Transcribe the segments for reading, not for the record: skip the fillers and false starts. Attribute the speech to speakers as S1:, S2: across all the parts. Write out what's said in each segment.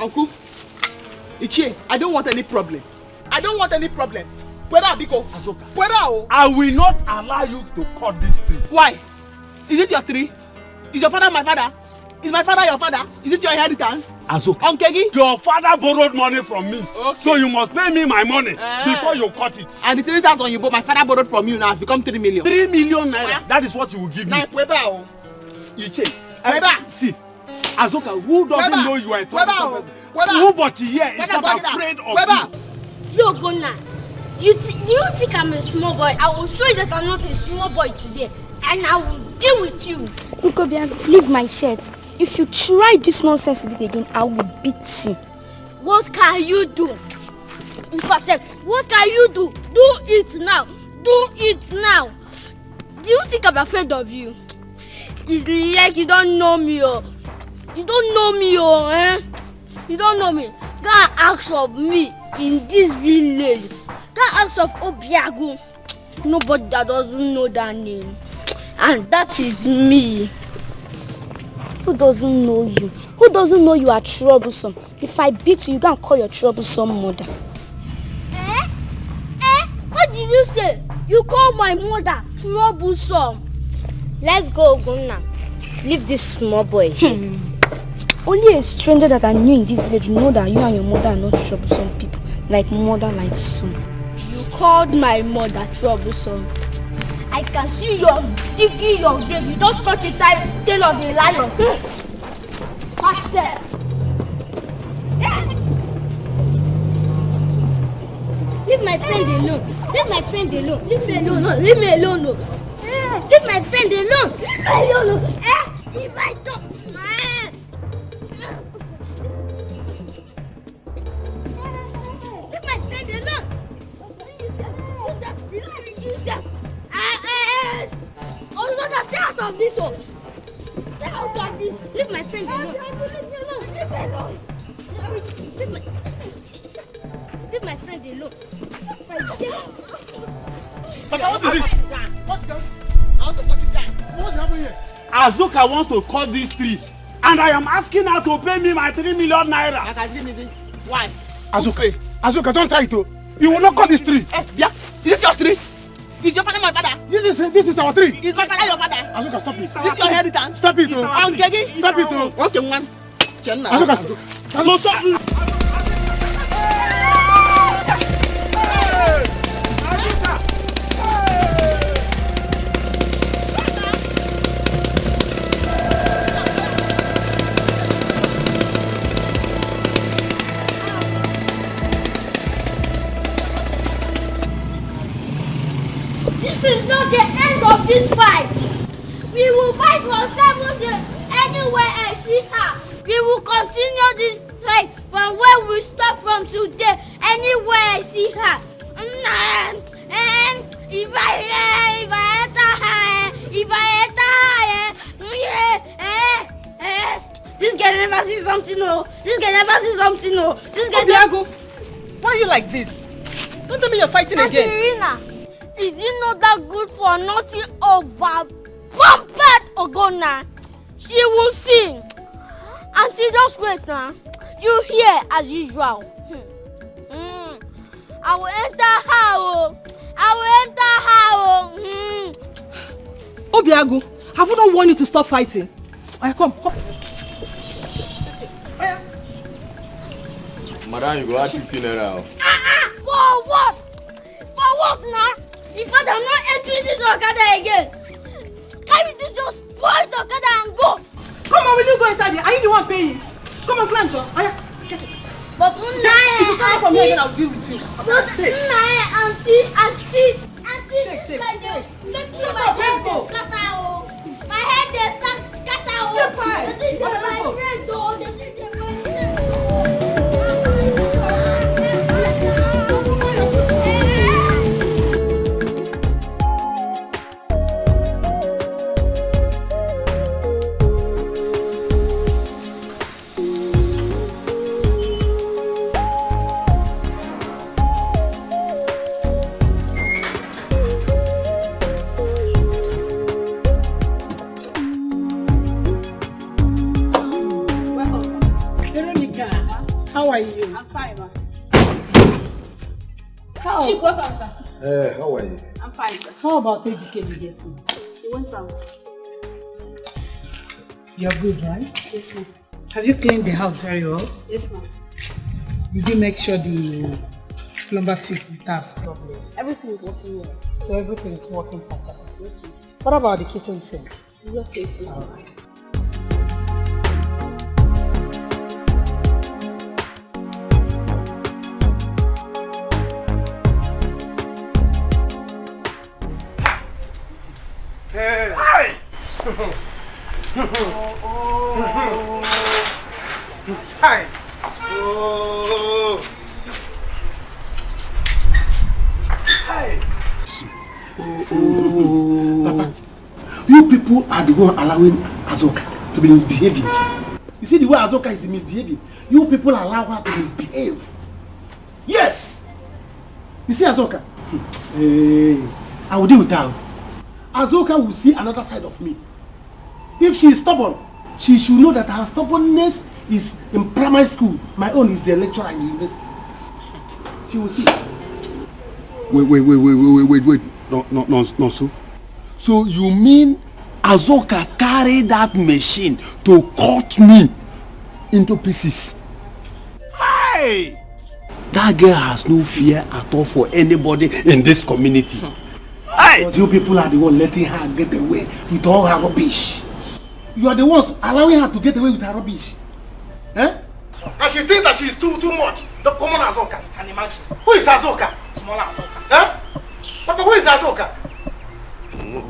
S1: Uncle, Ichie, I don't want any problem. I don't want any problem. Whether Biko,
S2: Azoka,
S1: whether
S2: I will not allow you to cut this tree.
S1: Why? Is it your tree? Is your father my father? Is my father your father? Is it your inheritance?
S2: Azoka,
S1: Unkegi?
S2: your father borrowed money from me.
S1: Okay.
S2: So you must pay me my money before you cut it.
S1: And the 3,000 you bought, my father borrowed from you now has become 3 million.
S2: 3 million naira. That is what you will give me.
S1: Whether
S2: Iche.
S1: Whether.
S2: See, Azoka, who doesn't know you are a troublesome person? Nobody here is not afraid of you.
S3: Yo, Gona, do you think I'm a small boy? I will show you that I'm not a small boy today. And I will deal with you.
S4: Look, leave my shirt. If you try this nonsense with it again, I will beat you.
S3: What can you do? In fact, what can you do? Do it now. Do it now. Do you think I'm afraid of you? It's like you don't know me, oh. You don't know me, oh, eh? You don't know me. Go and ask of me in this village. Go and ask of Obiagu. Nobody that doesn't know that name. And that is me.
S4: Who doesn't know you? Who doesn't know you are troublesome? If I beat you, you can call your troublesome mother.
S3: What did you say? You call my mother troublesome.
S5: Let's go, Guna. Leave this small boy.
S4: Only a stranger that I knew in this village know that you and your mother are not troublesome people. Like mother, like son.
S3: You called my mother troublesome. I can see your digging your grave. You don't touch the tail of the lion. Faster.
S5: Leave my friend alone. Leave my friend alone.
S3: Leave me alone. No. Leave me alone. No.
S5: Leave my friend alone.
S3: Leave me alone. No. If I don't. Leave my friend alone. Use them. Oh, no, stay out of this one. Stay out of this.
S5: Leave my friend alone.
S3: Leave me alone.
S5: Leave my friend alone.
S1: But what is it? What's going on? I want to cut it down. What's happening here?
S2: Azoka wants to cut this tree. And I am asking her to pay me my 3 million naira.
S1: Why?
S6: Azoka, don't try it. You will not cut this tree.
S1: Yeah. Is it your tree? Is your father my father?
S6: This is our tree.
S1: Is my father your father?
S6: Azoka, stop it.
S1: Is this your inheritance?
S6: Stop it.
S1: Unkegi?
S6: Stop it.
S1: Okay, man.
S6: Azoka,
S2: No, stop.
S3: This is not the end of this fight. We will fight for 7 days anywhere I see her. We will continue this fight from where we stop from today. Anywhere I see her. And if I this guy never see something, no. This guy never see something, no. This guy
S1: Obiago, why are you like this? Don't tell me you're fighting again.
S3: Irina, is it not that good for nothing over pumped Ogona? She will sing. Auntie, just wait now. You hear as usual. I will enter her. Oh. I will enter her.
S1: Obiago, have we not warned you to stop fighting? Alright, come.
S7: Madam, you go add 15 naira.
S3: For what? For what now? In fact, I'm not entering this Okada again. Carry this your spoiled Okada and go.
S1: Come on, will you go inside here? Are you the one paying? Come on, climb, John. Get it.
S3: But
S1: If you come from here, then I'll deal with you.
S3: Auntie,
S1: Take.
S3: make
S1: Shut
S3: sure
S1: up,
S3: my head
S1: let's go.
S3: is scatter, oh. My head is scatter, oh.
S1: Get by.
S3: This is
S1: Let's
S3: my
S1: go.
S3: friend, oh. This is my friend.
S8: How are you?
S1: I'm fine, ma.
S8: How?
S1: Chief, welcome, sir.
S6: How are you?
S1: I'm fine, sir.
S8: How about educated getting?
S1: He went out.
S8: You're good, right?
S1: Yes, ma'am.
S8: Have you cleaned the house very well?
S1: Yes, ma'am.
S8: Did you make sure the plumber fixed the taps properly?
S1: Everything is working well.
S8: So everything is working perfectly. Yes, ma'am. What about the kitchen sink?
S1: It's okay too.
S8: All right.
S6: Hey! Hi! Oh! Hi!
S2: Papa, you people are the one allowing Azoka to be misbehaving. You see the way Azoka is misbehaving? You people allow her to misbehave. Yes! You see Azoka? Hey, I will deal with her. Azoka will see another side of me. If she is stubborn, she should know that her stubbornness is in primary school. My own is a lecturer in university. She will see.
S6: Wait. No, so you mean Azoka carried that machine to cut me into pieces? Hey! That girl has no fear at all for anybody in this community. Hey!
S2: Because you people are the one letting her get away with all her rubbish. You are the ones allowing her to get away with her rubbish. Eh? And she thinks that she is too much. The common Azoka.
S1: Can you imagine?
S2: Who is Azoka?
S1: Small Azoka.
S2: Eh? Papa, who is Azoka?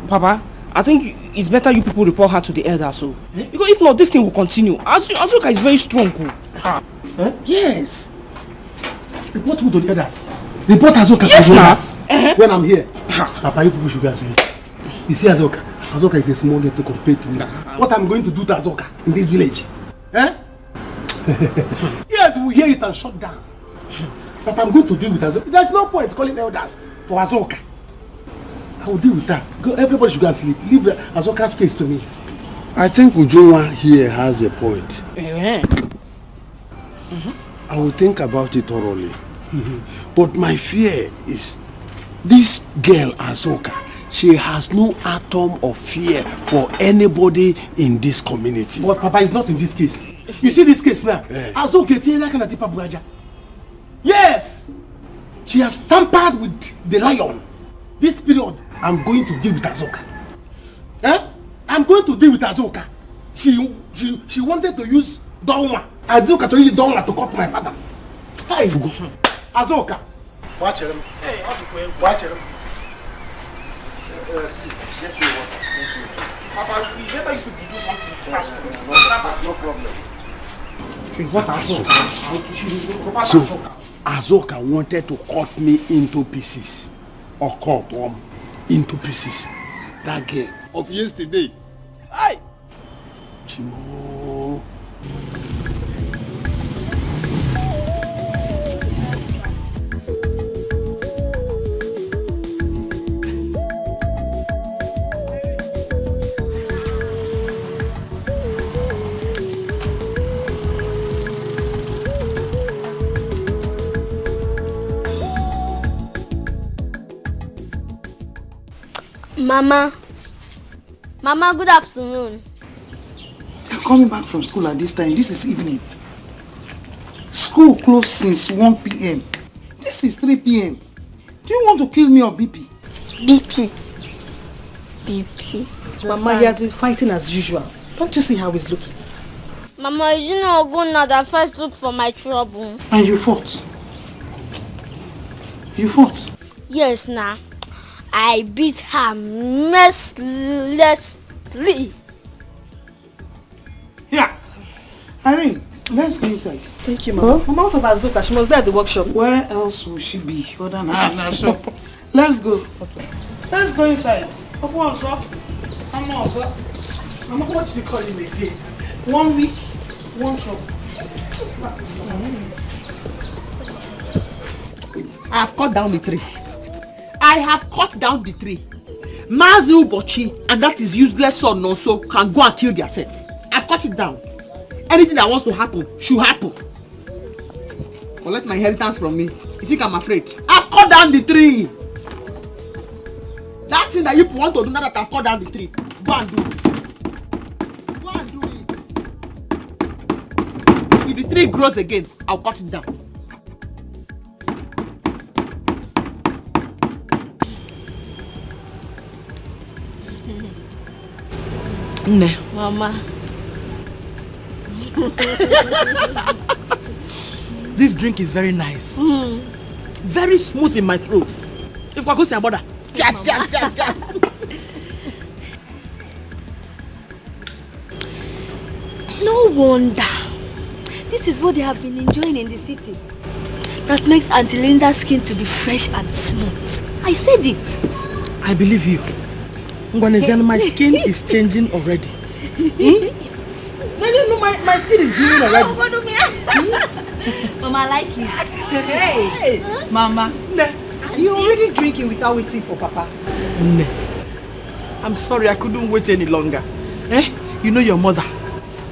S9: Papa, I think it's better you people report her to the elders, so because if not, this thing will continue. Azuka is very strong.
S2: Eh? Yes. Report who to the others? Report Azoka
S9: yes,
S2: to the
S9: now.
S2: others. When I'm here. Papa, you people should go see. You see Azoka? Azoka is a small girl to compare to me. What I'm going to do to Azoka in this village? Eh? Yes, we hear it and shut down. But I'm going to deal with Azoka. There's no point calling elders for Azoka. I will deal with that. Go, everybody should go and sleep. Leave Azoka's case to me.
S6: I think Ujunwa here has a point. I will think about it thoroughly. But my fear is this girl Azoka, she has no atom of fear for anybody in this community.
S2: But Papa is not in this case. You see this case now? Azoka Tipa. Yes! She has tampered with the lion. This period, I'm going to deal with Azoka. Eh? I'm going to deal with Azoka. She wanted to use Dongwa. Azoka to use Dongwa to cut my father. Hey, Azoka. Watch him.
S1: Hey,
S2: watch him.
S1: Papa, we better you to do something fast.
S2: No problem. What Azoka?
S6: So, Azoka wanted to cut me into pieces. Or cut into pieces. That girl of yesterday. Aye. Chimo.
S3: Mama, good afternoon.
S10: You're coming back from school at this time. This is evening. School closed since 1 p.m. This is 3 p.m. Do you want to kill me or BP?
S8: BP. Mama, he has been fighting as usual. Don't you see how he's looking?
S3: Mama, you know Oguna that first look for my trouble.
S10: And you fought? You fought?
S3: Yes, nah. I beat her mercilessly.
S10: Yeah. Irene, let's go inside.
S8: Thank you, Mama. Mama, out of Azoka, she must be at the workshop.
S10: Where else will she be other than her shop? Let's go. Okay. Let's go inside. Come on, sir. Come on, sir. Mama, what did you call him again? 1 week, 1 trouble.
S1: I have cut down the tree. I have cut down the tree. Mazu Bochi and that is useless son also can go and kill themselves. I've cut it down. Anything that wants to happen should happen. collect my inheritance from me. You think I'm afraid? I've cut down the tree. That thing that you want to do now that I've cut down the tree, go and do it. Go and do it. If the tree grows again, I'll cut it down.
S5: Ne. Mama.
S1: This drink is very nice. Very smooth in my throat. If I go see a brother.
S5: No wonder. This is what they have been enjoying in the city. That makes Auntie Linda's skin to be fresh and smooth. I said it.
S1: I believe you. My skin is changing already. No, my skin is glowing already.
S5: Mama, I like it.
S8: Hey, Mama. You're already drinking without waiting for Papa.
S1: I'm sorry, I couldn't wait any longer. You know your mother.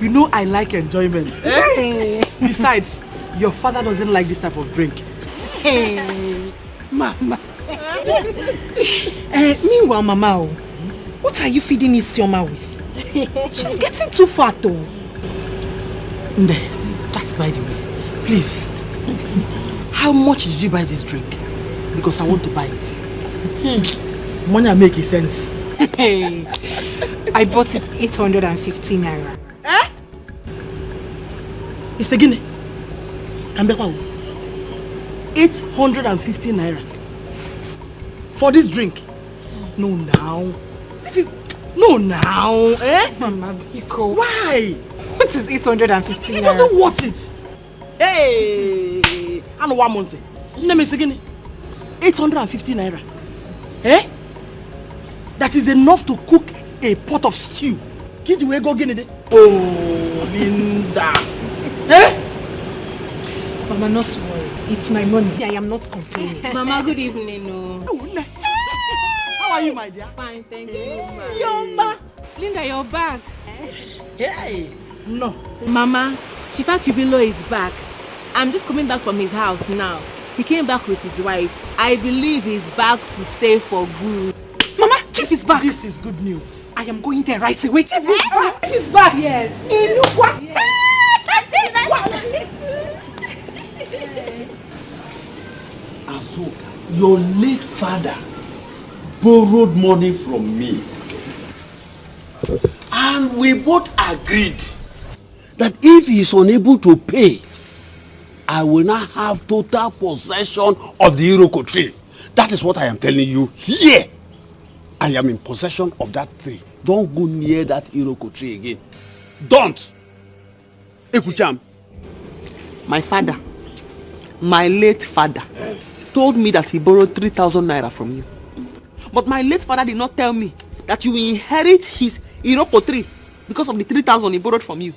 S1: You know I like enjoyment. Besides, your father doesn't like this type of drink.
S8: Mama. Meanwhile, Mama, what are you feeding Isioma with? She's getting too fat though.
S1: That's by the way. Please, how much did you buy this drink? Because I want to buy it. Money make sense.
S8: I bought it 850 naira.
S1: It's a guinea. 850 naira. For this drink? No now.
S8: Mama, Biko.
S1: Why?
S8: What is 850 naira?
S1: It doesn't worth it. Hey! I know one month. Let me say 850 naira. That is enough to cook a pot of stew. Kid, we go get it. Oh, Linda.
S8: Mama, not to worry. It's my money. I am not complaining.
S5: Mama, good evening. No.
S1: How are you, my dear?
S5: Fine, thank you.
S8: Isioma. Linda, you're back.
S1: Hey. No.
S11: Mama, Chifa Kubilo is back. I'm just coming back from his house now. He came back with his wife. I believe he's back to stay for good.
S8: Mama, Chief is back.
S1: This is good news.
S8: I am going there right away. Chief is back. Chief is back.
S11: Yes.
S6: Azuka, your late father borrowed money from me. And we both agreed that if he is unable to pay, I will not have total possession of the Iroko tree. That is what I am telling you here. I am in possession of that tree. Don't go near that Iroko tree again. Don't. Ekucham.
S1: My father, my late father, told me that he borrowed 3,000 naira from you. But my late father did not tell me that you will inherit his Iroko tree because of the 3,000 he borrowed from you.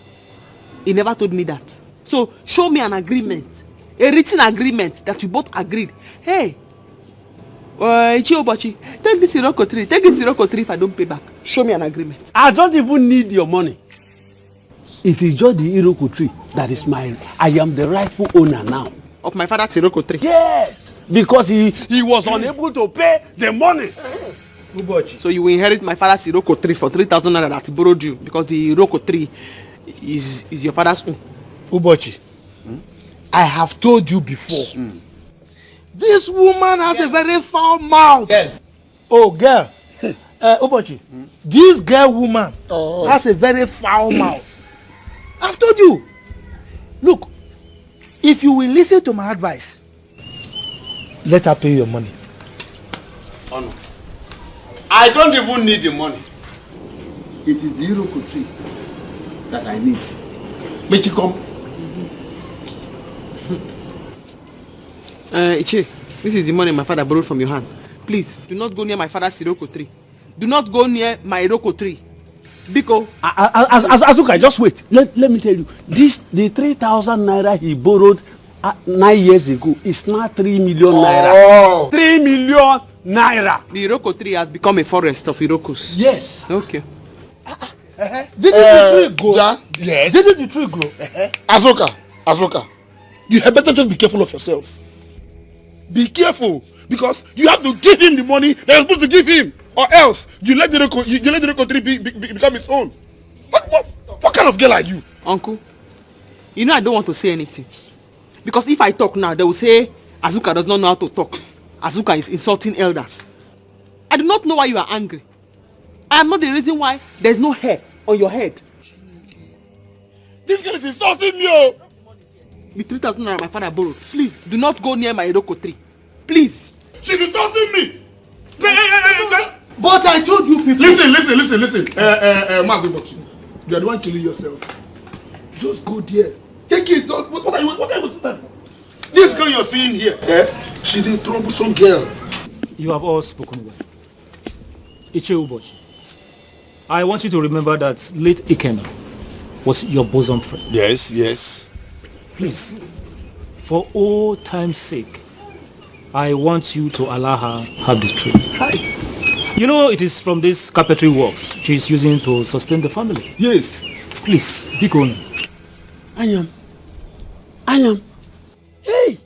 S1: He never told me that. So show me an agreement, a written agreement that you both agreed. Hey, Ichiobachi, take this Iroko tree. Take this Iroko tree if I don't pay back. Show me an agreement.
S6: I don't even need your money. It is just the Iroko tree that is mine. I am the rightful owner now.
S1: Of my father's Iroko tree?
S6: Yes, because he was unable to pay the money.
S1: So you will inherit my father's Iroko tree for 3,000 naira that he borrowed you because the Iroko tree is your father's own.
S10: Ubochi, I have told you before. This woman has a very foul mouth.
S2: Girl.
S10: Oh, girl. Ubochi, this girl woman has a very foul mouth. I've told you. Look, if you will listen to my advice, let her pay your money.
S6: Oh no. I don't even need the money. It is the Iroko tree that I need. Make you come.
S1: Ichi, this is the money my father borrowed from your hand. Please, do not go near my father's Iroko tree. Do not go near my Iroko tree. Biko.
S6: Azuka, just wait. Let me tell you. The 3,000 naira he borrowed 9 years ago is now 3 million naira.
S10: Oh.
S6: 3 million naira.
S1: The Iroko tree has become a forest of Irokos.
S10: Yes.
S1: Okay.
S10: Didn't the tree grow?
S2: Ja? Yes.
S10: Didn't the tree grow?
S2: Azuka,
S6: You had better just be careful of yourself. Be careful, because you have to give him the money that you're supposed to give him, or else you let the country become its own. What kind of girl are you?
S1: Uncle, you know I don't want to say anything. Because if I talk now, they will say Azuka does not know how to talk. Azuka is insulting elders. I do not know why you are angry. I am not the reason why there is no hair on your head.
S6: This girl is insulting me, oh!
S1: The 3,000 naira my father borrowed. Please, do not go near my Iroko tree. Please.
S6: She's insulting me!
S2: But I told you people...
S6: Listen. Mazubochi, you are the one killing yourself. Just go there. Take it. What are you sitting for? This girl you're seeing here, she's a troublesome girl.
S12: You have all spoken well. Iche Ubochi, I want you to remember that late Ikena was your bosom friend.
S6: Yes.
S12: Please, for old time's sake, I want you to allow her have the truth.
S6: Hi.
S12: You know, it is from this carpentry works she is using to sustain the family.
S6: Yes.
S12: Please, be going.
S2: I am. Hey,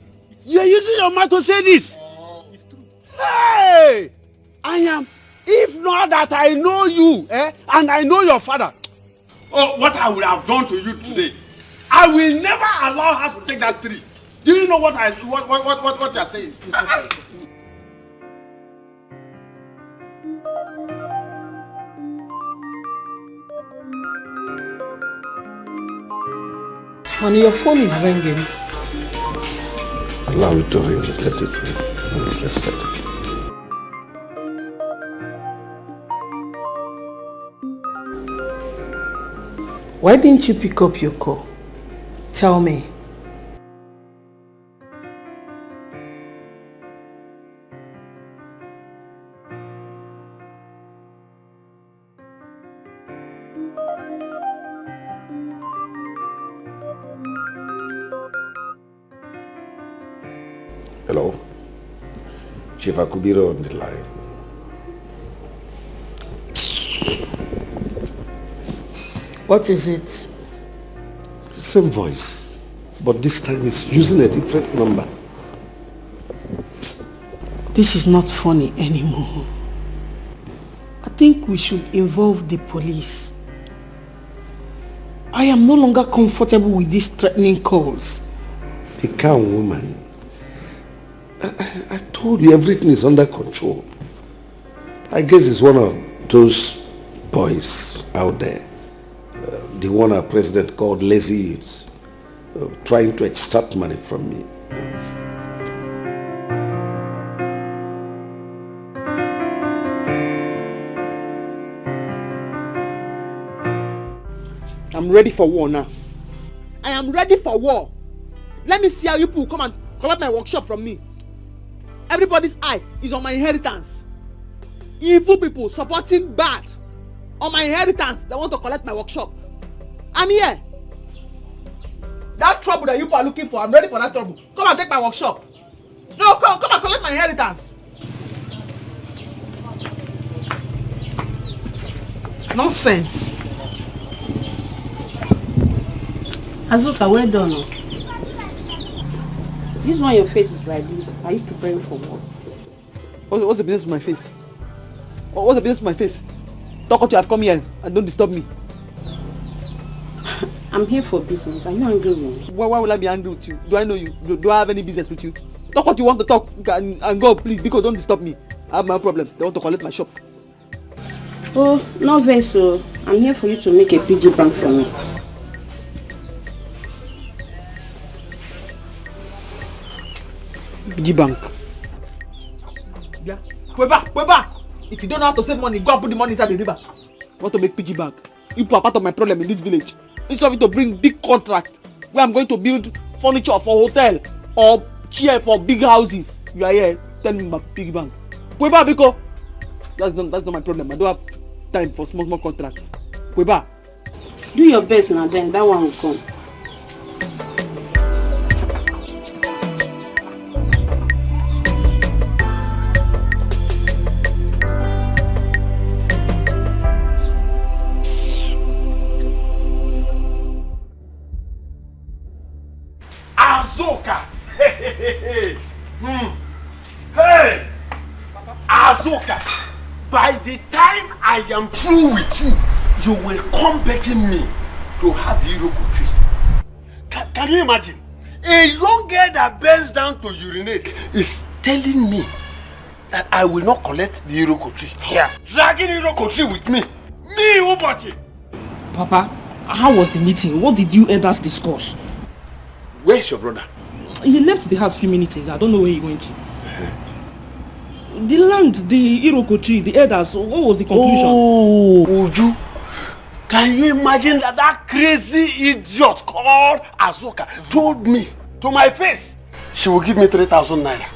S2: you are using your mouth to say this. It's true. Hey, I am. If not that I know you, and I know your father.
S6: Oh, what I would have done to you today. I will never allow her to take that tree. Do you know what you are saying?
S10: Honey, your phone is ringing.
S2: Allow it to ring. Let it ring. I'm interested.
S10: Why didn't you pick up your call? Tell me.
S2: Hello. Chief Akubiro on the line.
S10: What is it?
S2: Same voice, but this time it's using a different number.
S10: This is not funny anymore. I think we should involve the police. I am no longer comfortable with these threatening calls.
S2: Be calm, woman. I told you everything is under control. I guess it's one of those boys out there. The one our president called lazy youths, trying to extract money from me.
S1: I'm ready for war now. I am ready for war. Let me see how you people come and collect my workshop from me. Everybody's eye is on my inheritance. Evil people supporting bad on my inheritance. They want to collect my workshop. I'm here. That trouble that you people are looking for, I'm ready for that trouble. Come and take my workshop. No, come and collect my inheritance. Nonsense.
S13: Azuka, well done. This one your face is like this. Are you preparing for war?
S1: What's the business with my face? What's the business with my face? Talk what you have come here and don't disturb me.
S13: I'm here for business. Are you angry with me?
S1: Why will I be angry with you? Do I know you? Do I have any business with you? Talk what you want to talk and go, please, because don't disturb me. I have my own problems. They want to collect my shop.
S13: Oh, no vex, so I'm here for you to make a PG bank for me.
S1: PG bank. Yeah. Weba. If you don't know how to save money, go and put the money inside the river. Want to make PG bank? You are part of my problem in this village. Instead of you to bring big contract where I'm going to build furniture for hotel or chair for big houses, you are here telling me about piggy bank. Weba, Biko. That's not my problem. I don't have time for small contracts. Weba.
S13: Do your best now, then that one will come.
S2: Hey! Azoka, by the time I am through with you, you will come begging me to have the Iroko tree. Can you imagine? A young girl that bends down to urinate is telling me that I will not collect the Iroko tree. Here, dragging Iroko tree with me. Me, Ubochi.
S9: Papa, how was the meeting? What did you elders discuss?
S2: Where's your brother?
S9: He left the house a few minutes ago. I don't know where he went. The land, the Iroko tree, the elders, what was the conclusion?
S2: Oh, Uju. Can you imagine that crazy idiot called Azoka told me to my face she will give me 3,000 naira.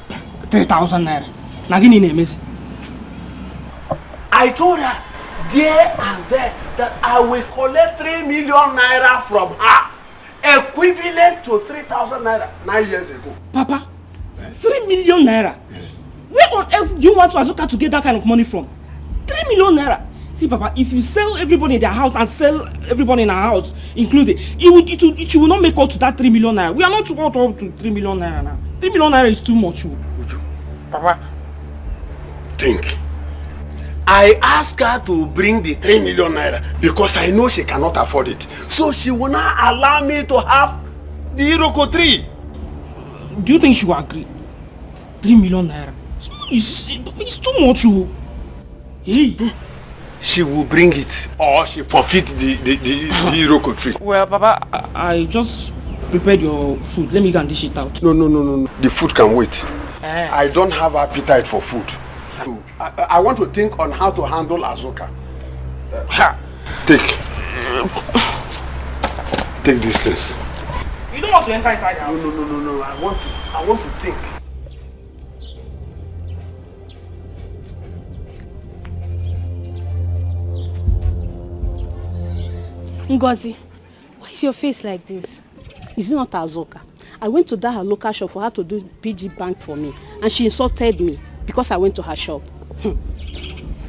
S9: 3,000 naira? Nagini Nemes.
S2: I told her there and there that I will collect 3 million naira from her, equivalent to 3,000 naira 9 years ago.
S9: Papa, 3 million naira? Where on earth do you want Azoka to get that kind of money from? 3 million naira? See, Papa, if you sell everybody in their house and sell everybody in our house included, it will not make up to that 3 million naira. We are not worth up to 3 million naira now. 3 million naira is too much.
S2: Papa, think. I asked her to bring the 3 million naira because I know she cannot afford it. So she will not allow me to have the Iroko tree.
S9: Do you think she will agree? 3 million naira? It's too much. Hey.
S2: She will bring it or she forfeit the Iroko tree.
S9: Well, Papa, I just prepared your food. Let me go and dish it out.
S2: No. The food can wait. I don't have appetite for food. I want to think on how to handle Azoka. Take this things.
S9: You don't want to enter inside the house?
S2: No. I want to think.
S13: Ngozi, why is your face like this? Is it not Azoka? I went to that her local shop for her to do PG bank for me, and she insulted me because I went to her shop.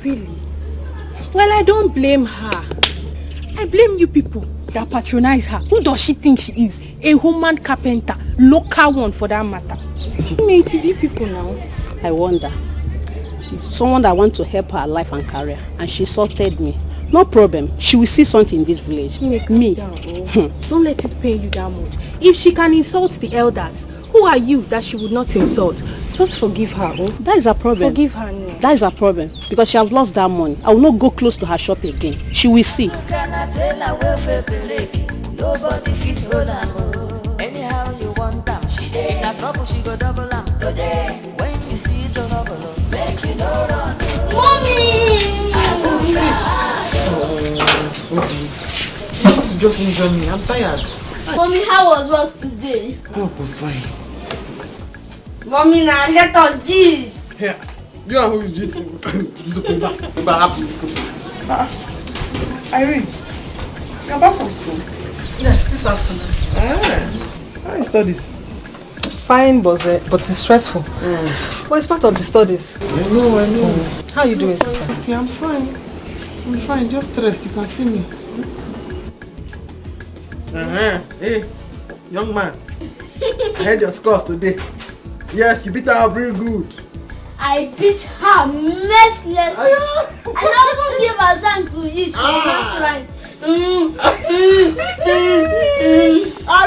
S11: Really? Well, I don't blame her. I blame you people that patronize her. Who does she think she is? A human carpenter, local one for that matter. It is you people now.
S13: I wonder. It's someone that wants to help her life and career, and she insulted me. No problem. She will see something in this village. Me.
S11: Don't let it pain you that much. If she can insult the elders, who are you that she would not insult? Just forgive her. Oh?
S13: That is a problem.
S11: Forgive her. No.
S13: That is a problem. Because she has lost that money. I will not go close to her shop again. She will see.
S14: Nobody fits hold am. Anyhow you want them. She dey na trouble, she go double am. Today, when you see the trouble, make you no run.
S3: Mommy!
S10: You want to just enjoy me? I'm tired.
S3: Mommy, how was work today?
S10: Work was fine.
S3: Mommy, now let us gist.
S10: Here, you are who is gisting. Irene, you're back from school?
S8: Yes, this afternoon.
S10: How is studies?
S8: Fine, but it's stressful. But it's part of the studies.
S10: I know.
S8: How are you doing, sister?
S10: Yeah, I'm fine. Just stressed. You can see me. Hey, young man. I heard your scores today. Yes, you beat her up real good.
S3: I beat her mercilessly. I don't give her time to eat. I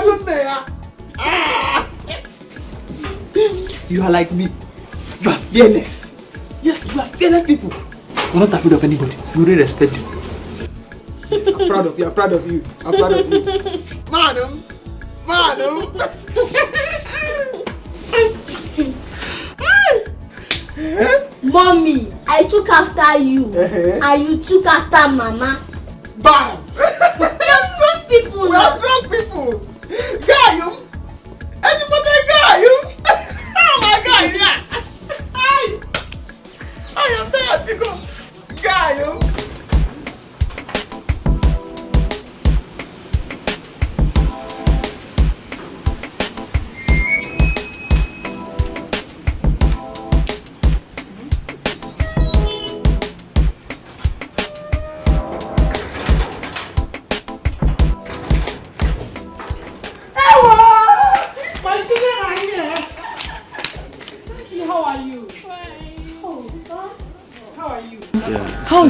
S10: don't know. You are like me. You are fearless. Yes, you are fearless people. You're not afraid of anybody. You really respect them. I'm proud of you. I'm proud of you. Madam.
S3: Mommy, I took after you. And you took after Mama.
S10: Bam!
S3: We are strong people.
S10: We are strong people. Gayum! Anybody Gayum? Oh my God, yeah! I am there to go. Gayum!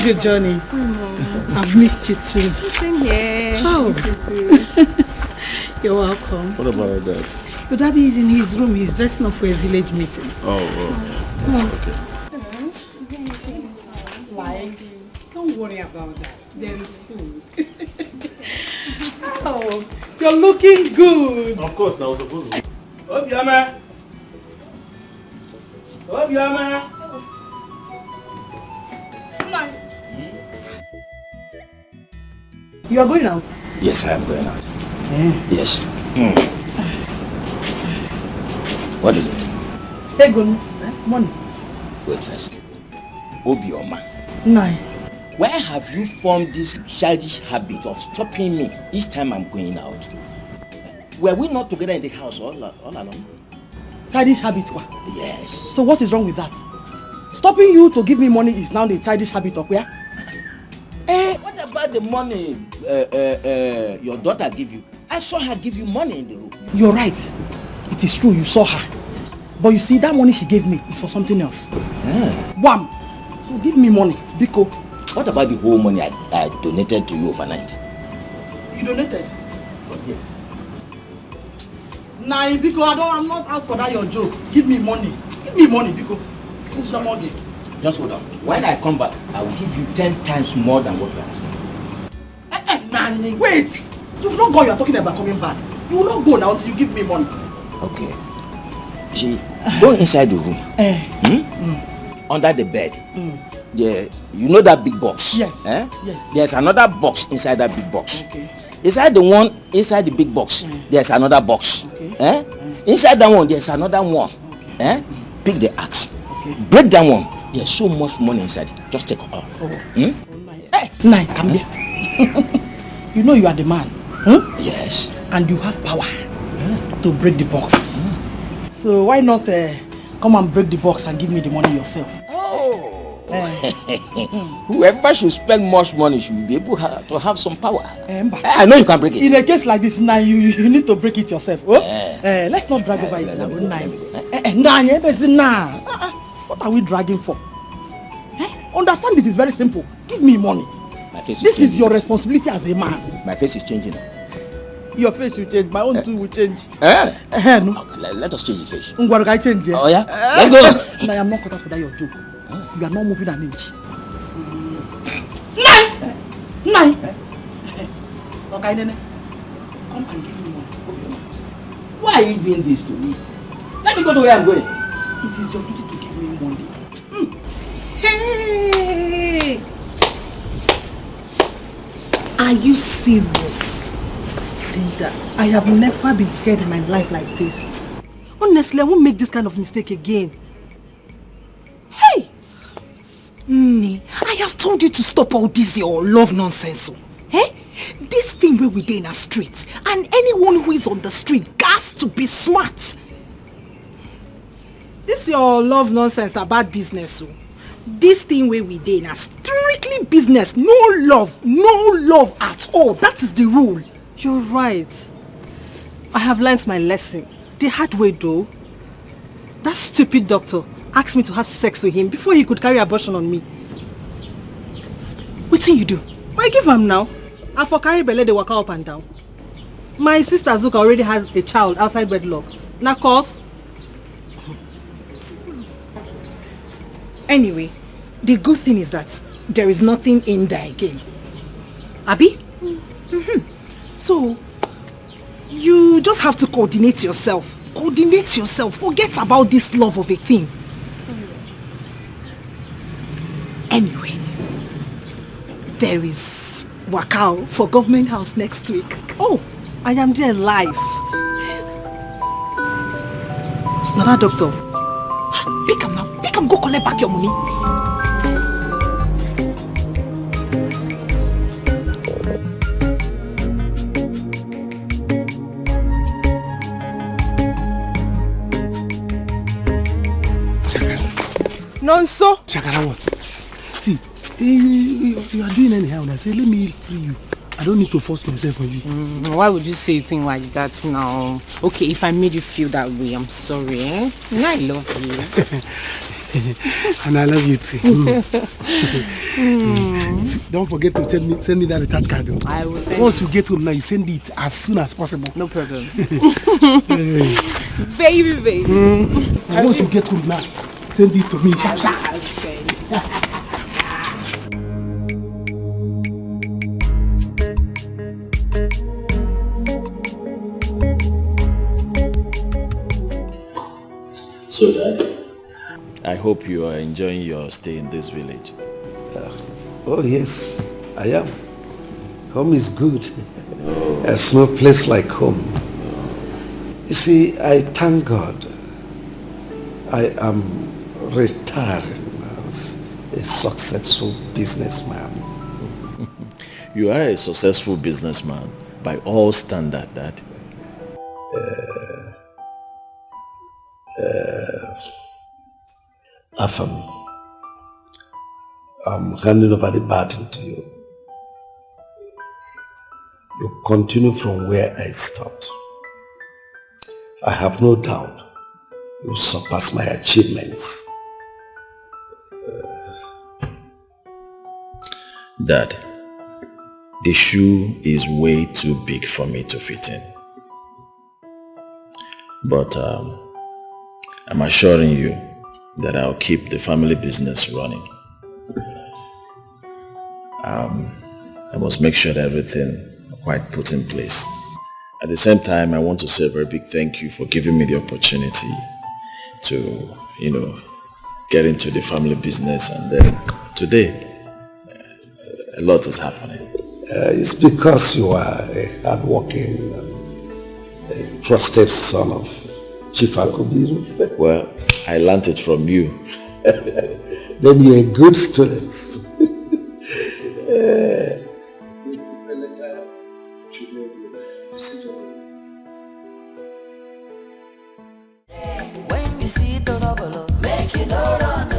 S11: your journey? I've missed you too.
S5: Same here.
S11: How? You're welcome.
S6: What about your dad?
S11: Your daddy is in his room. He's dressing up for a village meeting.
S6: Okay.
S11: Like, don't worry about that. There is food. Oh, you're looking good.
S6: Of course, that was supposed to be.
S9: Obiama! Obiama!
S11: You are going out?
S15: Yes, I am going out. Yes. What is it?
S11: Hey, good. Money.
S15: Wait first. Obioma.
S11: Nine.
S15: Where have you formed this childish habit of stopping me each time I'm going out? Were we not together in the house all along?
S11: Childish habit?
S15: Yes.
S11: So what is wrong with that? Stopping you to give me money is now the childish habit of where?
S15: What about the money your daughter gave you? I saw her give you money in the room.
S11: You're right. It is true, you saw her. But you see, that money she gave me is for something else. Wham! So give me money, Biko.
S15: What about the whole money I donated to you overnight?
S11: You donated?
S15: From here.
S11: Nah, Biko, I'm not out for that your joke. Give me money. Give me money, Biko. Who's the money?
S15: Just hold on. When I come back, I will give you 10 times more than what you are asking.
S11: Nani, wait! You've not gone, you're talking about coming back. You will not go now until you give me money.
S15: Okay. See, go inside the room. Under the bed. Yeah, you know that big box?
S11: Yes.
S15: Yes. There's another box inside that big box.
S11: Okay.
S15: Inside the big box, there's another box. Okay. Inside that one, there's another one. Okay. Pick the axe. Okay. Break that one. There's so much money inside. Just take all.
S11: Hey, Nai, come here. You know you are the man.
S15: Yes.
S11: And you have power to break the box. So why not come and break the box and give me the money yourself?
S15: Whoever should spend much money should be able to have some power. I know you can break it.
S11: In a case like this, now you need to break it yourself. Let's not drag over it now. What are we dragging for? Understand it is very simple. Give me money. This is your responsibility as a man.
S15: My face is changing.
S11: Your face will change. My own too will change.
S15: No. Okay, let us change the face.
S11: Change.
S15: Oh yeah? Let's go.
S11: No, I am not caught up for that your joke. You are not moving an inch. Nine. Okay, Nene. Come and give me money.
S15: Why are you doing this to me? Let me go to where I'm going.
S11: It is your duty to give me money.
S13: Hey! Are you serious?
S11: Linda, I have never been scared in my life like this. Honestly, I won't make this kind of mistake again. Hey!
S13: I have told you to stop all this your love nonsense. This thing where we dey in a street, and anyone who is on the street has to be smart. This your love nonsense, that bad business. This thing where we dey in a strictly business, no love at all. That is the rule.
S11: You're right. I have learnt my lesson. The hard way though. That stupid doctor asked me to have sex with him before he could carry abortion on me.
S13: What do you do?
S11: I give him now. And for carry belle, they walk up and down. My sister Zuka already has a child outside wedlock. Now cause.
S13: Anyway, the good thing is that there is nothing in there again. Abi? So, you just have to coordinate yourself. Coordinate yourself. Forget about this love of a thing. Anyway, there is Wakao for government house next week.
S11: Oh, I am there live. Nana doctor.
S13: Pick him now. Pick him. Go collect back your money.
S2: Nonso. Shakara what? See, you are doing anyhow and I say, let me free you. I don't need to force myself on you.
S16: Why would you say a thing like that now? Okay, if I made you feel that way, I'm sorry. I love you.
S2: And I love you too. Don't forget to send me that recharge card. Though.
S16: I will send
S2: Once you get home now, you send it as soon as possible.
S16: No problem.
S11: Baby.
S2: Once you get home now, send it to me. Sharp.
S17: So, Dad, I hope you are enjoying your stay in this village.
S2: Oh yes, I am. Home is good. There's no place like home. You see, I thank God I am retiring as a successful businessman.
S17: You are a successful businessman by all standards, Dad.
S2: Afam, I'm handing over the baton to you. You continue from where I stopped. I have no doubt you surpass my achievements.
S17: Dad, the shoe is way too big for me to fit in. But I'm assuring you that I'll keep the family business running. I must make sure that everything quite put in place. At the same time, I want to say a very big thank you for giving me the opportunity to, get into the family business, and then today, a lot is happening.
S2: It's because you are a hard-working, a trusted son of Chief Akubiru.
S17: Well, I learned it from you.
S2: Then you're a good student.
S14: When you see the rubble, make you no run.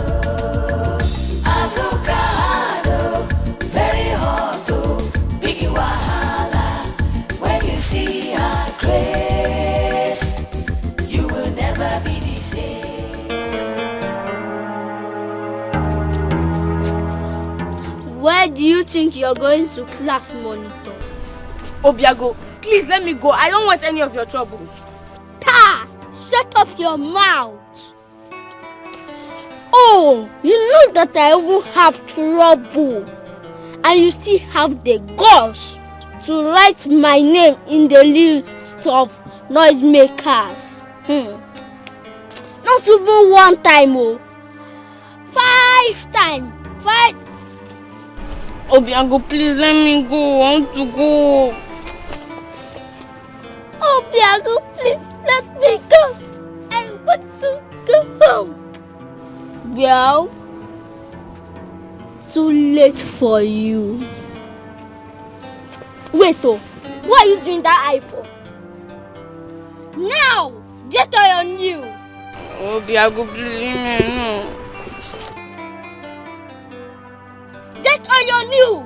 S14: Azuka hard, very hot, big wahala. When you see her grace, you will never be the same.
S3: Where do you think you're going to class, monitor?
S11: Obiago, please let me go. I don't want any of your troubles.
S3: Ta! Shut up your mouth. Oh, you know that I even have trouble. And you still have the guts to write my name in the list of noisemakers. Not even one time, oh. 5 times. 5.
S11: Obiago, please let me go. I want to go.
S3: Obiago, please let me go. I want to go home. Well, too late for you. Wait, what are you doing that eye for? Now, get on your new.
S11: Obiago, please, no.
S3: Get on your new.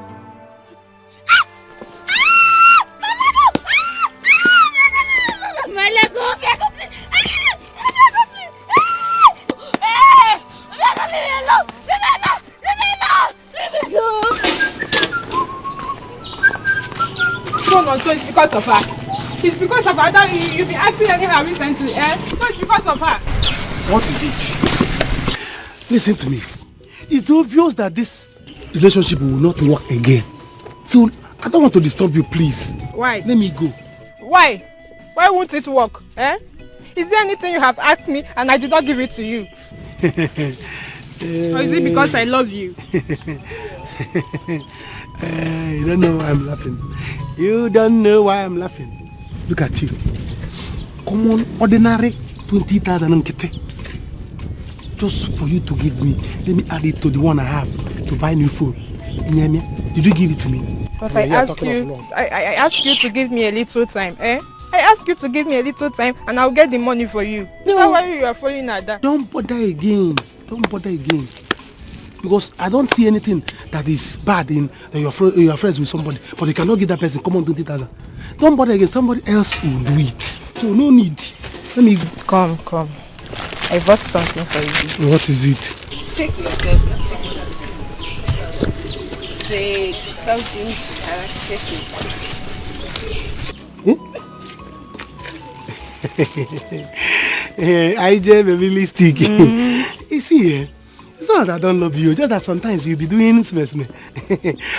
S3: My leg, Obiago, please. Obiago, please. Hey! Obiago, leave me alone. Leave me alone. Leave me alone.
S11: So it's because of her. It's because of her that you've been acting anyhow recently, eh? So it's because of her.
S2: What is it? Listen to me. It's obvious that this relationship will not work again. So I don't want to disturb you, please.
S11: Why?
S2: Let me go.
S11: Why? Why won't it work? Eh? Is there anything you have asked me and I did not give it to you? Or is it because I love you?
S2: You don't know why I'm laughing. You don't know why I'm laughing. Look at you. Common, ordinary 20,000 nkete. Just for you to give me. Let me add it to the one I have to buy new phone. Did you give it to me?
S11: But I asked you, I asked you to give me a little time, eh? I asked you to give me a little time and I'll get the money for you. No. Is that why you are following at that?
S2: Don't bother again. Don't bother again. Because I don't see anything that is bad in that you're friends with somebody, but you cannot give that person common 20,000. Don't bother again. Somebody else will do it. So no need. Let me
S11: come. I bought something for you.
S2: What is it?
S11: Check yourself. Check yourself. Say, stop doing check
S2: it. IJ baby lipstick. You see, it's not that I don't love you, just that sometimes you be doing smell.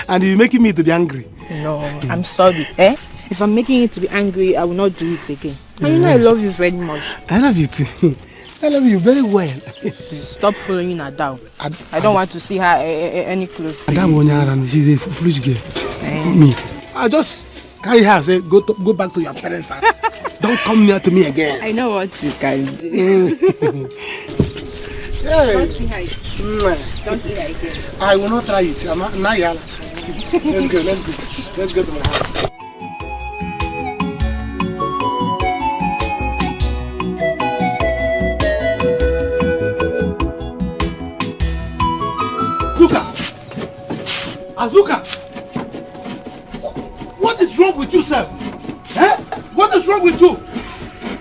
S2: And you making me to be angry.
S11: No, I'm sorry. If I'm making you to be angry, I will not do it again. And you know I love you very much.
S2: I love you too. I love you very well.
S11: Stop following her down. I don't want to see her any close.
S2: She's a foolish girl. Me. I just carry her and say, go back to your parents' house. Don't come near to me again.
S11: I know what you can do.
S2: Hey.
S11: Don't see her. Don't see her again.
S2: I will not try it. Let's go. Let's go to my house.
S6: Azuka! What is wrong with you, sir? What is wrong with you?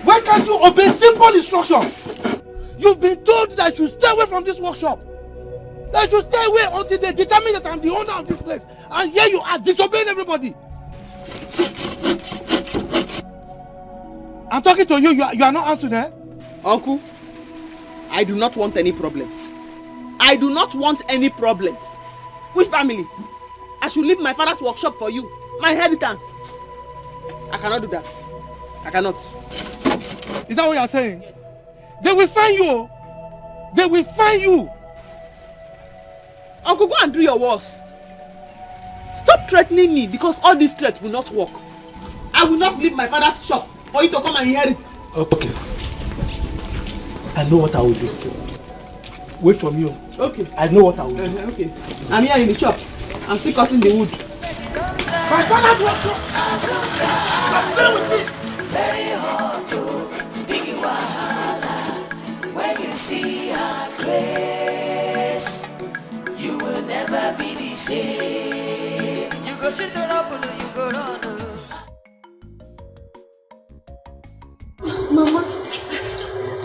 S6: Why can't you obey simple instruction? You've been told that I should stay away from this workshop. That I should stay away until they determine that I'm the owner of this place. And here you are disobeying everybody. I'm talking to you. You are not answering, eh?
S1: Uncle, I do not want any problems. I do not want any problems. Which family? I should leave my father's workshop for you. My inheritance. I cannot do that. I cannot.
S6: Is that what you are saying? Yes. They will find you. They will find you.
S1: Uncle, go and do your worst. Stop threatening me because all these threats will not work. I will not leave my father's shop for you to come and inherit.
S2: Okay. I know what I will do. Wait for me.
S1: Okay.
S2: I know what I will do.
S1: Okay. I'm here in the shop. I'm still cutting the wood.
S6: My father's workshop. Stay with me.
S14: Very hard to big wahala. When you see her grace, you will never be the same. You go sit around, you go run.
S5: Mama,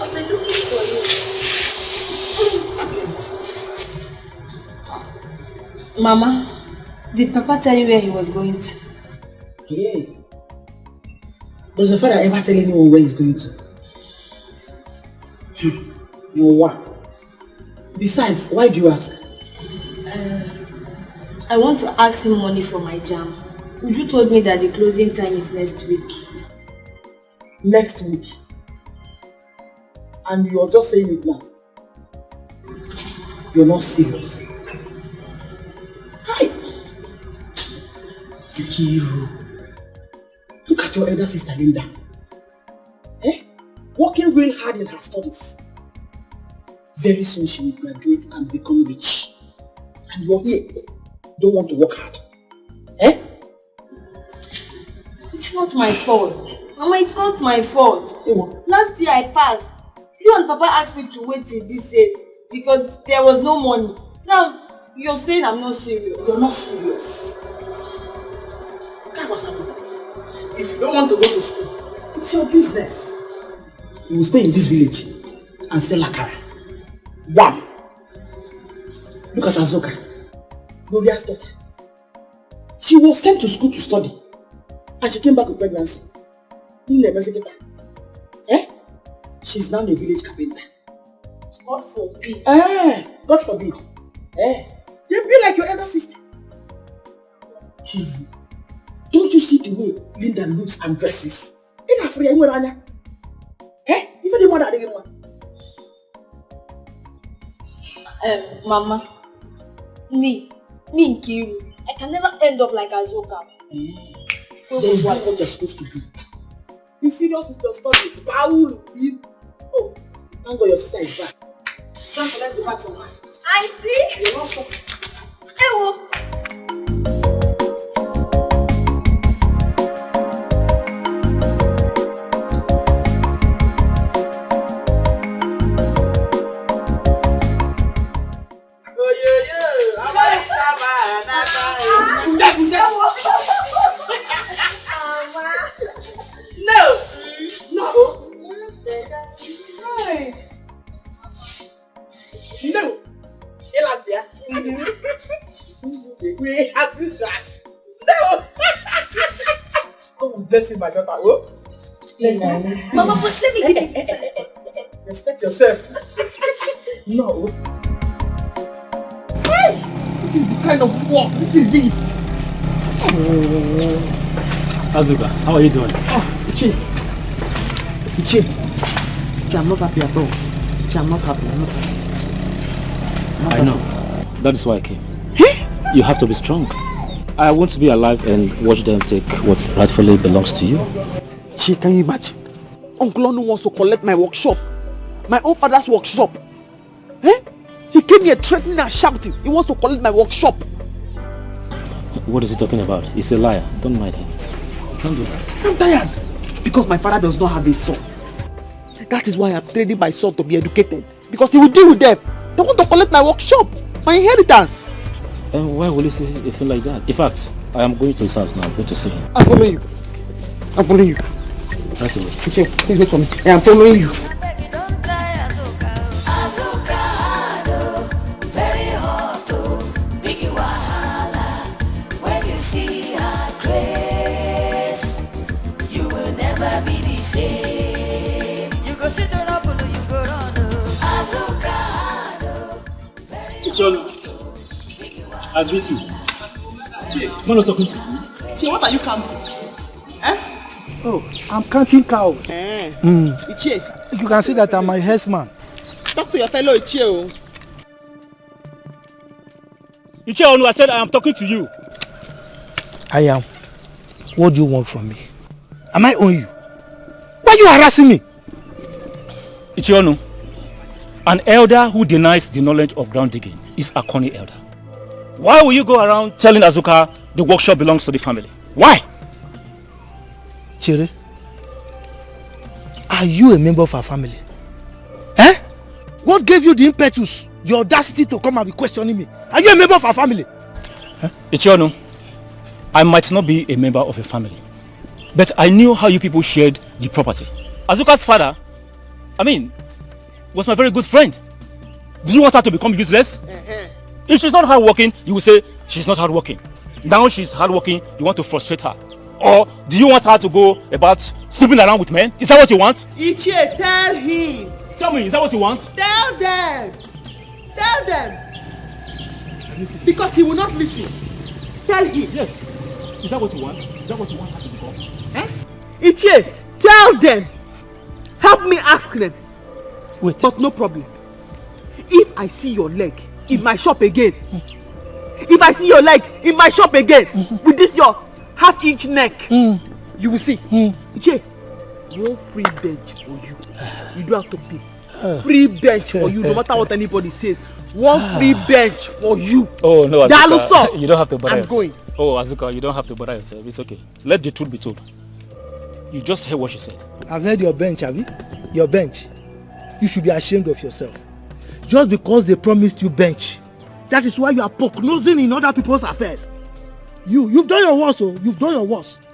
S5: I've been looking for you. Mama, did Papa tell you where he was going to?
S10: Yeah. Does the father ever tell anyone where he's going to? No, what? Besides, why do you ask?
S5: I want to ask him money for my jam. Uju told me that the closing time is next week.
S10: Next week? And you're just saying it now? You're not serious. Hi! Kikiru. Look at your elder sister Linda. Working real hard in her studies. Very soon she will graduate and become rich. And you're here. Don't want to work hard.
S5: It's not my fault. Mama, it's not my fault. Last year I passed. You and Papa asked me to wait till this year because there was no money. Now, you're saying I'm not serious.
S10: You're not serious. Look what's happening. If you don't want to go to school, it's your business. You will stay in this village and sell akara. One. Look at Azoka, Gloria's daughter. She was sent to school to study and she came back with pregnancy. She's now a village carpenter.
S5: God forbid.
S10: God forbid. Then be like your elder sister. Kivu, don't you see the way Linda looks and dresses? Even the mother again.
S5: Mama, me Nkiru, I can never end up like Azoka.
S10: Then you know what you're supposed to do. Be serious with your studies. Oh, thank God your sister is back. Can't collect the back from her.
S5: Auntie!
S10: You're not so.
S5: Ewo!
S10: bless you, my daughter. Oh?
S5: Mama, but let me get it.
S10: Respect yourself. No. Hey! This is the kind of work. This is it.
S12: Azuka, how are you doing?
S1: Ichi, I'm not happy at all. Ichi, I'm not happy.
S12: I know. That is why I came. You have to be strong. I want to be alive and watch them take what rightfully belongs to you.
S1: Ichi, can you imagine? Uncle Onu wants to collect my workshop. My own father's workshop. Eh? He came here threatening and shouting. He wants to collect my workshop.
S12: What is he talking about? He's a liar. Don't mind him. You can't do that.
S1: I'm tired. Because my father does not have a son. That is why I'm training my son to be educated. Because he will deal with them. They want to collect my workshop. My inheritance.
S12: And why will he say a thing like that? In fact, I am going to his house now. I'm going to see him.
S1: I'm following you. I'm following you.
S12: Right away.
S1: Okay, please wait for me. I am following you.
S12: I'm busy.
S10: Yes.
S12: I'm not talking to you.
S10: Che, what are you counting? Eh? Oh, I'm counting cows.
S1: Ichie,
S10: you can see that I'm my herdsman.
S1: Talk to your fellow Ichie.
S12: Ichie Onu, I said I am talking to you.
S10: I am. What do you want from me? Am I on you? Why are you harassing me?
S12: Ichie Onu, an elder who denies the knowledge of ground digging is a corny elder. Why will you go around telling Azuka the workshop belongs to the family? Why?
S10: Chere, are you a member of our family? Eh? What gave you the impetus, the audacity to come and be questioning me? Are you a member of our family?
S12: Huh? Ichie Onu, I might not be a member of a family, but I knew how you people shared the property. Azuka's father, was my very good friend. Do you want her to become useless? If she's not hardworking, you will say she's not hardworking. Now she's hardworking, you want to frustrate her. Or do you want her to go about sleeping around with men? Is that what you want?
S1: Ichie, tell him.
S12: Tell me, is that what you want?
S1: Tell them. Tell them. Because he will not listen. Tell him.
S12: Yes. Is that what you want? Is that what you want her to become?
S1: Eh? Ichie, tell them. Help me ask them.
S10: Wait.
S1: But no problem. If I see your leg in my shop again, if I see your leg in my shop again, with this your half-inch neck, you will see. Ichie, one free bench for you. You don't have to pay. Free bench for you, no matter what anybody says. One free bench for you.
S12: Oh no, Azuka, you don't have to bother
S1: I'm
S12: yourself.
S1: going.
S12: Oh Azuka, you don't have to bother yourself. It's okay. Let the truth be told. You just heard what she said.
S10: I've heard your bench, have you? Your bench. You should be ashamed of yourself. Just because they promised you bench. That is why you are poke-nosing in other people's affairs. You've done your worst, oh. You've done your worst.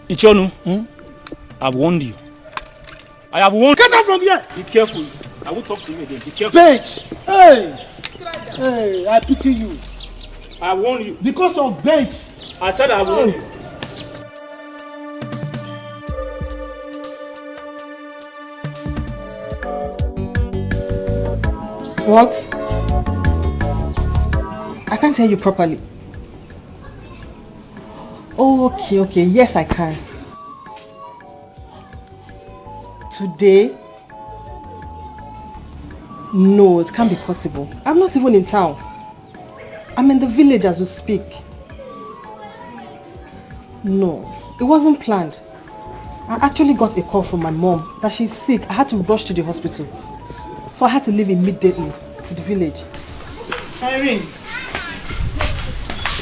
S12: Ichie Onu, I've warned you. I have warned you.
S10: Get out from here!
S12: Be careful. I won't talk to you again. Be careful.
S10: Bench! Hey, I pity you.
S12: I warn you.
S10: Because of bench.
S12: I said I warn you.
S8: What? I can't hear you properly. Oh, okay. Yes, I can. Today? No, it can't be possible. I'm not even in town. I'm in the village as we speak. No, it wasn't planned. I actually got a call from my mom that she's sick. I had to rush to the hospital. So I had to leave immediately to the village.
S10: Irene.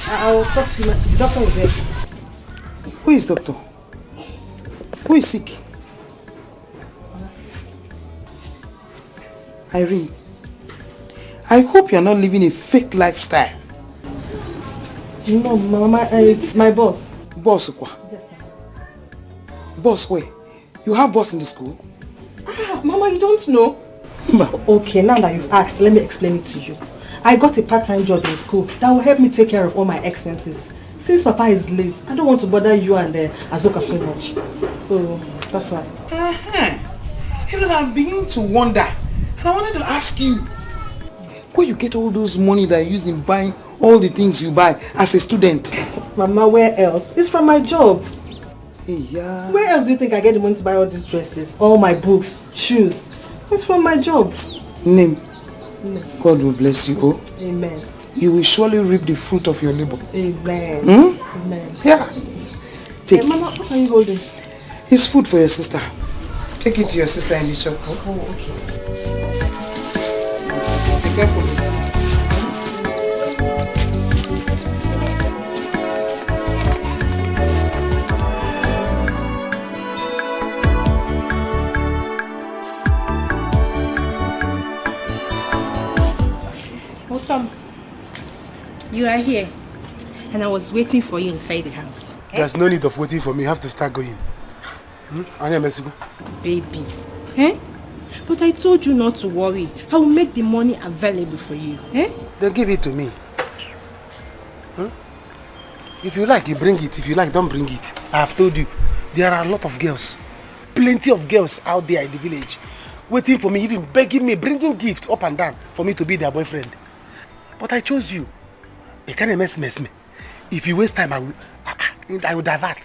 S8: I will talk to you. The doctor is there.
S10: Who is doctor? Who is sick? Irene, I hope you are not living a fake lifestyle.
S8: No, Mama, it's my boss.
S10: Boss, what?
S8: Yes, ma'am.
S10: Boss, where? You have boss in the school?
S8: Mama, you don't know? Okay, now that you've asked, let me explain it to you. I got a part-time job in school that will help me take care of all my expenses. since Papa is late, I don't want to bother you and Azoka so much. So that's why.
S10: You know, I'm beginning to wonder. And I wanted to ask you, where you get all those money that you use in buying all the things you buy as a student?
S8: Mama, where else? It's from my job.
S10: Hey, yeah.
S8: Where else do you think I get the money to buy all these dresses, all my books, shoes? It's from my job.
S10: Name. God will bless you, oh.
S8: Amen.
S10: You will surely reap the fruit of your labor.
S8: Amen. Amen.
S10: Yeah. Take it.
S8: Mama, what are you holding?
S10: It's food for your sister. Take it to your sister in the shop.
S8: Oh, okay.
S10: Be careful.
S11: Tom, you are here, and I was waiting for you inside the house.
S2: There's no need of waiting for me. You have to start going.
S11: Baby, eh? But I told you not to worry. I will make the money available for you, eh?
S2: Then give it to me. If you like, you bring it. If you like, don't bring it. I have told you, there are a lot of girls. Plenty of girls out there in the village waiting for me, even begging me, bringing gifts up and down for me to be their boyfriend. But I chose you. You can't mess me. If you waste time, I will divert.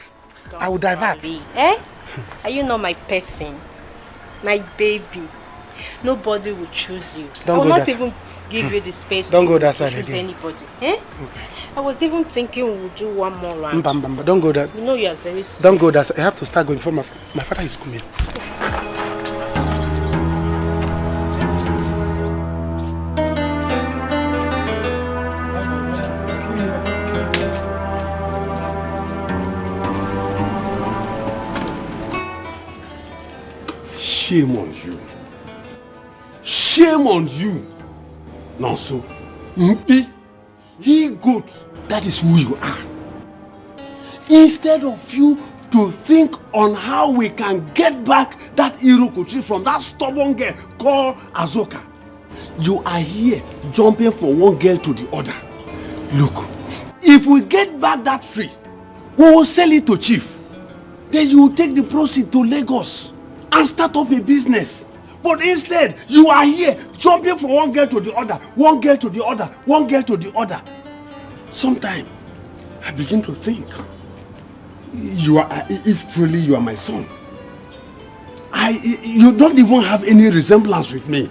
S2: I will divert.
S11: Eh? Are you not my person? My baby? Nobody will choose you. I will not even give you the space
S2: to
S11: choose anybody. Eh? I was even thinking we would do one more round.
S2: Don't go that.
S11: You know you are very sweet.
S2: Don't go that side. I have to start going before my father is coming.
S6: Shame on you. Shame on you. Nonso. He good. That is who you are. Instead of you to think on how we can get back that Irokotri from that stubborn girl called Azoka, you are here jumping from one girl to the other. Look, if we get back that tree, we will sell it to chief. Then you will take the proceeds to Lagos and start up a business. But instead, you are here jumping from one girl to the other, one girl to the other, one girl to the other. Sometimes I begin to think, if truly you are my son, you don't even have any resemblance with me.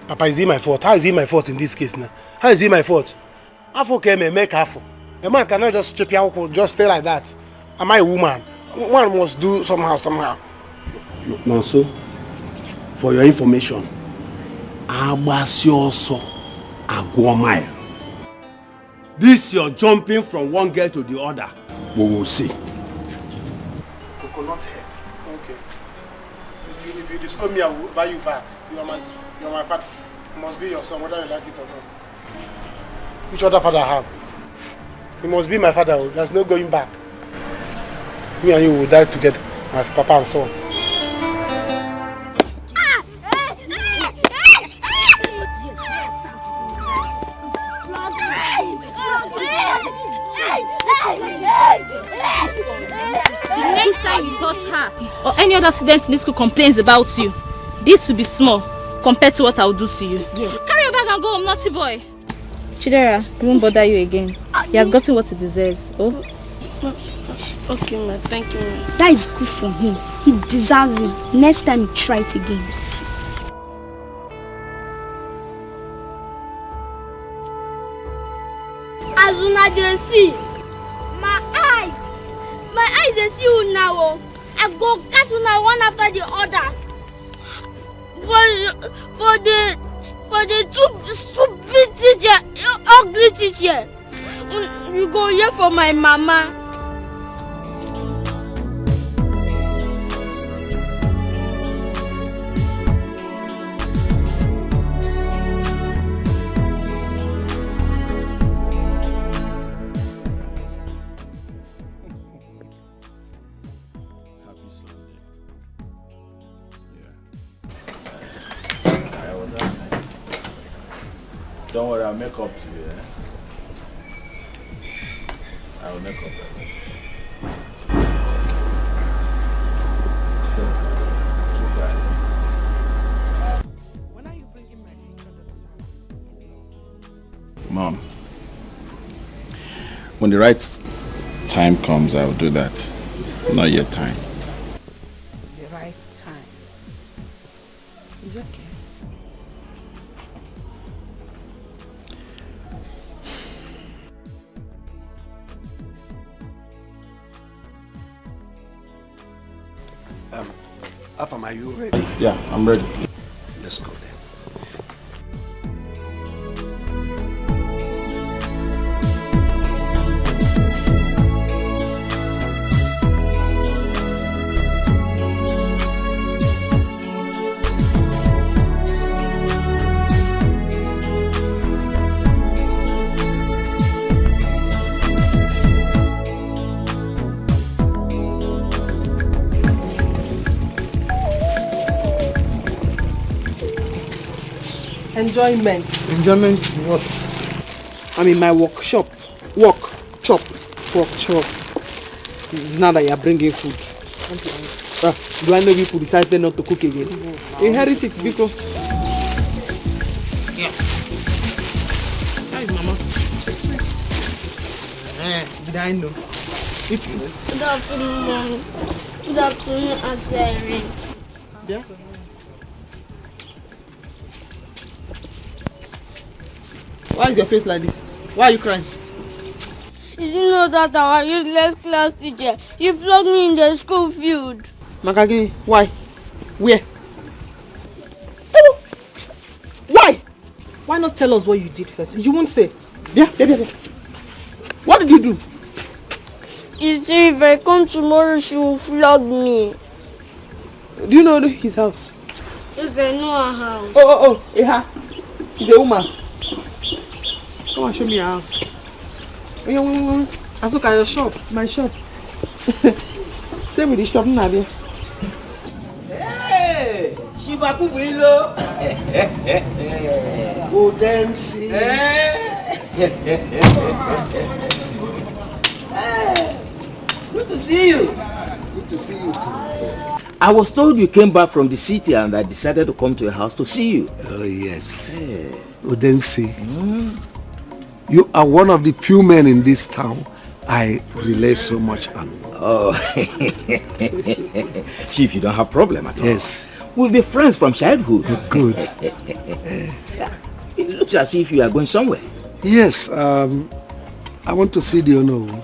S2: Papa, is it my fault? How is it my fault in this case now? How is it my fault? Afo came and make Afo. A man cannot just chip your just stay like that. Am I a woman? One must do somehow.
S6: No, so for your information, Abasioso Agwomai. This you're jumping from one girl to the other. We will see.
S2: Coconut head. Okay. If you disturb me, I will buy you back. You are my father. You must be your son, whether you like it or not. Which other father I have? You must be my father. There's no going back. Me and you will die together as papa and son.
S11: The next time you touch her or any other student in this school complains about you, this will be small compared to what I will do to you. Yes. Carry your bag and go home, naughty boy. Chidera, he won't bother you again. He has gotten what he deserves. Oh.
S3: Okay, ma. Thank you, ma. That is good for him. He deserves it. Next time he try it again. As una dey see, my eyes dey see you now. I go catch una one after the other. For the stupid teacher, ugly teacher. You go here for my mama.
S17: Don't worry, I'll make up to you. I will make up.
S11: When are you bringing my future daughter?
S17: Mom, when the right time comes, I will do that. Not yet time.
S11: The right time. It's okay.
S2: Afam, are you ready?
S17: Yeah, I'm ready.
S2: Let's go then.
S8: Enjoyment.
S10: Enjoyment what?
S1: I'm in my workshop. Work, chop. It's now that you're bringing food. Do I know people decided not to cook again? Inherit it, because.
S10: Yeah. Hi, Mama. Did I know?
S3: Good afternoon, Mommy. Good afternoon, Auntie Irene.
S1: Yeah? Why is your face like this? Why are you crying?
S3: Did you know that our useless class teacher, he flogged me in the school field?
S1: Makagi, why? Where? Why?
S8: Why not tell us what you did first? You won't say.
S1: Yeah. What did you do?
S3: You see, if I come tomorrow, she will flog me.
S1: Do you know his house?
S3: Yes, I know her house.
S1: Oh, yeah. He's a woman. Come on, show me your house.
S8: Azuka, your shop.
S1: My shop. Stay with the shop, Nadia.
S15: Hey, Shiva Kubilo.
S2: Go dancing.
S15: Good to see you.
S2: Good to see you too.
S15: I was told you came back from the city and I decided to come to your house to see you.
S2: Oh, yes. Odense. You are one of the few men in this town I rely so much on.
S15: Oh, Chief, you don't have problem at all.
S2: Yes.
S15: We'll be friends from childhood.
S2: Good.
S15: It looks as if you are going somewhere.
S2: Yes, I want to see the owner.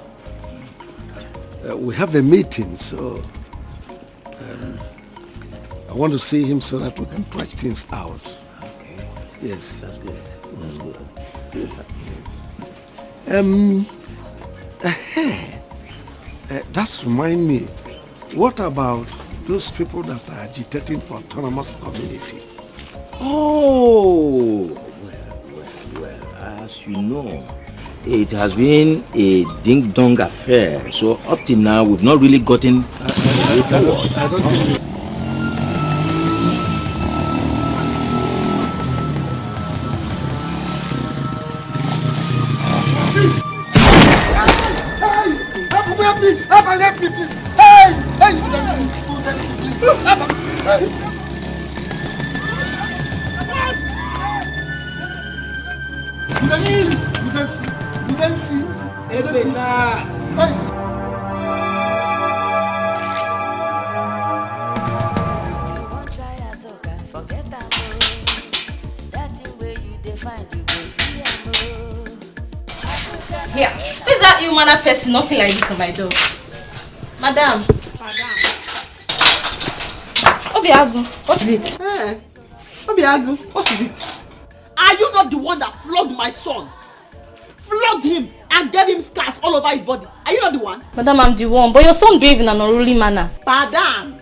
S2: We have a meeting, so I want to see him so that we can try things out.
S15: Okay.
S2: Yes.
S15: That's good. That's good.
S2: That's remind me. What about those people that are agitating for autonomous community?
S15: Oh, well, as you know, it has been a ding-dong affair. So up till now, we've not really gotten...
S2: I don't think... Help me, please. Hey, you don't see, please. Hey. You don't see. Hey.
S18: Here, who's that ill-mannered person knocking like this on my door? Madam. Obiagu, what is it?
S1: Hey, Obiagu, what is it? Are you not the one that flogged my son? Flogged him and gave him scars all over his body. Are you not the one?
S18: Madam, I'm the one, but your son behaved in an unruly manner.
S1: Madam,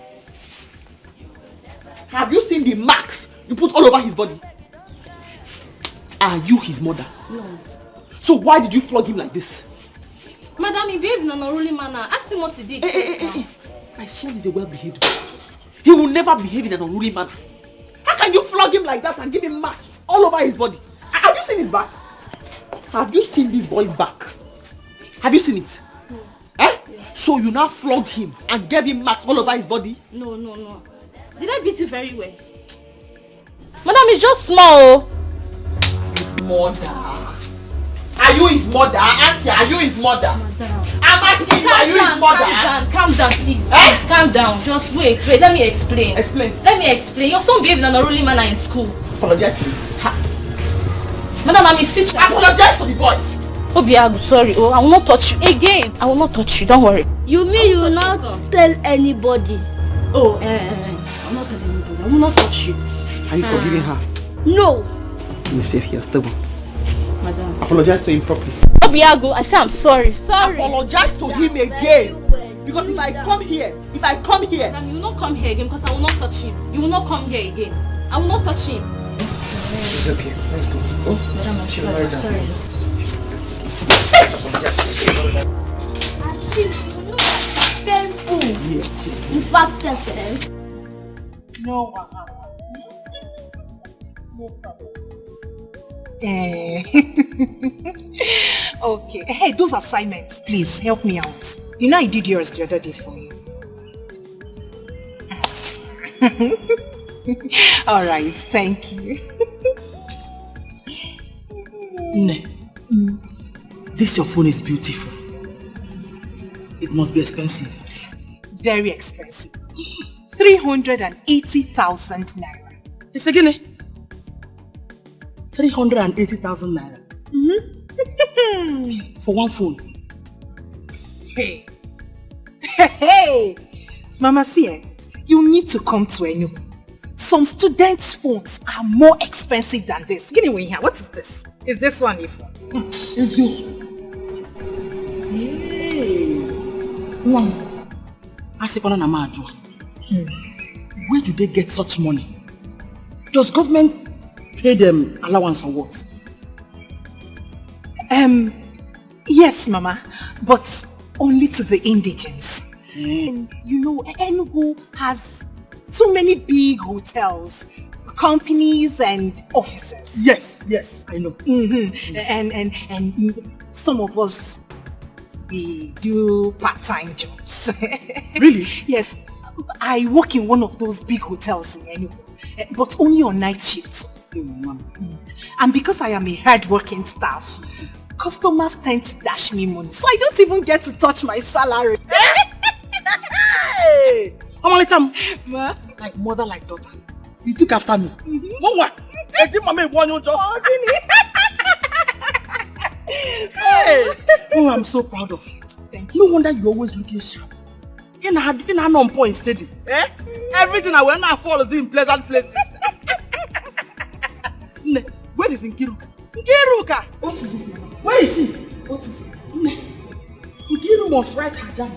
S1: have you seen the marks you put all over his body? Are you his mother?
S18: No.
S1: So why did you flog him like this?
S18: Madam, he behaved in an unruly manner. Ask him what he did.
S1: Hey. My son is a well-behaved boy. He will never behave in an unruly manner. How can you flog him like that and give him marks all over his body? Have you seen his back? Have you seen this boy's back? Have you seen it? So you now flogged him and gave him marks all over his body?
S18: No. Did I beat you very well? Madam, it's just small.
S1: Mother. Are you his mother? Auntie, are you his mother?
S18: Madam.
S1: I'm asking you, are you his mother?
S18: Calm down, please. Please, calm down. Just wait. Let me explain. Let me explain. Your son behaved in an unruly manner in school.
S1: Apologize to me.
S18: Madam, I'm his teacher.
S1: Apologize to the boy.
S18: Obiagu, sorry. Oh, I will not touch you again. I will not touch you. Don't worry.
S3: You mean you will not tell anybody?
S18: Oh, I will not tell anybody. I will not touch you.
S1: Are you forgiving her?
S3: No.
S1: Be safe here, stable.
S18: Madam.
S1: Apologize to him properly.
S18: Obiagu, I say I'm sorry. Sorry.
S1: Apologize to him again. Because if I come here.
S18: Madam, you will not come here again because I will not touch him. You will not come here again. I will not touch him.
S10: It's okay. Let's go. Oh,
S18: Madam, I'm sorry. Sorry.
S3: Painful.
S1: Yes.
S3: In fact,
S13: No problem. Okay. Hey, those assignments, please help me out. You know I did yours the other day for you. All right, thank you.
S10: Ne. This your phone is beautiful. It must be expensive.
S13: Very expensive. 380,000 naira.
S10: It's again. 380,000 naira. For one phone.
S13: Hey. Hey. Mama, see, you need to come to Enugu. Some students' phones are more expensive than this. Give me one here. What is this? Is this one a phone?
S10: It's good. Hey. One. Where do they get such money? Does government pay them allowance or what?
S13: Yes, Mama, but only to the indigents. And you know, Enugu has so many big hotels, companies and offices.
S10: Yes, I know.
S13: And some of us, we do part-time jobs.
S10: Really?
S13: Yes. I work in one of those big hotels in Enugu, but only on night shifts. And because I am a hard-working staff, customers tend to dash me money, so I don't even get to touch my salary.
S10: Hey! Like mother, like daughter. You took after me. Mama, hey! Oh, I'm so proud of you.
S13: Thank you.
S10: No wonder you're always looking sharp. In an on point steady. Everything I will now follow in pleasant places. Where is Nkiruka? Nkiruka!
S13: What is it?
S10: Where is she?
S13: What is it?
S10: Nkiru must write her jam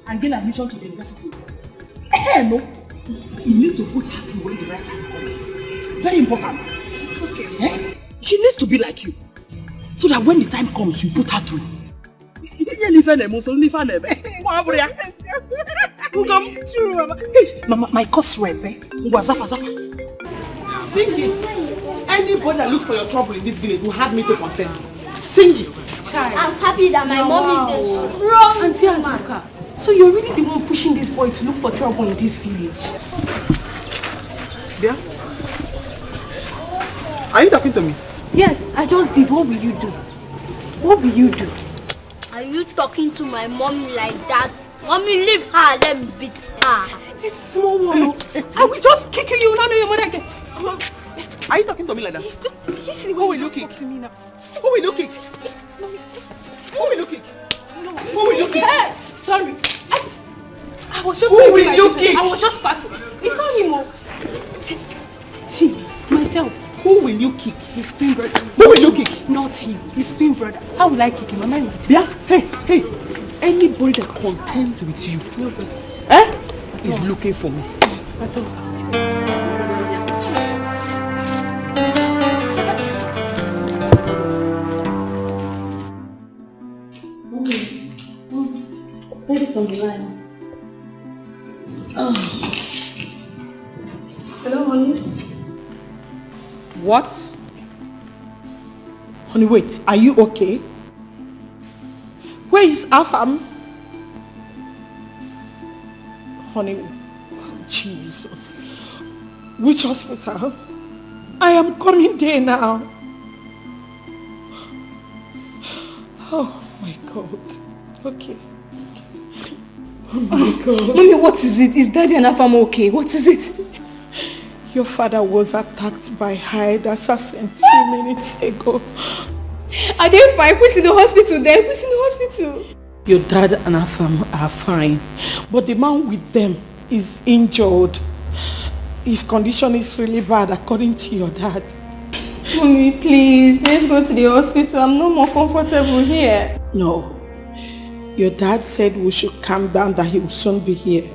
S10: and gain admission to the university. No. You need to put her through when the right time comes. Very important.
S13: It's okay.
S10: She needs to be like you. So that when the time comes, you put her through.
S13: True, Mama. Hey, Mama, my course rep,
S10: Zafa.
S1: Sing it. Anybody that looks for your trouble in this village will have me to contend it. Sing it.
S3: I'm happy that my mom is a strong
S11: Auntie Azuka, so you're really the one pushing this boy to look for trouble in this village?
S1: Yeah? Are you talking to me?
S11: Yes, I just did. What will you do? What will you do?
S3: Are you talking to my mommy like that? Mommy, leave her, let me beat her.
S11: This small one, I will just kick you. You will not know your mother again.
S1: Are you talking to me like that?
S11: Who
S1: will you kick?
S11: To me now.
S1: Who will you kick? Who will you kick?
S11: No.
S1: Who will you kick?
S11: Hey, sorry. I was just.
S1: Who will you kick?
S11: I was just passing. It's not him. T. Myself.
S1: Who will you kick?
S11: His twin brother.
S1: Who will you kick?
S11: Not him. His twin brother. How will I kick him? Am I with
S1: you? Yeah. Hey. Anybody that contends with you,
S11: nobody,
S1: is looking for me.
S11: At all.
S18: Say this on the line. Hello, honey.
S10: What? Honey, wait. Are you okay? Where is Afam? Honey, Jesus. Which hospital? I am coming there now. Oh my God. Okay. Oh my God.
S13: Mommy, what is it? Is Daddy and Afam okay? What is it?
S10: Your father was attacked by hired assassins a few minutes ago.
S13: Are they fine? Who's in the hospital there? Who's in the hospital?
S10: Your dad and Afam are fine, but the man with them is injured. His condition is really bad according to your dad.
S13: Mommy, please, let's go to the hospital. I'm no more comfortable here.
S10: No. Your dad said we should calm down, that he will soon be here.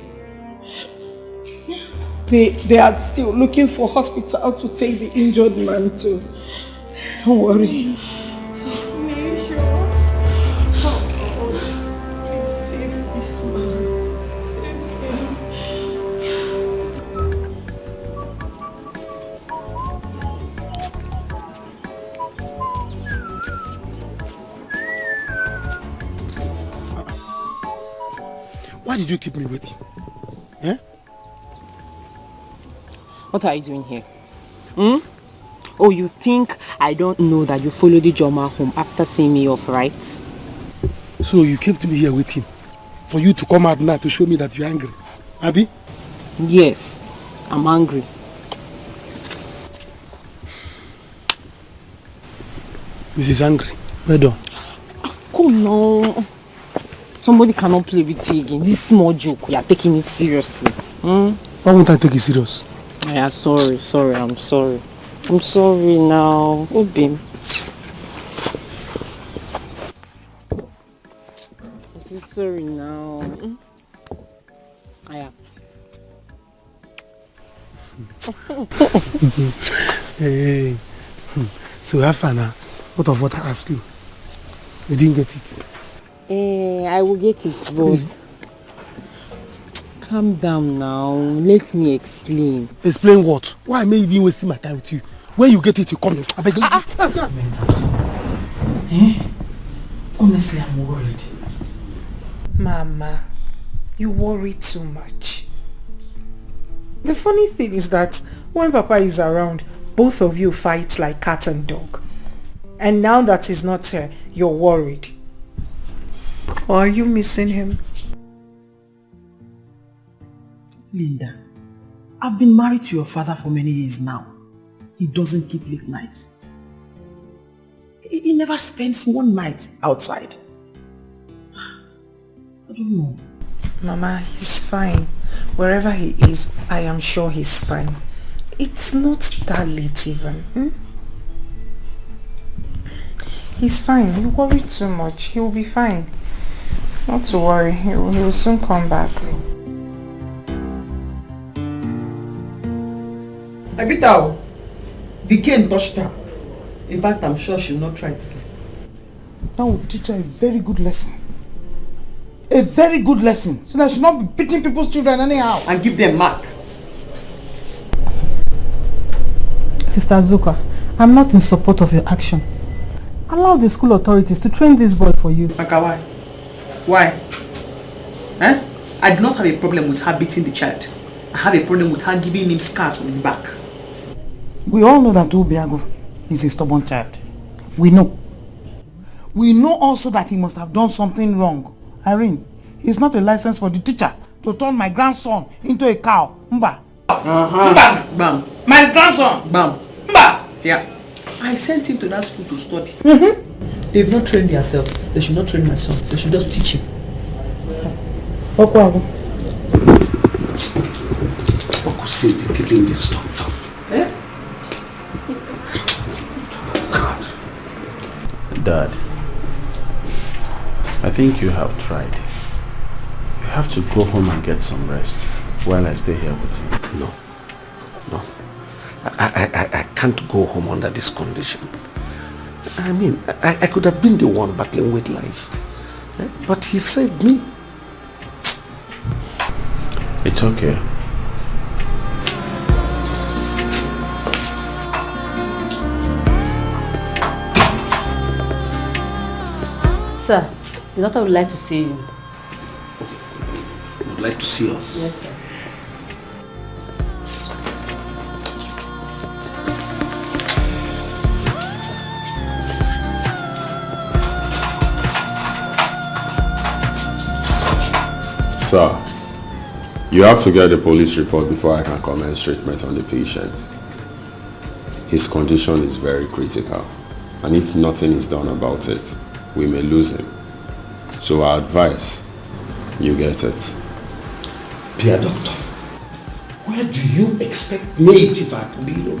S10: They are still looking for hospital to take the injured man to. Don't worry.
S2: Why did you keep me waiting? Eh?
S16: What are you doing here? Oh, you think I don't know that you followed the Joma home after seeing me off, right?
S2: So you kept me here waiting for you to come out now to show me that you're angry, Abby?
S16: Yes, I'm angry.
S2: Mrs. Angry, well done.
S16: Oh no. Somebody cannot play with you again. This small joke, you are taking it seriously.
S2: Why won't I take it serious?
S16: Yeah, sorry, I'm sorry. I'm sorry now. Obi. I say sorry now. Yeah.
S2: Hey. So have fun now. What of what I asked you? You didn't get it.
S16: I will get it, boss. Calm down now. Let me explain.
S2: Explain what? Why am I even wasting my time with you? When you get it, you come here. I beg you.
S10: Honestly, I'm worried.
S13: Mama, you worry too much. The funny thing is that when Papa is around, both of you fight like cat and dog. And now that he's not here, you're worried. Or are you missing him?
S10: Linda, I've been married to your father for many years now. He doesn't keep late nights. He never spends one night outside. I don't know.
S13: Mama, he's fine. Wherever he is, I am sure he's fine. It's not that late even. He's fine. You worry too much. He will be fine. Not to worry. He will soon come back.
S10: Abitao, the cane touched her. In fact, I'm sure she'll not try it again. That will teach her a very good lesson. A very good lesson. So that she'll not be beating people's children anyhow. And give them mark.
S8: Sister Zuka, I'm not in support of your action. Allow the school authorities to train this boy for you.
S1: Maka, why? Why? I do not have a problem with her beating the child. I have a problem with her giving him scars on his back.
S10: We all know that Obiago is a stubborn child. We know. We know also that he must have done something wrong. Irene, he's not a license for the teacher to turn my grandson into a cow. Mba. Mba.
S1: Bam.
S10: My grandson.
S1: Bam.
S10: Mba.
S1: Yeah. I sent him to that school to study.
S19: They've not trained themselves. They should not train my son. They should just teach him.
S10: Okwago.
S2: What could say be keeping this doctor?
S17: God. Dad, I think you have tried. You have to go home and get some rest while I stay here with you.
S2: No. I can't go home under this condition. I mean, I could have been the one battling with life. But he saved me.
S17: It's okay.
S18: Sir, the doctor would like to see you.
S2: Would like to see us?
S18: Yes, sir.
S20: Sir, you have to get the police report before I can commence treatment on the patient. His condition is very critical, and if nothing is done about it, we may lose him. So I advise you get it.
S2: Dear doctor, where do you expect me, Chief Akubilo,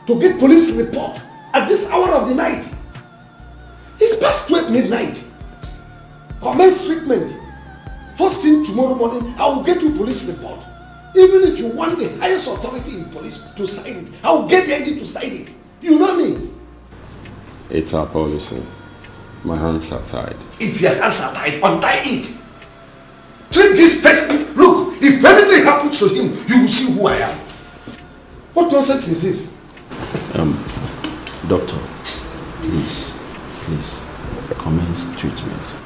S2: to get police report at this hour of the night? It's past 12 midnight. Commence treatment. First thing tomorrow morning, I will get you police report. Even if you want the highest authority in police to sign it, I will get the agent to sign it. You know me?
S20: It's our policy. My hands are tied.
S2: If your hands are tied, untie it. Treat this person. Look, if anything happens to him, you will see who I am. What nonsense is this?
S17: Doctor, please, commence treatment.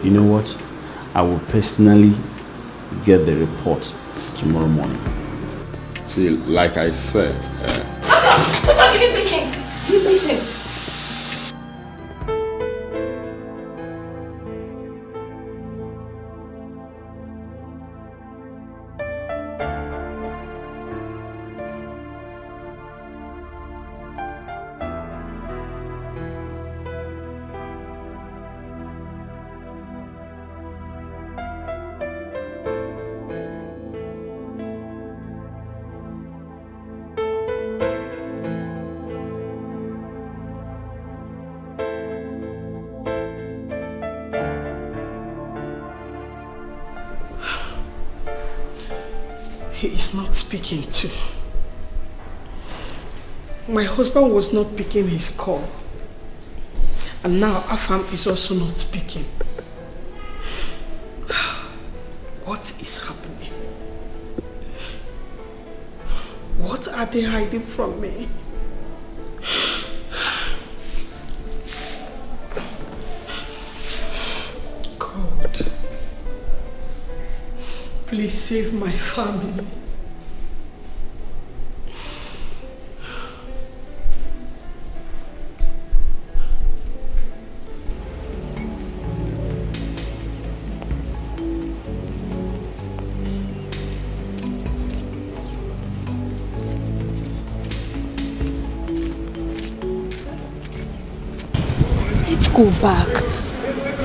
S17: You know what? I will personally get the report tomorrow morning.
S20: See, like I said...
S18: Doctor, give me patience. Give me patience.
S10: He is not speaking too. My husband was not picking his call. And now Afam is also not speaking. What is happening? What are they hiding from me? God, please save my family.
S11: Let's go back.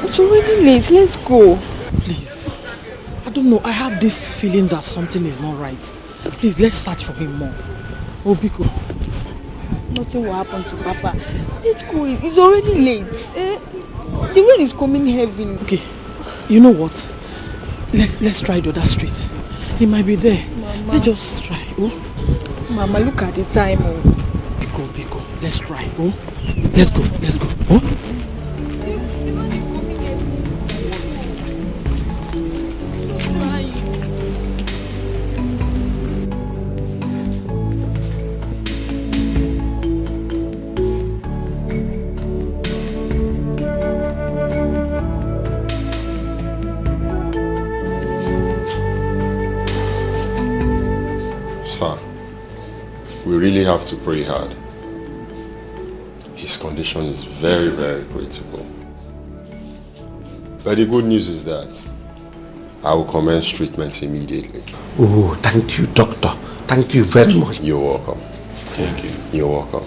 S11: It's already late. Let's go.
S8: Please. I don't know. I have this feeling that something is not right. Please, let's search for him more. Oh, Biko.
S11: Nothing will happen to Papa. Let's go. It's already late. The rain is coming heavy.
S8: Okay. You know what? Let's try the other street. He might be there.
S11: Mama.
S8: Let's just try. Oh?
S11: Mama, look at the time. Oh.
S8: Biko. Let's try. Oh? Let's go. Oh?
S20: Sir, we really have to pray hard. His condition is very, very critical. But the good news is that I will commence treatment immediately.
S2: Oh, thank you, doctor. Thank you very much.
S20: You're welcome.
S17: Thank you.
S20: You're welcome.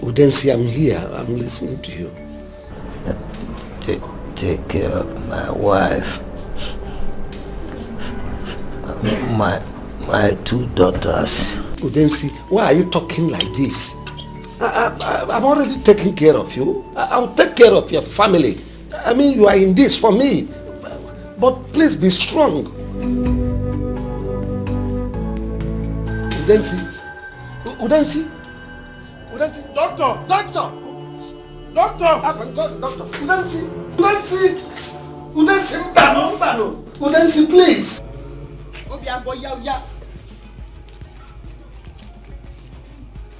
S2: Udensi, I'm here. I'm listening to you.
S14: Take care of my wife, my two daughters.
S2: Udensi, why are you talking like this? I'm already taking care of you. I'll take care of your family. I mean, you are in this for me. But please be strong. Udensi. Doctor! Udensi, please.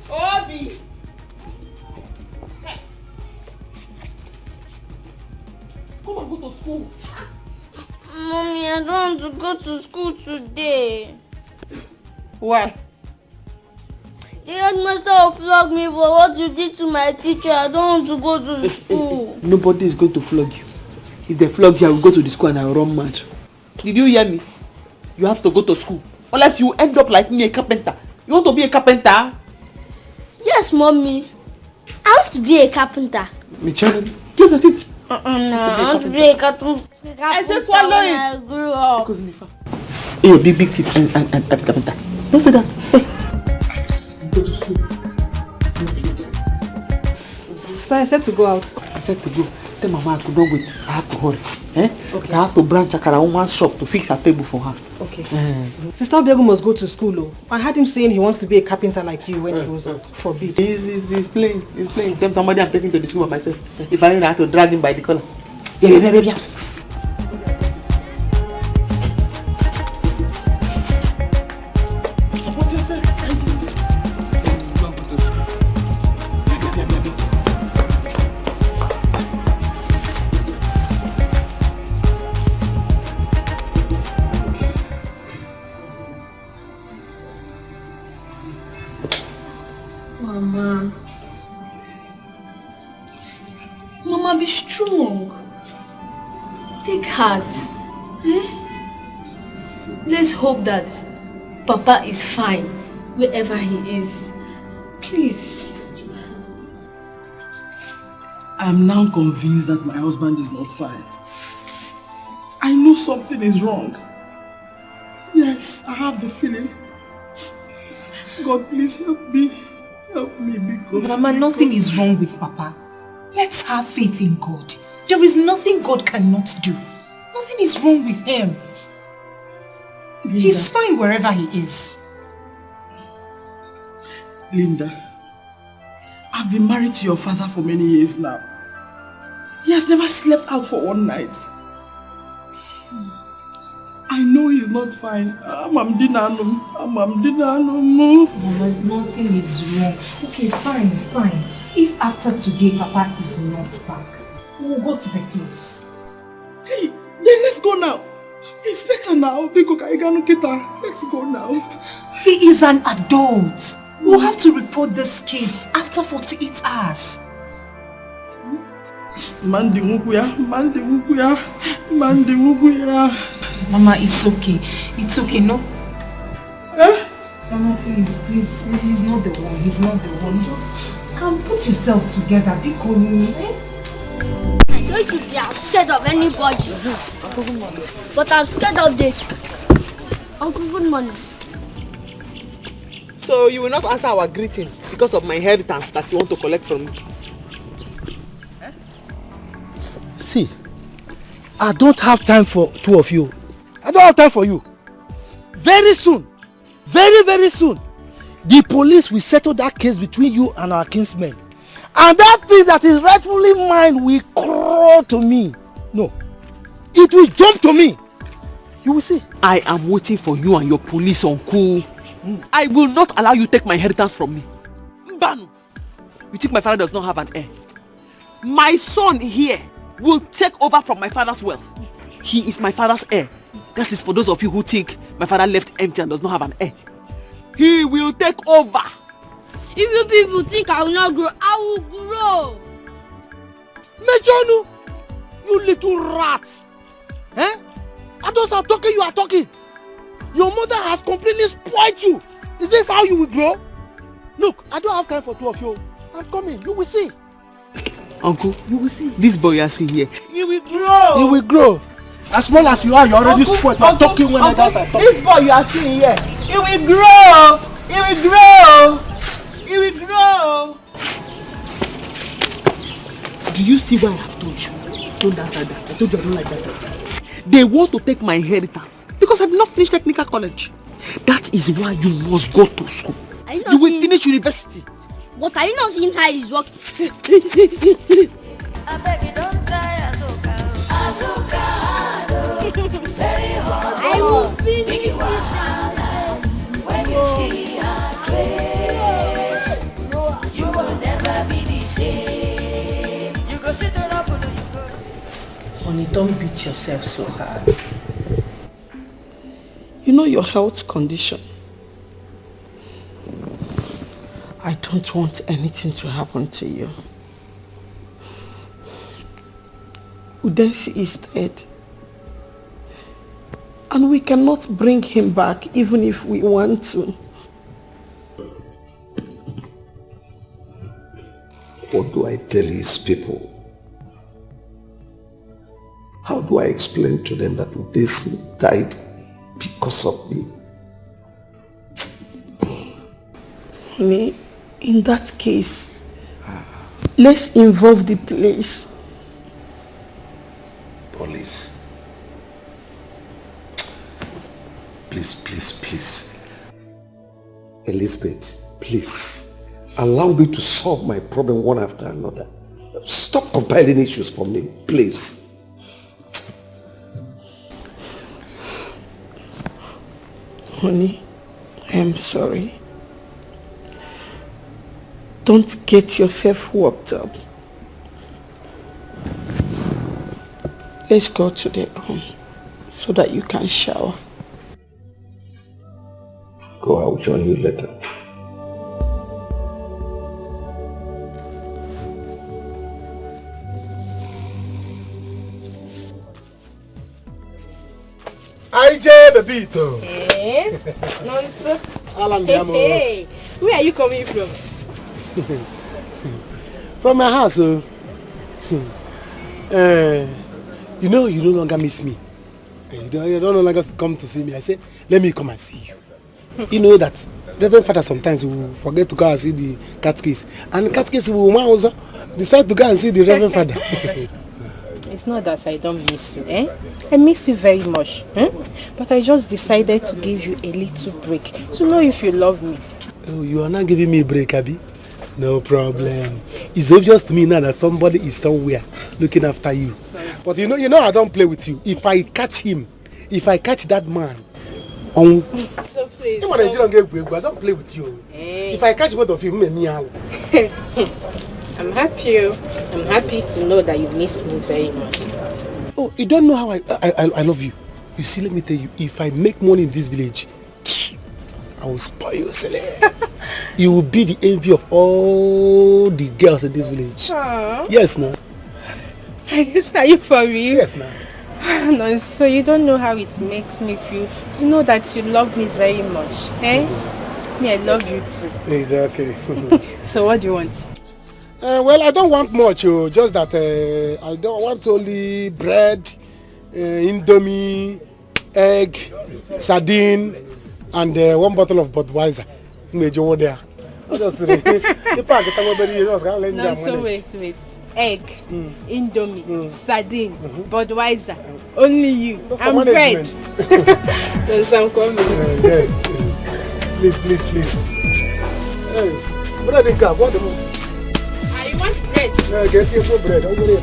S1: Obi! Come and go to school.
S10: school.
S3: Mommy, I don't want to go to school today.
S10: Why?
S3: The headmaster will flog me for what you did to my teacher. I don't want to go to school.
S1: Nobody is going to flog you. If they flog you, I will go to the school and I will run mad. Did you hear me? You have to go to school. Unless you end up like me, a carpenter. You want to be a carpenter?
S3: Yes, Mommy. I want to be a carpenter.
S1: Michelle, please let it.
S3: No, I want to be a carpenter. I
S1: said swallow it.
S3: I grew up.
S1: Because Nifa. Hey, your big teeth and carpenter. Don't say that. Hey. Go to school.
S8: Sister, I said to go out.
S1: I said to go. Tell Mama I could not wait. I have to hurry. Okay. I have to branch Akara woman's shop to fix her table for her.
S8: Okay. Sister Obiagu must go to school. Oh. I heard him saying he wants to be a carpenter like you when he was for business.
S1: He's playing. He's playing. James, somebody I'm taking to the school by myself. If I have to drag him by the collar. Yeah.
S10: Support yourself.
S5: Mama, be strong. Take heart. Let's hope that Papa is fine wherever he is. Please.
S10: I'm now convinced that my husband is not fine. I know something is wrong. Yes, I have the feeling. God, please help me. Help me, because...
S13: Mama, nothing is wrong with Papa. Let's have faith in God. There is nothing God cannot do. Nothing is wrong with him.
S10: Linda.
S13: He's fine wherever he is.
S10: Linda, I've been married to your father for many years now. He has never slept out for one night. I know he's not fine.
S13: Mama, nothing is wrong. Okay, fine. If after today Papa is not back, we'll go to the place.
S10: Hey, then let's go now. It's better now. Let's go now.
S13: He is an adult. We'll have to report this case after 48 hours.
S10: Mandi wukuya.
S13: Mama, it's okay. It's okay, no? Mama, please, he's not the one. Just come put yourself together. Be cool,
S3: I don't should be scared of anybody. But I'm scared of this. Uncle, good morning.
S1: So you will not answer our greetings because of my inheritance that you want to collect from me?
S2: See, I don't have time for two of you. I don't have time for you. Very soon, very soon, the police will settle that case between you and our kinsmen. And that thing that is rightfully mine will crawl to me. No, it will jump to me. You will see.
S1: I am waiting for you and your police uncle. I will not allow you to take my inheritance from me. Mbanu, you think my father does not have an heir? My son here will take over from my father's wealth. He is my father's heir. That is for those of you who think my father left empty and does not have an heir. He will take over.
S3: If you people think I will not grow, I will grow.
S2: Mejonu, you little rat. Adults are talking, you are talking. Your mother has completely spoiled you. Is this how you will grow? Look, I don't have time for two of you. I'm coming, you will see.
S1: Uncle, you will see. This boy you are seeing here,
S2: he will grow. He will grow. As small as you are, you're already spoiled. You are talking when others are talking.
S1: This boy you are seeing here, he will grow. He will grow. He will grow. Do you see why I have told you? Don't dance like that. I told you I don't like that. They want to take my inheritance because I did not finish technical college. That is why you must go to school. You will finish university.
S3: But are you not seeing how he's working?
S14: I beg you, don't try Azuka. Very hard.
S3: I will finish
S14: Big wahala. When you see her grace, you will never be the same. You go sit on up.
S8: Honey,
S19: Don't beat yourself so hard.
S1: You know your health condition. I don't want anything to happen to you. Udensi is dead. And we cannot bring him back even if we want to.
S2: What do I tell his people? How do I explain to them that Udensi died because of me?
S1: Honey, in that case, let's involve the police.
S2: Police. Please. Elizabeth, please. Allow me to solve my problem one after another. Stop compiling issues for me, please.
S1: Honey, I am sorry. Don't get yourself worked up. Let's go to the room so that you can shower.
S2: Go, I will join you later.
S10: IJ Bebito.
S11: Eh? Nonso.
S10: Alan
S11: Hey, where are you coming from?
S10: From my house, you know you no longer miss me. You don't no longer come to see me. I say, let me come and see you. You know that Reverend Father sometimes will forget to go and see the catechist. And the catechist will also decide to go and see the Reverend Father.
S11: It's not that I don't miss you, eh? I miss you very much, eh? But I just decided to give you a little break to know if you love me.
S10: Oh, you are not giving me a break, Abby? No problem. It's obvious to me now that somebody is somewhere looking after you. But you know I don't play with you. If I catch him, if I catch that man,
S11: so please.
S10: I don't play with you.
S11: Hey.
S10: If I catch both of you,
S11: I'm happy to know that you miss me very much.
S10: Oh, you don't know how I love you. You see, let me tell you, if I make money in this village, I will spoil you, Sele. You will be the envy of all the girls in this village.
S11: Aww.
S10: Yes, no?
S11: Are you for real?
S10: Yes, no.
S11: No, so you don't know how it makes me feel to know that you love me very much, eh? Me, I love you too.
S10: Exactly.
S11: So what do you want?
S10: Well, I don't want much, just that I don't want only bread, indomie, egg, sardine, and one bottle of Budweiser. There.
S11: No, so wait. Egg, indomie, sardine, Budweiser, only you, and bread. There's some coming.
S10: Yes. Please. Hey, what are they got? What the
S11: I want bread.
S10: Get you for bread. I'm going
S11: to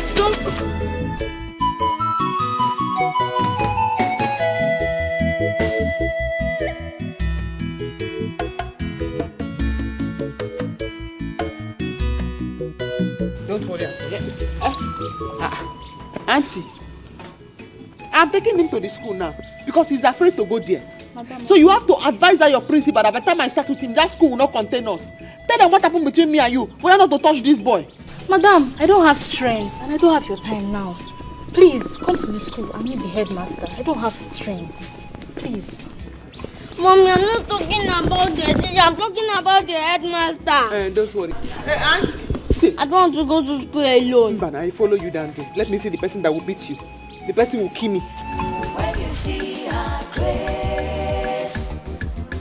S11: soup.
S1: Don't worry. Auntie, I'm taking him to the school now because he's afraid to go there. Madam, so you have to advise your principal that by the time I start with him, that school will not contain us. Tell them what happened between me and you. We are not to touch this boy.
S18: Madam, I don't have strength and I don't have your time now. Please, come to the school. I need the headmaster. I don't have strength. Please.
S3: Mommy, I'm not talking about the teacher. I'm talking about the headmaster.
S1: Don't worry. Hey, Auntie.
S3: I don't want to go to school alone.
S1: But I follow you down there. Let me see the person that will beat you. The person will kill me.
S14: When you see her grace,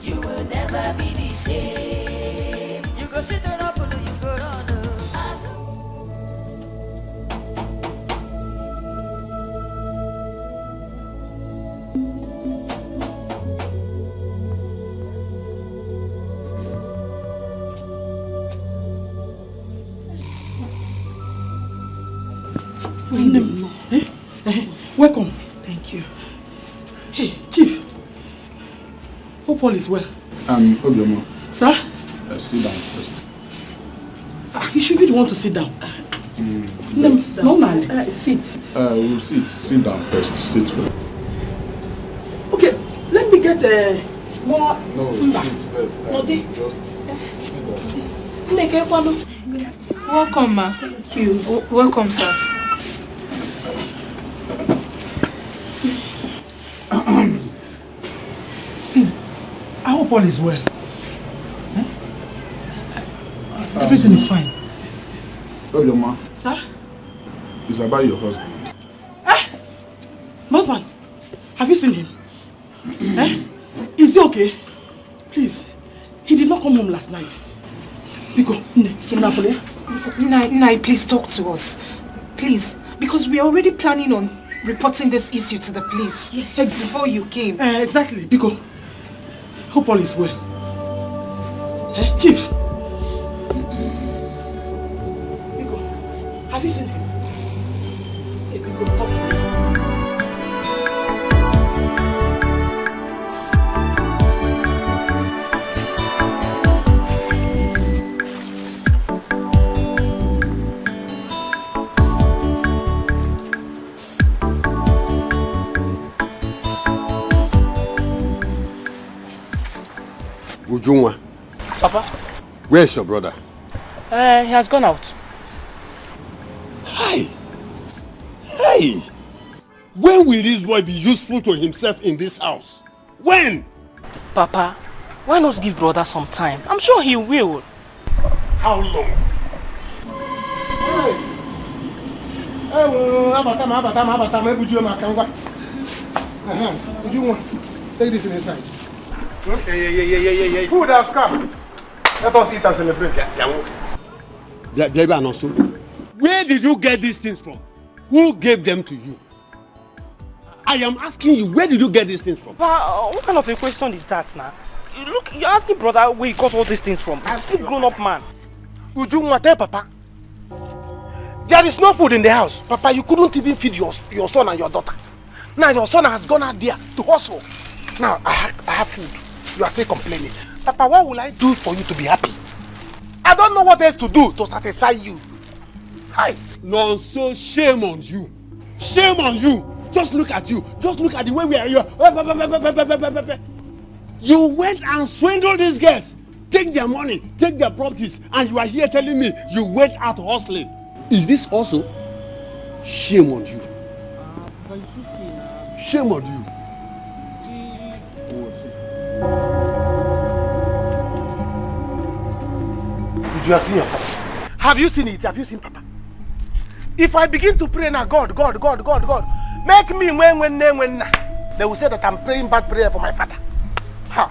S14: you will never be the same. You go sit on up, you go run.
S10: Welcome.
S1: Thank you.
S10: Hey, Chief. Hope all is well.
S21: Obioma.
S10: Sir?
S21: Sit down first.
S10: You should be the one to sit down.
S9: No, man. Sit.
S10: We'll sit. Sit down first. Sit first.
S9: Okay, let me get more.
S10: No, sit first. Just sit down first.
S18: Welcome, ma. Thank you. Welcome, sirs.
S2: Please, I hope all is well. Everything is fine.
S10: Obioma.
S2: Sir?
S10: It's about your husband.
S2: Husband, have you seen him? Is he okay? Please, he did not come home last night. Biko,
S13: Nai, please talk to us. Please, because we are already planning on reporting this issue to the police. Yes. Before you came.
S2: Exactly, Biko. Hope all is well. Chief. Biko, have you seen him? Biko, talk to me.
S6: Ujunwa.
S16: Papa?
S6: Where's your brother?
S16: He has gone out.
S6: Hey! Hey! When will this boy be useful to himself in this house? When?
S16: Papa, why not give brother some time? I'm sure he will.
S6: How long?
S2: Take this inside.
S6: Food has come. Let us eat and celebrate. Where did you get these things from? Who gave them to you? I am asking you, where did you get these things from?
S16: Papa, what kind of a question is that now? Look, you're asking brother where he got all these things from. He's still grown up man.
S2: Ujunwa, tell Papa. There is no food in the house. Papa, you couldn't even feed your son and your daughter. Now your son has gone out there to hustle. Now I have food. You are still complaining. Papa, what will I do for you to be happy? I don't know what else to do to satisfy you. Hi.
S6: No, so shame on you. Shame on you. Just look at you. Just look at the way we are here. You went and swindled these girls. Take their money, take their properties, and you are here telling me you went out hustling. Is this also? Shame on you. Shame on you.
S2: Did you have seen your father? Have you seen it? Have you seen Papa? If I begin to pray now, God, make me when, they will say that I'm praying bad prayer for my father. Ha.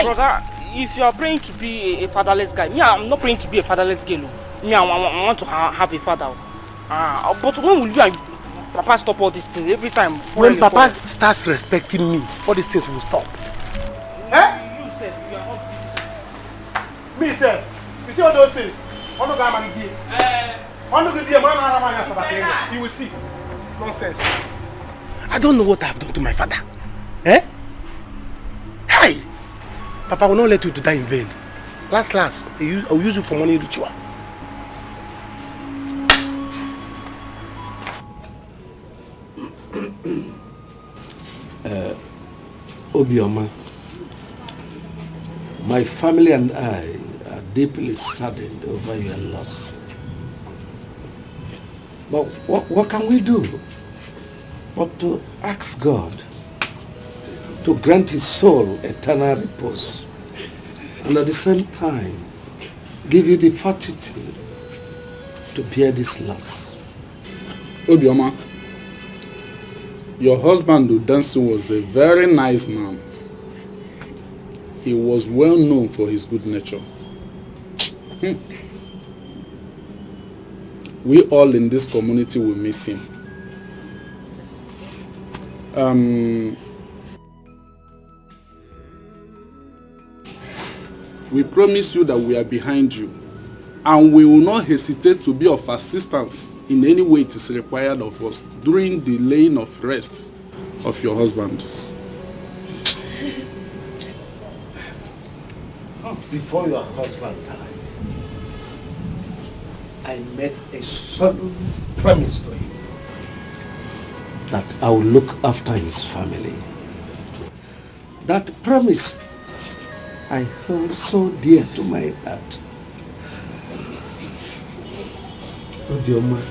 S16: Brother, if you are praying to be a fatherless guy, me, I'm not praying to be a fatherless girl. Me, I want to have a father. But when will you and Papa stop all these things every time?
S2: When Papa starts respecting me, all these things will stop. Me, sir. You see all those things? You will see. Nonsense. I don't know what I've done to my father. Hey! Papa will not let you to die in vain. Last, I'll use you for money ritual.
S21: Obioma, my family and I are deeply saddened over your loss. But what can we do but to ask God to grant his soul eternal repose and at the same time give you the fortitude to bear this loss?
S10: Obioma, your husband Udensi was a very nice man. He was well known for his good nature. We all in this community will miss him. We promise you that we are behind you, and we will not hesitate to be of assistance in any way it is required of us during the laying of rest of your husband.
S21: Before your husband died, I made a solemn promise to him that I will look after his family. That promise I hold so dear to my heart. Obioma,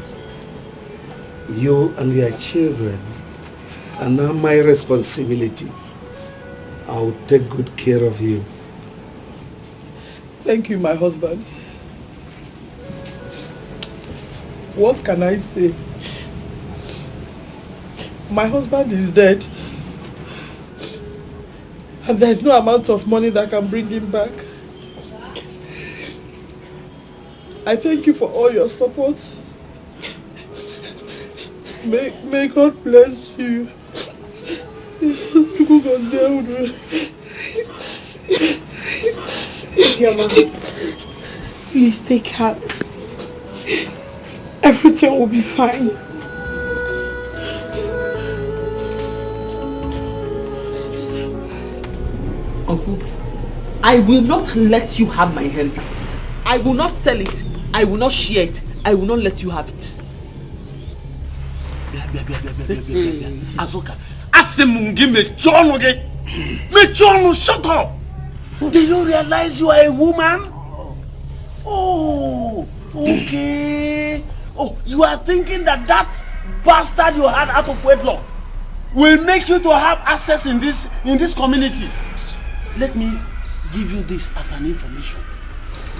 S21: you and your children are now my responsibility. I will take good care of you.
S19: Thank you, my husband. What can I say? My husband is dead. And there is no amount of money that can bring him back. I thank you for all your support. May God bless you. Please take heart. Everything will be fine.
S1: Uncle, I will not let you have my inheritance. I will not sell it. I will not share it. I will not let you have it.
S21: Azoka, Asemungi Mechonoge. Mechono, shut up! Do you realize you are a woman? Oh, okay. Oh, you are thinking that bastard you had out of wedlock will make you to have access in this community. Let me give you this as an information.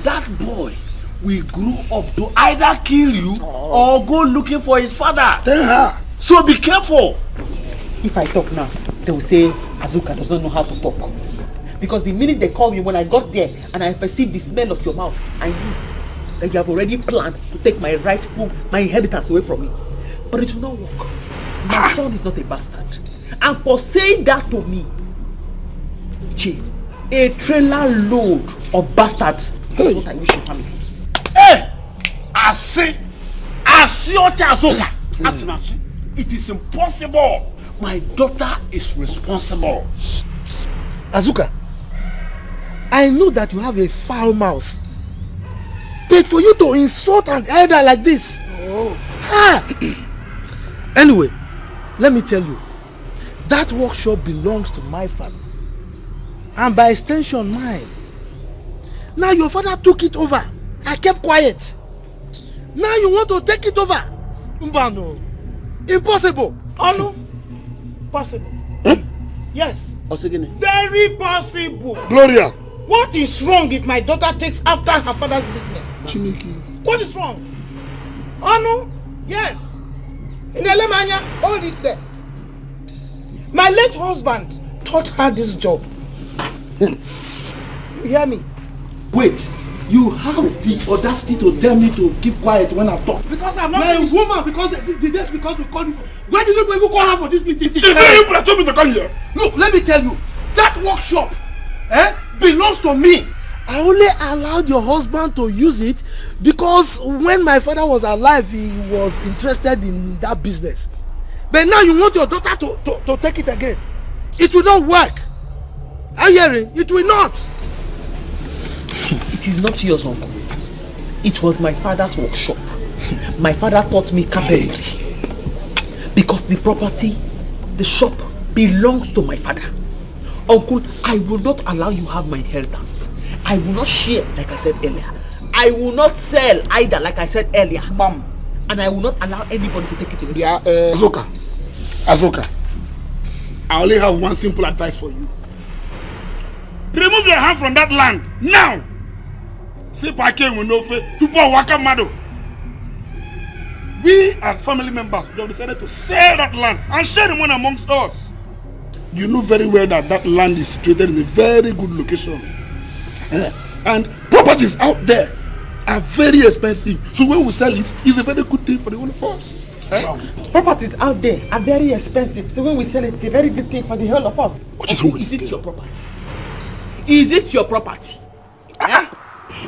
S21: That boy will grow up to either kill you or go looking for his father. So be careful.
S1: If I talk now, they will say Azuka does not know how to talk. Because the minute they call me, when I got there and I perceived the smell of your mouth, I knew that you have already planned to take my inheritance away from me. But it will not work. My son is not a bastard. And for saying that to me, a trailer load of bastards is what I wish your family.
S21: Hey! It is impossible. My daughter is responsible.
S2: Azuka, I know that you have a foul mouth. But for you to insult an elder like this. Anyway, let me tell you. That workshop belongs to my family. And by extension, mine. Now your father took it over. I kept quiet. Now you want to take it over. Mbano. Impossible.
S10: Oh no. Possible. Yes. Very possible.
S2: Gloria.
S10: What is wrong if my daughter takes after her father's business?
S2: Chiniki.
S10: What is wrong? Oh no. Yes. In Alemania, hold it there. My late husband taught her this job. You hear me?
S2: Wait. You have the audacity to tell me to keep quiet when I talk.
S10: Because I'm not
S2: a woman, because we called you for. Why did you even call her for this meeting?
S21: Is it you that told me to come here?
S2: Look, let me tell you, that workshop belongs to me. I only allowed your husband to use it because when my father was alive, he was interested in that business. But now you want your daughter to take it again. It will not work. Are you hearing? It will not.
S1: It is not yours, uncle. It was my father's workshop. My father taught me carpentry. Because the property, the shop, belongs to my father. Uncle, I will not allow you have my inheritance. I will not share, like I said earlier. I will not sell either, like I said earlier. Mom. And I will not allow anybody to take it away.
S2: Yeah, Azoka. I only have one simple advice for you.
S21: Remove your hand from that land now. We as family members have decided to sell that land and share the money amongst us. You know very well that land is situated in a very good location. And properties out there are very expensive. So when we sell it, it's a very good thing for the whole of us.
S1: Properties out there are very expensive. So when we sell it, it's a very good thing for the whole of us.
S21: What is wrong with
S1: this? Is it your property? Is it your property?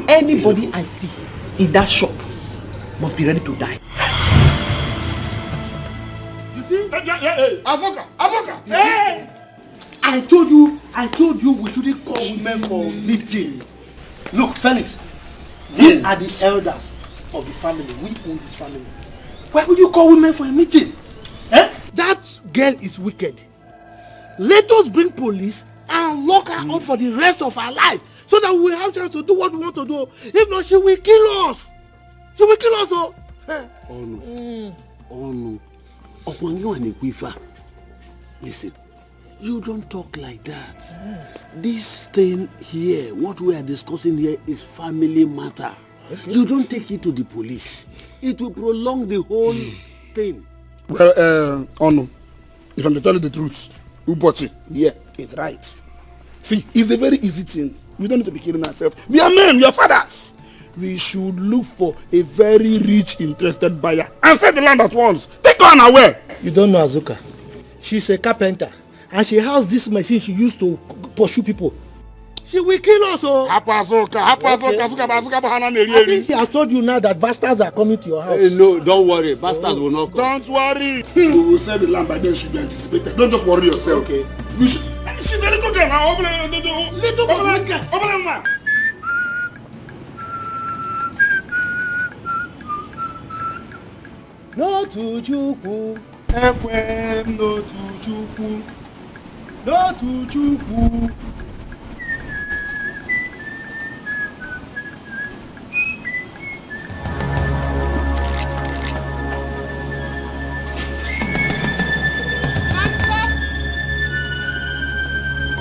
S1: Anybody I see in that shop must be ready to die.
S2: You see?
S21: Azoka!
S2: Hey! I told you we shouldn't call women for meeting. Look, Felix, we are the elders. of the family. We own this family. Why would you call women for a meeting? Eh? That girl is wicked. Let us bring police and lock her up for the rest of her life so that we will have a chance to do what we want to do. If not, she will kill us. She will kill us. Oh,
S6: oh no. Oh no. Upon you and Ikwifa. Listen, you don't talk like that. This thing here, what we are discussing here is family matter. Okay. You don't take it to the police. It will prolong the whole thing.
S2: Well, oh no. If I'm to tell you the truth, Ubochi, yeah, it's right. See, it's a very easy thing. We don't need to be killing ourselves. We are men, we are fathers. We should look for a very rich, interested buyer and sell the land at once. Take her away. You don't know Azuka. She's a carpenter and she has this machine she used to pursue people. She will kill us. Oh. I think she has told you now that bastards are coming to your house.
S6: Hey, no, don't worry. Bastards will not come.
S2: Don't worry. We will sell the land by then she be anticipated. Don't just worry yourself. Okay. She's a little girl now. Little girl. No to Chukwu, Ekwem, no to Chukwu, no to Chukwu.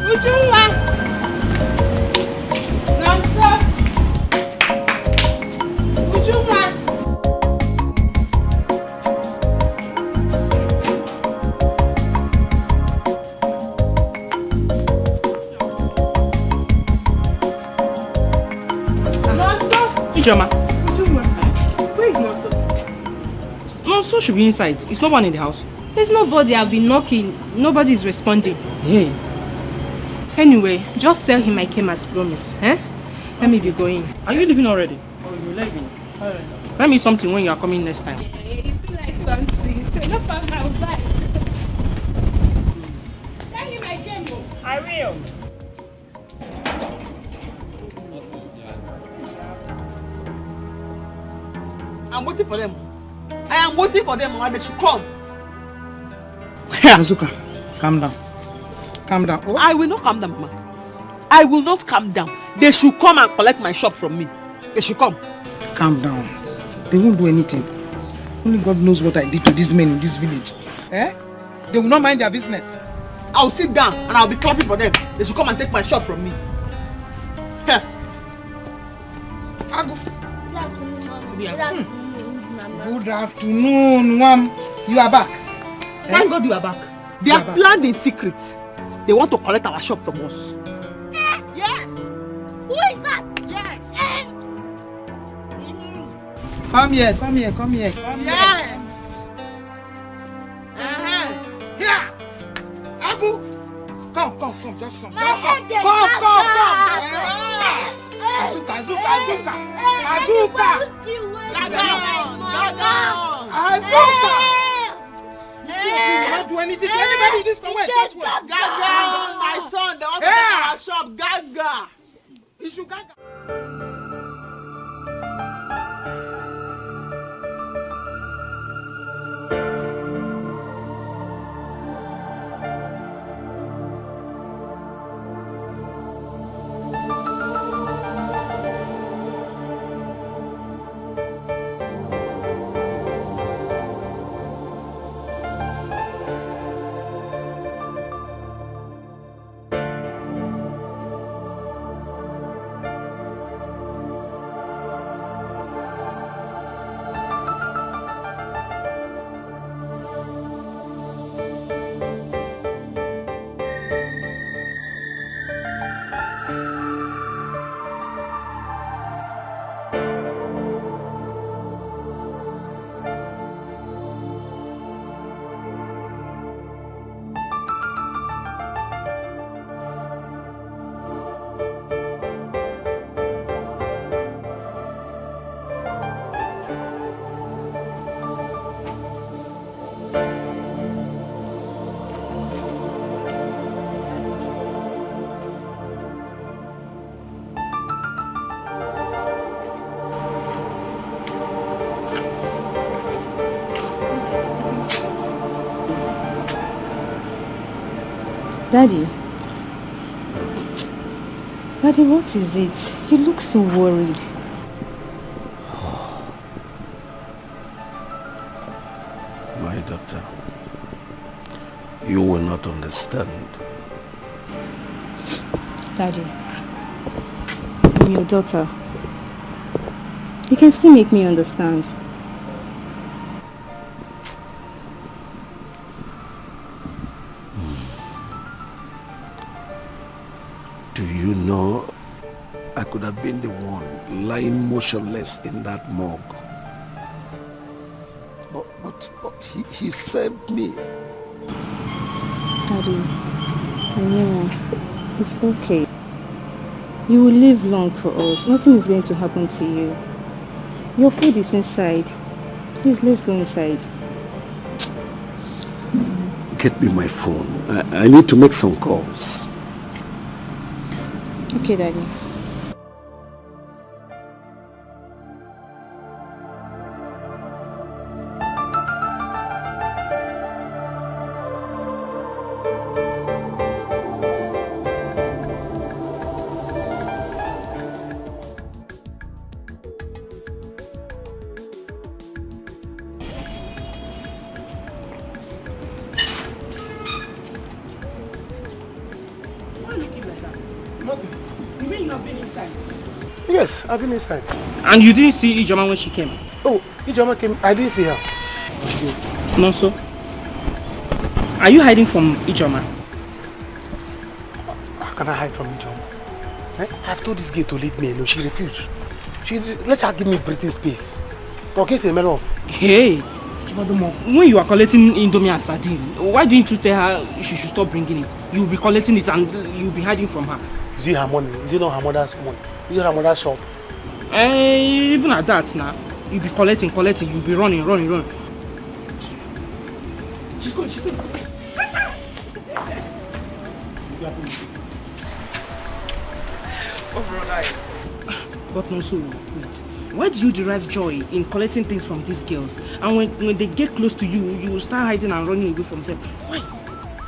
S11: Ujunwa! Nanso! Ujunwa!
S16: Ijoma.
S11: Where is Nonso?
S16: Nonso should be inside. It's no one in the house.
S11: There's nobody. I've been knocking. Nobody is responding.
S16: Hey.
S11: Anyway, just tell him I came as promised. Eh? Let me be going.
S16: Are you leaving already? Oh, you're leaving. Alright. Tell me something when you are coming next time.
S11: It's like something. No problem, I'll buy. Tell him I came.
S16: I will.
S1: I'm waiting for them. I am waiting for them and they should come.
S10: Azuka, calm down. Calm down. Oh.
S1: I will not calm down, Mama. I will not calm down. They should come and collect my shop from me. They should come.
S10: Calm down. They won't do anything. Only God knows what I did to these men in this village. Eh? They will not mind their business.
S1: I'll sit down and I'll be clapping for them. They should come and take my shop from me. Heh.
S10: Good afternoon, Mom. You are back.
S1: Thank God you are back. They are planned in secret. They want to collect our shop from us.
S3: Yes! Who is that?
S1: Yes!
S10: Come here, come here, come here. Come
S1: yes!
S10: Here! Agu! Come, just come.
S3: My
S10: Just
S3: head is
S10: come. Azuka. Azuka! You not do anything to anybody in this way. Just wait.
S1: Gaga, my son, they want to take our shop. Gaga.
S10: You should gaga.
S18: Daddy. Daddy, what is it? You look so worried.
S21: My daughter, you will not understand.
S18: Daddy, I'm your daughter. You can still make me understand.
S21: Do you know, I could have been the one lying motionless in that morgue. But he saved me.
S18: Daddy, no, it's okay. You will live long for us. Nothing is going to happen to you. Your food is inside. Please, let's go inside.
S21: Get me my phone. I need to make some calls.
S18: Okay, Daddy.
S2: Yes, I've been inside.
S16: And you didn't see Ijoma when she came?
S2: Oh, Ijoma came. I didn't see her.
S16: No, so? Are you hiding from Ijoma?
S2: How can I hide from Ijoma? I've told this girl to leave me alone. She refused. Let her give me breathing space. Okay, it's a matter of...
S16: Hey! When you are collecting Indomie and sardine, why didn't you tell her she should stop bringing it? You'll be collecting it and you'll be hiding from her.
S2: Is it her money? Is it not her mother's money? Is it her mother's shop?
S16: Even at that now, you'll be collecting, you'll be running. She's going. Oh, brother. But no, so wait. Why do you derive joy in collecting things from these girls? And when they get close to you, you will start hiding and running away from them. Why?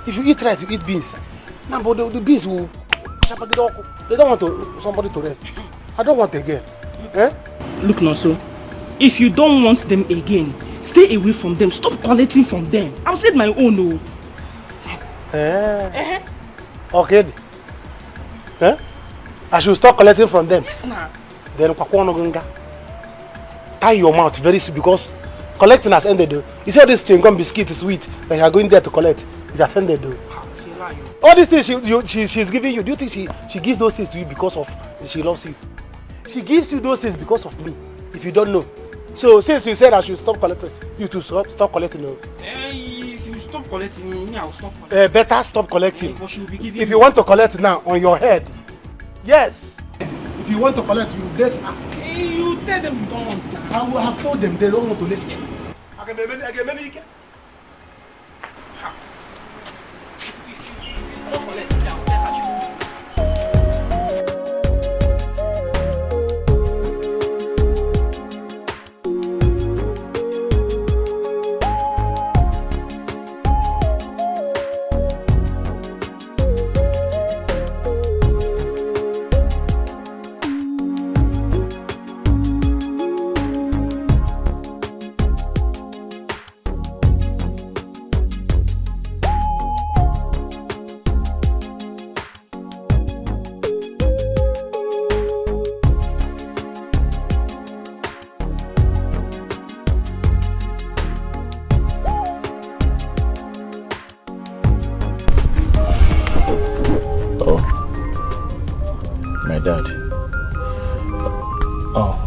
S2: If you eat rice, you eat beans. No, but the beans will... They don't want somebody to rest. I don't want again. Eh?
S16: Look, Nonso. If you don't want them again, stay away from them. Stop collecting from them. I've said my own, no.
S2: Okay. Eh? I should stop collecting from them.
S16: Yes, nah.
S2: Then tie your mouth very soon because collecting has ended though. You see all this chewing gum biscuit is sweet that you are going there to collect. It's has ended though. All these things she's giving you, do you think she gives those things to you because of she loves you? She gives you those things because of me, if you don't know. So since you said I should stop collecting, you too stop collecting.
S16: If you stop collecting, me I'll stop collecting.
S2: Better stop collecting. If you want to collect now on your head, yes. If you want to collect, you get her.
S16: You tell them you don't want that.
S2: I will have told them they don't want to listen.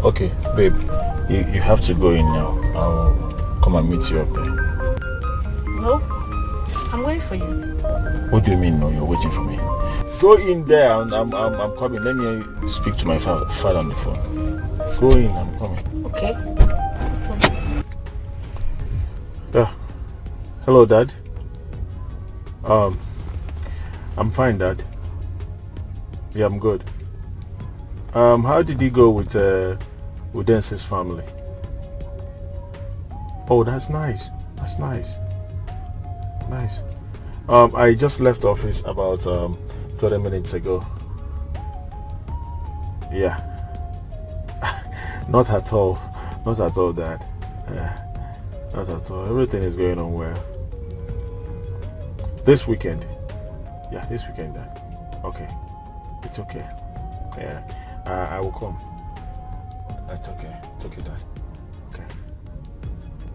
S17: Okay, babe, you have to go in now. I'll come and meet you up there.
S11: No, I'm waiting for you.
S17: What do you mean, no? You're waiting for me? Go in there, and I'm coming. Let me speak to my father on the phone. Go in, I'm coming.
S11: Okay.
S17: Yeah. Hello, Dad. I'm fine, Dad. Yeah, I'm good. How did you go with Udense's family? Oh, that's nice. That's nice. Nice.
S2: I just left office about 20 minutes ago. Yeah. Not at all. Not at all, Dad. Not at all. Everything is going on well. This weekend. Yeah, this weekend, Dad. Okay. It's okay. Yeah. I will come. It's okay. It's okay, Dad. Okay.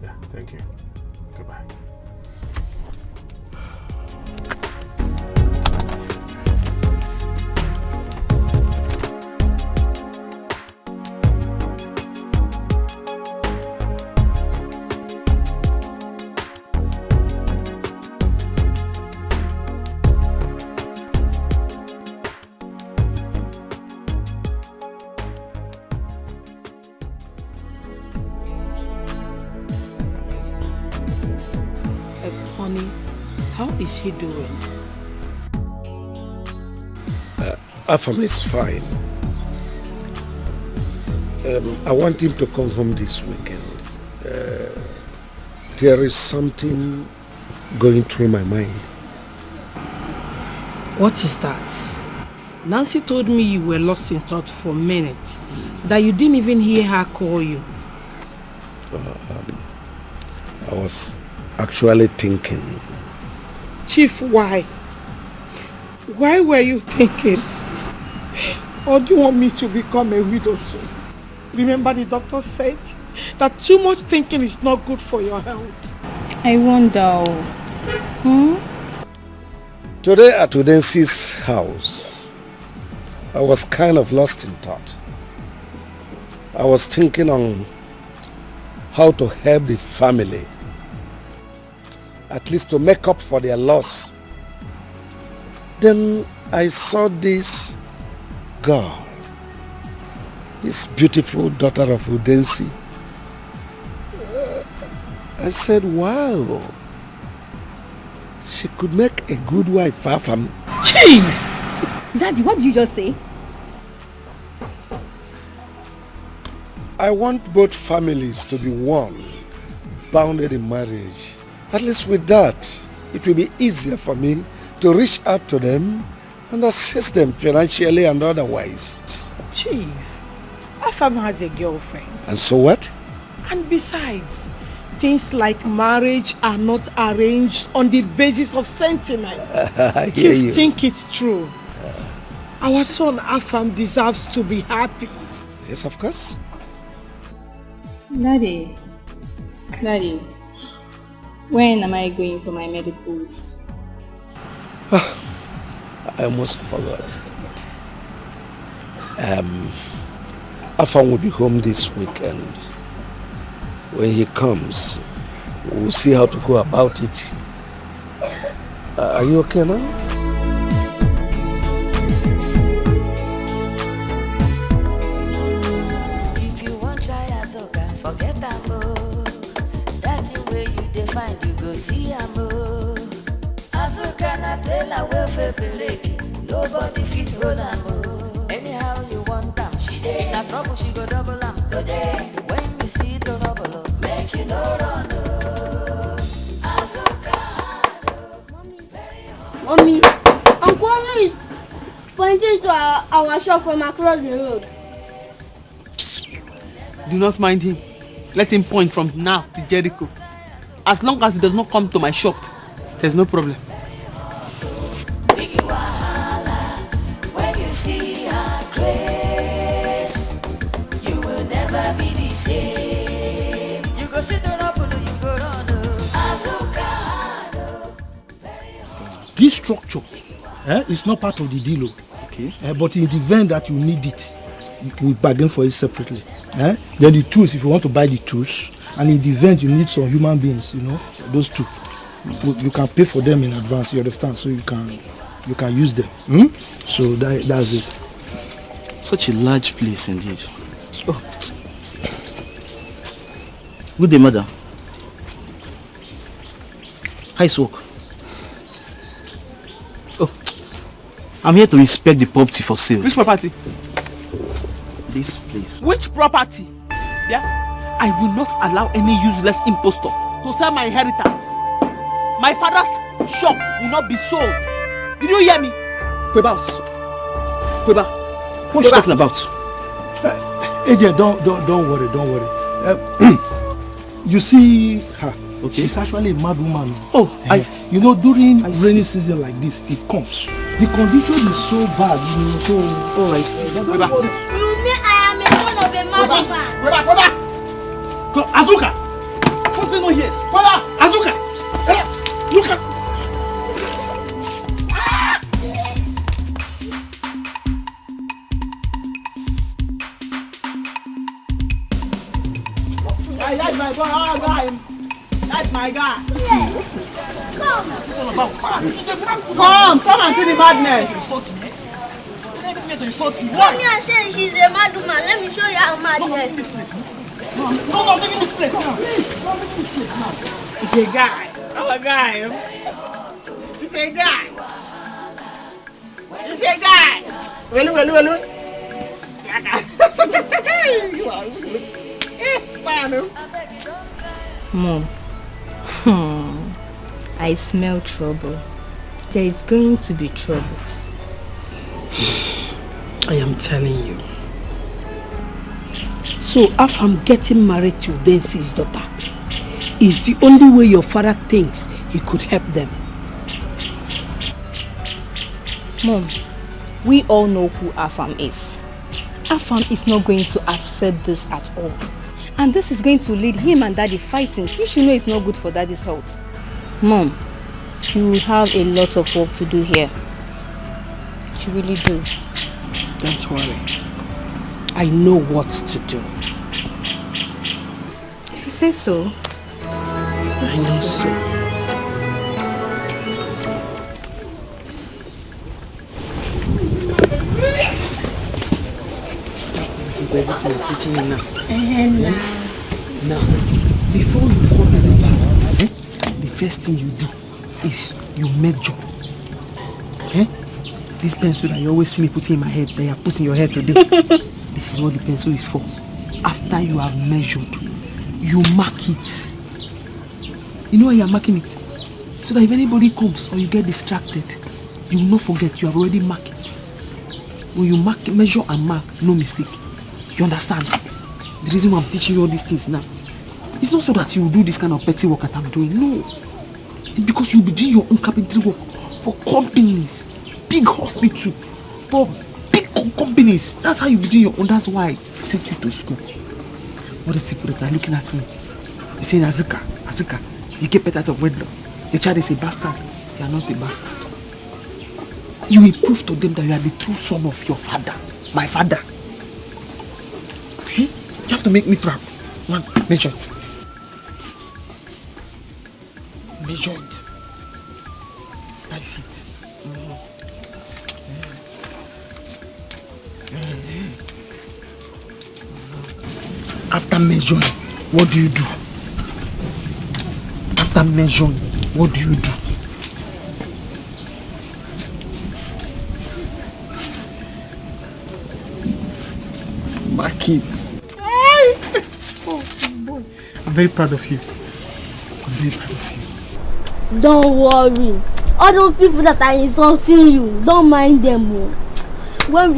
S2: Yeah, thank you. Goodbye.
S10: Honey, how is he doing?
S21: Afam is fine. I want him to come home this weekend. There is something going through my mind.
S10: What is that? Nancy told me you were lost in thought for minutes, that you didn't even hear her call you.
S21: I was actually thinking.
S10: Chief, why? Why were you thinking? Or do you want me to become a widow too? Remember the doctor said that too much thinking is not good for your health.
S18: I wonder.
S21: Today at Udensi's house, I was kind of lost in thought. I was thinking on how to help the family, at least to make up for their loss. Then I saw this girl, this beautiful daughter of Udensi. I said, wow, she could make a good wife for me.
S10: Chief!
S4: Daddy, what did you just say?
S21: I want both families to be one, bounded in marriage. At least with that, it will be easier for me to reach out to them and assist them financially and otherwise.
S10: Chief, Afam has a girlfriend.
S21: And so what?
S10: And besides, things like marriage are not arranged on the basis of sentiment.
S21: I hear
S10: Chief,
S21: you.
S10: think it's true. Our son Afam deserves to be happy.
S21: Yes, of course.
S18: Daddy, when am I going for my medicals?
S21: I almost forgot. Afam will be home this weekend. When he comes, we'll see how to go about it. Are you okay now?
S14: If you want try Azoka, forget Amo. That way you define, you go see Amo. Azoka na tell well for break. Nobody fit hold Amo. Anyhow you want them, she dey. Na trouble she go double am today. When you see the double, make you no run. Azoka,
S3: Mommy, Uncle is pointing to our shop from across the road.
S1: Do not mind him. Let him point from now to Jericho. As long as he does not come to my shop, there's no problem.
S14: when you see her grace, you will never be the same. You go sit on up, you go run. Azoka.
S2: This structure is not part of the deal. Okay. But in the event that you need it, we bargain for it separately. Then the tools, if you want to buy the tools, and in the event you need some human beings, those two, you can pay for them in advance. You understand? So you can use them. So that's it.
S9: Such a large place indeed. Oh. Good day, madam. How is work? Oh, I'm here to inspect the property for sale.
S1: Which property?
S9: This place.
S1: Which property? Yeah? I will not allow any useless impostor to sell my inheritance. My father's shop will not be sold. Did you hear me? Kweba.
S2: What are you talking about? AJ, don't worry. You see her. Okay. She's actually a mad woman.
S1: Oh,
S2: you know, during rainy season like this, it comes. The condition is so bad, you know. So,
S1: oh, I see.
S3: You mean I am a son of a mad woman?
S2: Go, Azuka! What's going on here? Azuka! Look at.
S1: That's my boy. Oh, guy. That's my guy.
S3: Yes. Come.
S1: It's all about fun. Come and see the madness. Insult me.
S3: Mommy and say she's a mad woman. Let me show you how madness.
S1: No, give me this place. It's a guy. Oh, a guy. It's a guy. It's a guy. Well. You are good.
S18: Mom, I smell trouble. There is going to be trouble.
S19: I am telling you. So, if I'm getting married to Densi's daughter, is the only way your father thinks he could help them.
S18: Mom, we all know who Afam is. Afam is not going to accept this at all. And this is going to lead him and Daddy fighting. You should know it's not good for Daddy's health. Mom, you will have a lot of work to do here. You really do.
S19: Don't worry. I know what to do.
S18: If you say so.
S19: I know so.
S1: Listen to everything I'm teaching you now.
S19: Now, before you cut anything, the first thing you do is you measure. This pencil that you always see me putting in my head, that you have put in your head today, this is what the pencil is for. After you have measured, you mark it. You know why you are marking it? So that if anybody comes or you get distracted, you will not forget you have already marked it. When you measure and mark, no mistake. You understand? The reason why I'm teaching you all these things now, it's not so that you will do this kind of petty work that I'm doing. No. It's because you'll be doing your own carpentry work for companies, big hospital, for big companies. That's how you be doing your own. That's why I sent you to school. What is people that are looking at me? They're saying, Azuka, you get better out of wedlock. The child is a bastard. You are not a bastard. You will prove to them that you are the true son of your father, my father. Okay? You have to make me proud. Man, measure it. Measure it. That is it. After measuring, what do you do? After measuring, what do you do? My kids. Oh, this boy. I'm very proud of you. I'm very proud of you.
S3: Don't worry. All those people that are insulting you, don't mind them. When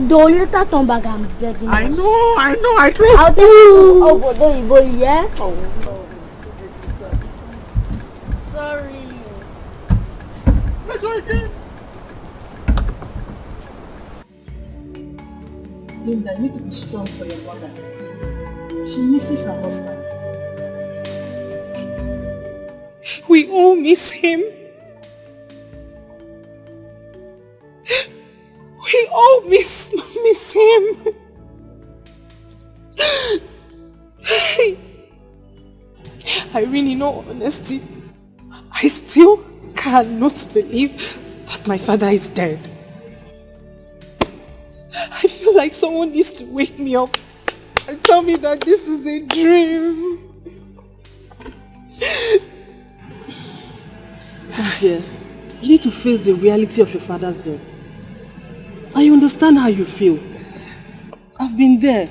S3: they'll later turn back and get them.
S1: I know, I trust
S3: I'll tell you. Oh, but boy, yeah? Oh. Sorry.
S13: Linda, you need to be strong for your mother. She misses her husband.
S11: We all miss him. We all miss him. Irene, in all honesty, I still cannot believe that my father is dead. I feel like someone needs to wake me up and tell me that this is a dream.
S19: Dear, you need to face the reality of your father's death. I understand how you feel. I've been there.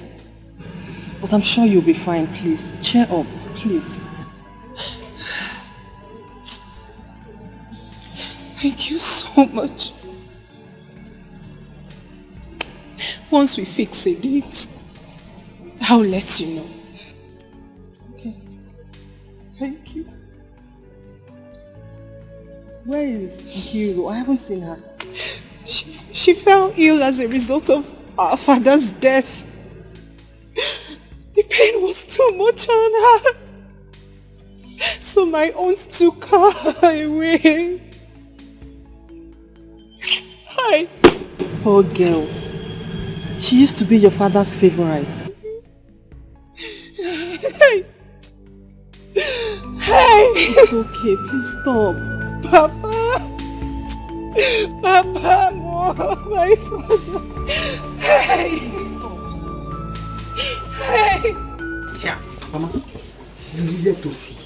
S19: But I'm sure you'll be fine, please. Cheer up, please.
S11: Thank you so much. Once we fix a date, I'll let you know.
S8: Okay. Thank you. Where is Hero? I haven't seen her.
S11: She fell ill as a result of our father's death. The pain was too much on her. So my aunt took her away. Hi.
S8: Poor girl. She used to be your father's favorite.
S11: Hey. Hey.
S8: It's okay. Please stop.
S11: Papa. Papa, Mom, my father. Hey. Hey.
S19: Yeah, Mama. You needed to see.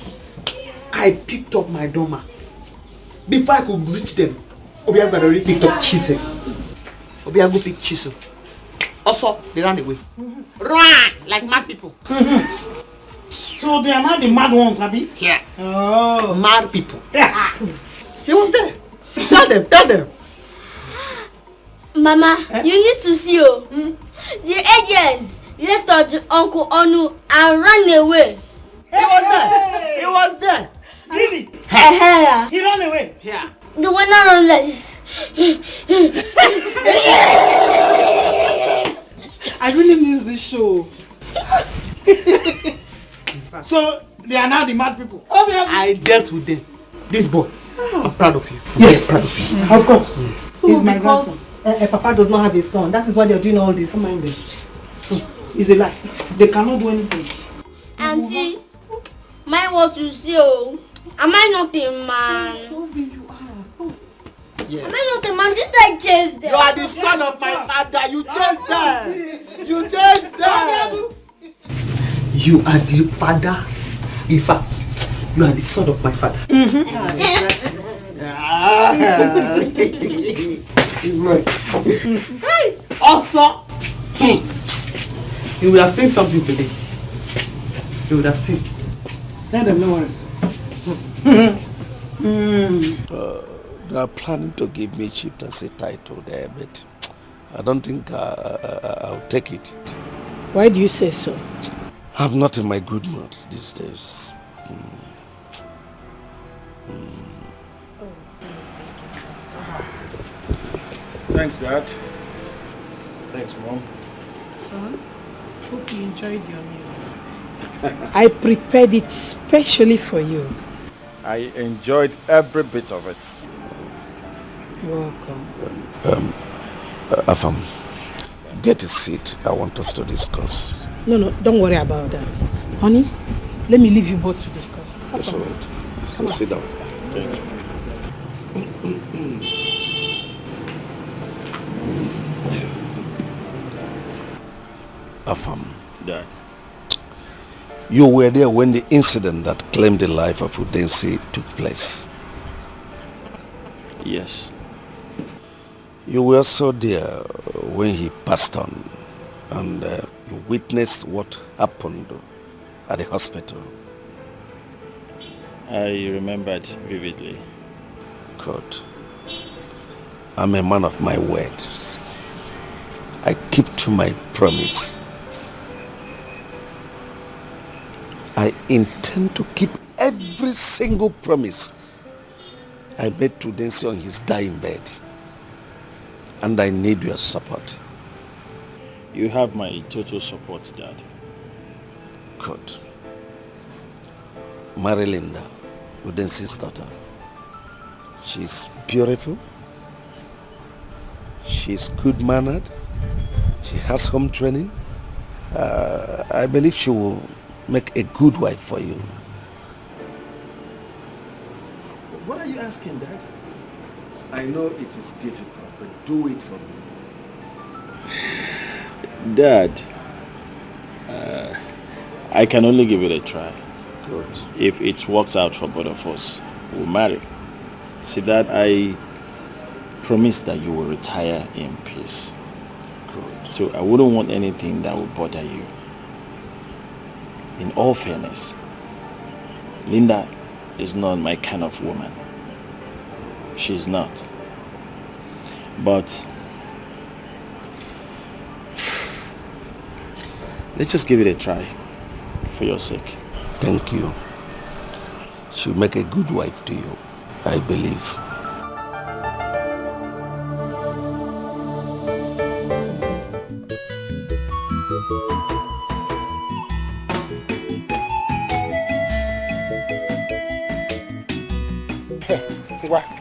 S19: I picked up my doormat. Before I could reach them, Obiago had already picked up Chisel. Obiago picked Chisel. Also, they ran away. Run! Like mad people.
S10: So they are not the mad ones, Abby?
S19: Yeah.
S10: Oh.
S19: Mad people. He was there. Tell them.
S3: Mama, you need to see you. The agent left us Uncle Onu and ran away.
S19: He was there.
S10: Really?
S3: He
S10: ran away?
S19: Yeah.
S3: The one not run like this.
S8: I really miss this show.
S10: So they are now the mad people.
S19: I dealt with them. This boy. I'm proud of you.
S8: Yes.
S19: I'm proud of you.
S10: Of course.
S19: Yes.
S8: So
S10: He's my
S8: because
S10: grandson.
S8: Papa does not have a son, that is why they're doing all this.
S10: Come on, it's a lie. They cannot do anything.
S3: Auntie, mine want to see you. Am I not a man?
S19: Yes.
S3: Am I not a man? Didn't I chase them?
S19: You are the son of my father. You chased them. You chased them. You are the father. In fact, you are the son of my father. Also, you would have seen something today. You would have seen.
S10: Let them know.
S21: They are planning to give me chieftaincy title there, but I don't think I'll take it.
S11: Why do you say so?
S21: I'm not in my good mood these days.
S2: Thanks, Dad. Thanks, Mom.
S11: Son, hope you enjoyed your meal. I prepared it specially for you.
S2: I enjoyed every bit of it.
S11: You're welcome.
S21: Afam, get a seat. I want us to discuss.
S11: No, don't worry about that. Honey, let me leave you both to discuss.
S21: That's all right.
S11: Come
S21: So sit
S11: on.
S21: down.
S2: Thank you.
S21: Afam,
S2: Dad.
S21: you were there when the incident that claimed the life of Udensi took place.
S2: Yes.
S21: You were also there when he passed on, and you witnessed what happened at the hospital.
S2: I remembered vividly.
S21: God, I'm a man of my words. I keep to my promise. I intend to keep every single promise I made to Udensi on his dying bed. And I need your support.
S2: You have my total support, Dad.
S21: Good. Marry Linda, Udensi's daughter. She's beautiful. She's good-mannered. She has home training. I believe she will make a good wife for you.
S2: What are you asking, Dad?
S21: I know it is difficult, but do it for me.
S2: Dad, I can only give it a try.
S21: Good.
S2: If it works out for both of us, we'll marry. See, Dad, I promise that you will retire in peace.
S21: Good.
S2: So I wouldn't want anything that would bother you. In all fairness, Linda is not my kind of woman.
S15: she's not. But let's just give it a try for your sake.
S21: Thank you. She'll make a good wife to you, I believe.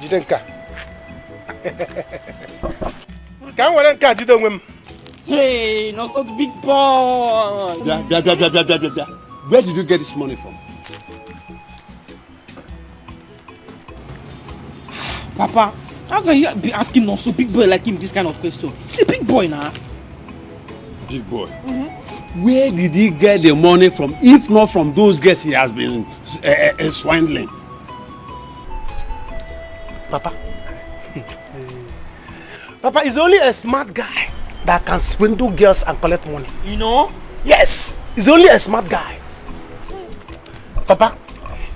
S2: Jide nka. Ka nwere nka jide onwe m.
S9: Hey, no so the big boy.
S6: Bia. Where did you get this money from?
S9: Papa, how can you be asking no so big boy like him this kind of question? He's a big boy now.
S6: Big boy. Where did he get the money from, if not from those guys he has been swindling?
S2: Papa is only a smart guy that can swindle girls and collect money.
S9: You know?
S2: Yes, he's only a smart guy. Papa,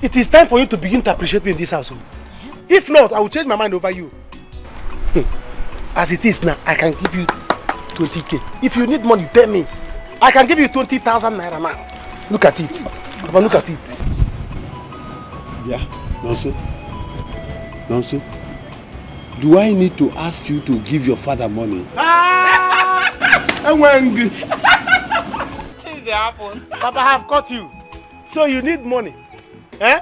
S2: it is time for you to begin to appreciate me in this house. If not, I will change my mind over you. As it is now, I can give you 20k. If you need money, tell me. I can give you 20,000 naira now. Look at it. Papa, look at it.
S6: Yeah, Nonso. Do I need to ask you to give your father money?
S2: Things they happen. Papa, I have caught you. So you need money. Eh?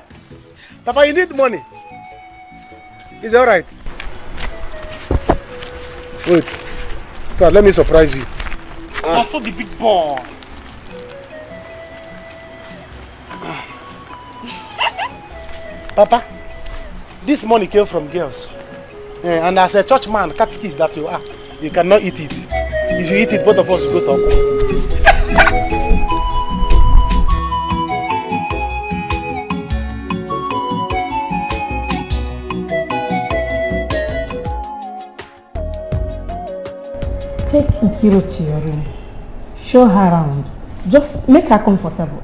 S2: Papa, you need money. Is that right? Wait. God, let me surprise you.
S9: Also the big boy.
S2: Papa, this money came from girls. And as a church man, catechist that you are, you cannot eat it. If you eat it, both of us will go to
S11: Take Ikiro to your room. Show her around. Just make her comfortable.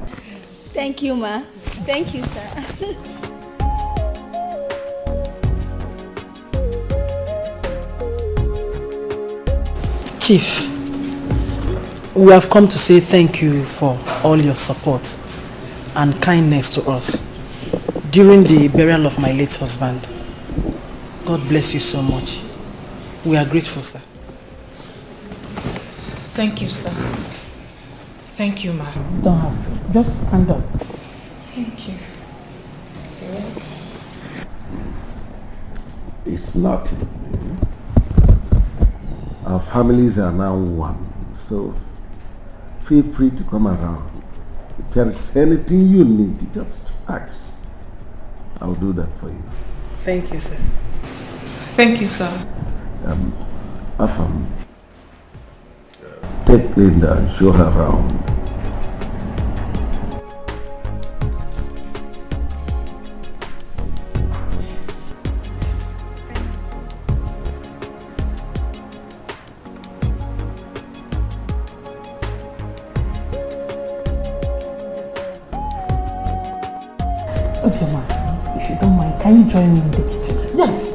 S5: Thank you, ma. Thank you, sir.
S8: Chief, we have come to say thank you for all your support and kindness to us during the burial of my late husband. God bless you so much. We are grateful, sir.
S11: Thank you, sir. Thank you, ma.
S8: Don't have to. Just stand up.
S11: Thank you.
S21: It's nothing. Our families are now one, so feel free to come around. If there is anything you need, just ask. I'll do that for you.
S8: Thank you, sir.
S11: Thank you, sir.
S21: Afam, take Linda and show her around.
S8: Okay, ma. If you don't mind, can you join me in the kitchen? Yes.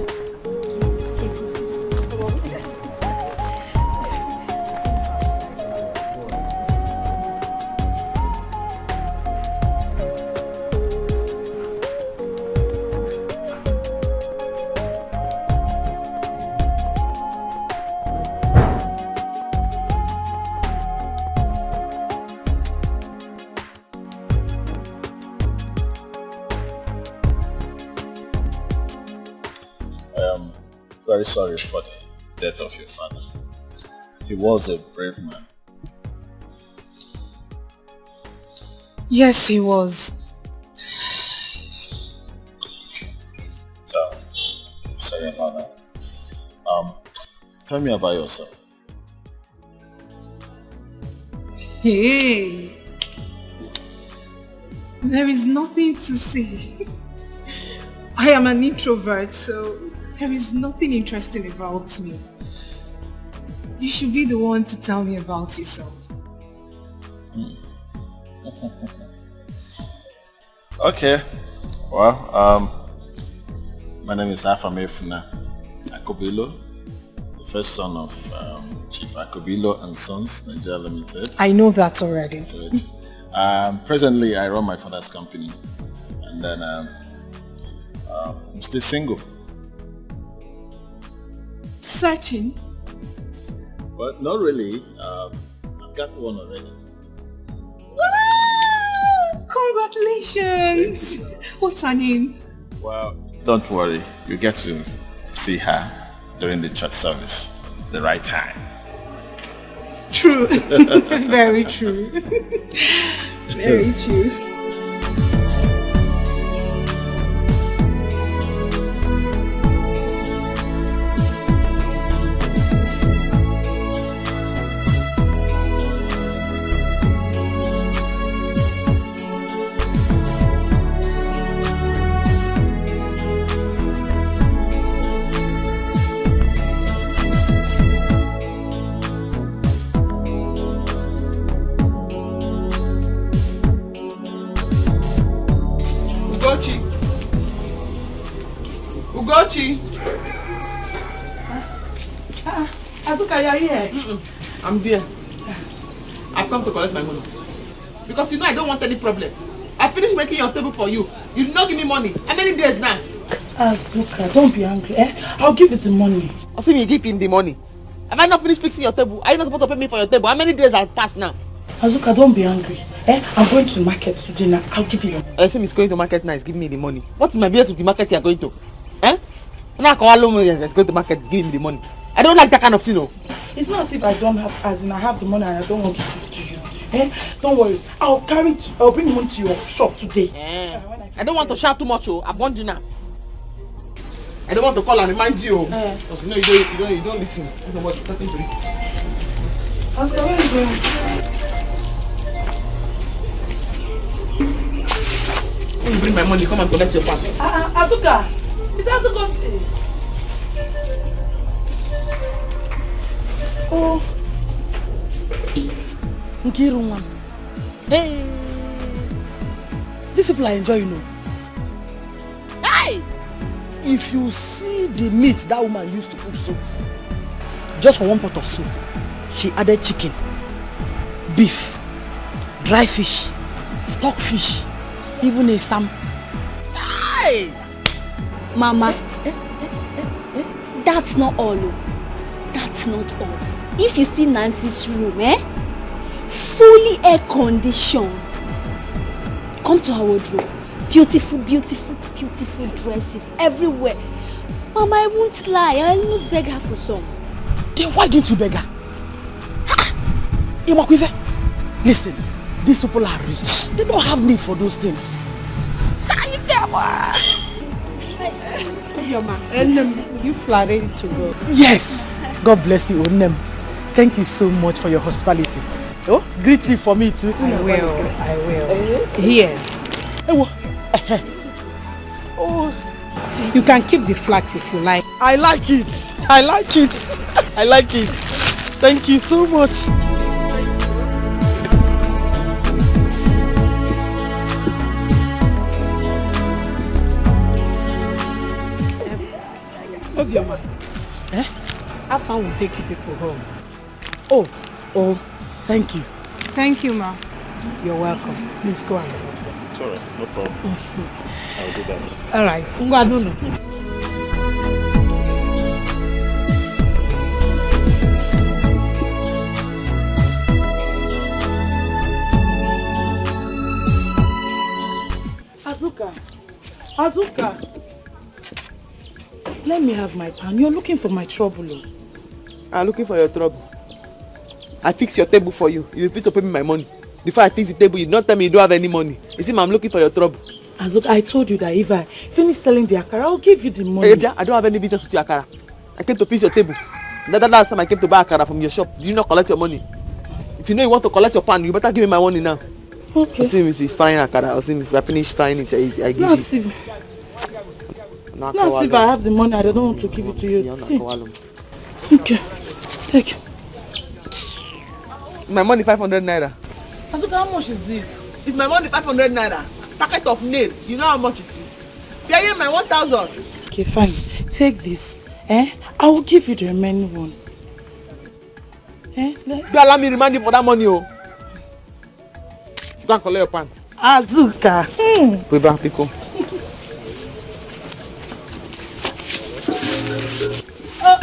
S17: Very sorry for the death of your father. He was a brave man.
S13: Yes, he was.
S17: So, sorry about that. Tell me about yourself.
S13: Hey, there is nothing to say. I am an introvert, so there is nothing interesting about me. You should be the one to tell me about yourself.
S17: Okay. Well, My name is Afamefuna Akobilo, the first son of Chief Akobilo and Sons, Nigeria Limited.
S13: I know that already.
S17: Good. Presently, I run my father's company, and then I'm still single.
S13: Searching?
S17: But not really. I've got one already.
S13: Congratulations! What's her name?
S17: Well, don't worry. You get to see her during the church service, the right time.
S13: True. Very true. Very true.
S1: Ugochi!
S13: Azuka, you're here.
S1: I'm there. I've come to collect my money. Because you know I don't want any problem. I finished making your table for you. You did not give me money. How many days now?
S9: Azuka, don't be angry. I'll give you the money.
S1: I see me give him the money. Have I not finished fixing your table? Are you not supposed to pay me for your table? How many days have passed now?
S9: Azuka, don't be angry. I'm going to market today now. I'll give you your money.
S1: I see me going to market now. He's giving me the money. What is my business with the market you are going to? Now let's go to market. Give me the money. I don't like that kind of thing. No.
S9: It's not as if I don't have, as in I have the money and I don't want to give to you. Don't worry. I'll bring the money to your shop today.
S1: I don't want to shout too much. I've warned you now. I don't want to call and remind you. Because you know you don't listen. I don't know what you're talking to me.
S9: Azuka, where are you going?
S1: When you bring my money, come and collect your part.
S9: Azuka, it's Azuka.
S8: Oh. Nkirunwa. Hey. These people are enjoying, you know. Hey! If you see the meat that woman used to cook soup, just for one pot of soup, she added chicken, beef, dry fish, stockfish, even a sam. Hey!
S3: Mama, that's not all. That's not all. If you see Nancy's room, fully air conditioned. Come to her wardrobe. Beautiful, beautiful, beautiful dresses everywhere. Mama, I won't lie. I almost beg her for some.
S8: Then why didn't you beg her? Imakwive, listen, these people are rich. They don't have needs for those things.
S13: You flattered to go.
S8: Yes. God bless you, Onem. Thank you so much for your hospitality. Oh, greet you for me too.
S13: I will. Here.
S8: Oh,
S13: you can keep the flags if you like.
S8: I like it. I like it. I like it. Thank you so much.
S13: Obioma. How far will take you people home?
S8: Oh, thank you.
S13: Thank you, ma. You're welcome. Please go on.
S17: It's alright, no problem. I'll do that.
S13: All right. Ngwadulu.
S9: Azuka. Let me have my pan. You're looking for my trouble.
S1: I'm looking for your trouble. I fix your table for you. You refuse to pay me my money. Before I fix the table, you don't tell me you don't have any money. You see, I'm looking for your trouble.
S9: Azuka, I told you that if I finish selling the akara, I'll give you the money.
S1: Hey, I don't have any business with your akara. I came to fix your table. That last time I came to buy akara from your shop, did you not collect your money? If you know you want to collect your pan, you better give me my money now.
S9: Okay.
S1: I'll see Mrs. frying akara. I'll see Mrs. If I finish frying it, I give it.
S9: It's not as if I have the money, I don't want to give it to you. See. Okay. Take.
S1: My money 500 naira.
S9: Azuka, how much is it?
S1: It's my money 500 naira. Packet of nail. You know how much it is. Pay my 1,000.
S10: Okay, fine. Take this. I will give you the remaining one.
S1: Don't allow me remind you for that money, oh. You can't collect your pan.
S10: Azuka.
S1: Put back, Pico.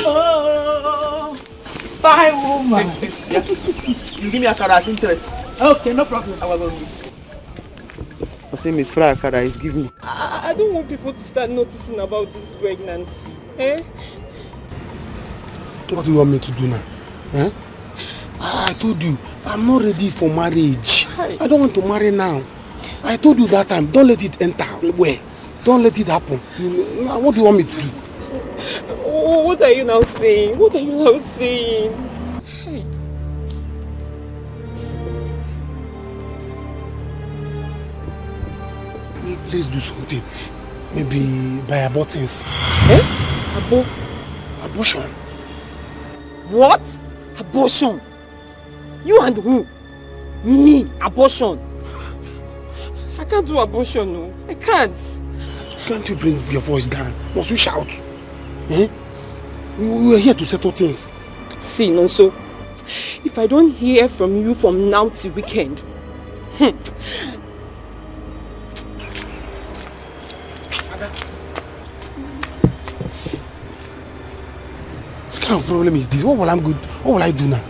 S10: Oh, fine woman.
S1: Yeah. You give me a card as interest.
S10: Okay, no problem.
S1: I say Miss Fry card is give me.
S16: I don't want people to start noticing about this pregnancy.
S2: What do you want me to do now? I told you, I'm not ready for marriage. I don't want to marry now. I told you that time, don't let it enter. Where? Don't let it happen. What do you want me to do?
S16: What are you now saying? What are you now saying?
S2: Let's do something. Maybe buy abortions. Abortion.
S16: What? Abortion? You and who? Me? Abortion? I can't do abortion, no. I can't.
S2: Can't you bring your voice down? Must you shout? We are here to settle things.
S16: See, Nonso, if I don't hear from you from now till weekend,
S2: What kind of problem is this? What will I do now?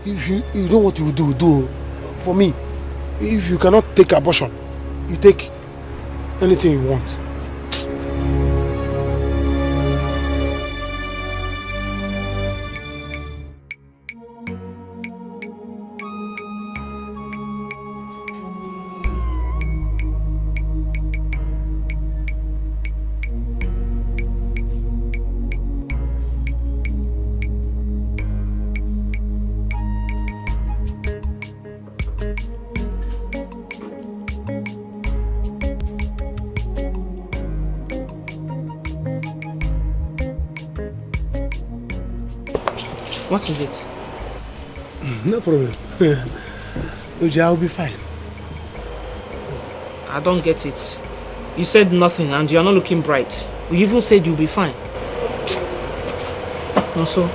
S2: If you know what you do for me. If you cannot take abortion, you take anything you want.
S16: what is it?
S2: No problem. Uji, I'll be fine.
S16: I don't get it. You said nothing and you're not looking bright. You even said you'll be fine. Also,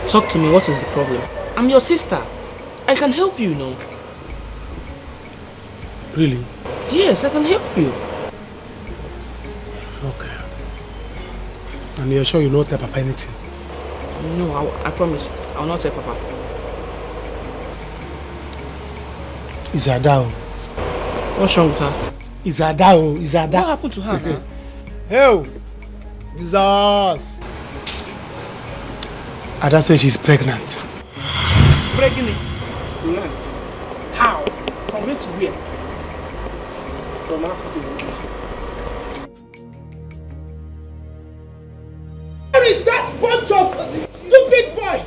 S16: talk to me, what is the problem? I'm your sister. I can help you, no?
S2: Really?
S16: Yes, I can help you.
S2: Okay. And you're sure you don't tell Papa anything?
S16: No, I promise. I will not tell Papa.
S2: Izadao.
S16: What's wrong with her?
S2: Izadao. What
S16: happened to her now?
S2: Hey, Jesus. Ada says she's pregnant.
S9: Pregnant? How? From where to where?
S2: From Africa to English.
S10: Where is that bunch of stupid boy?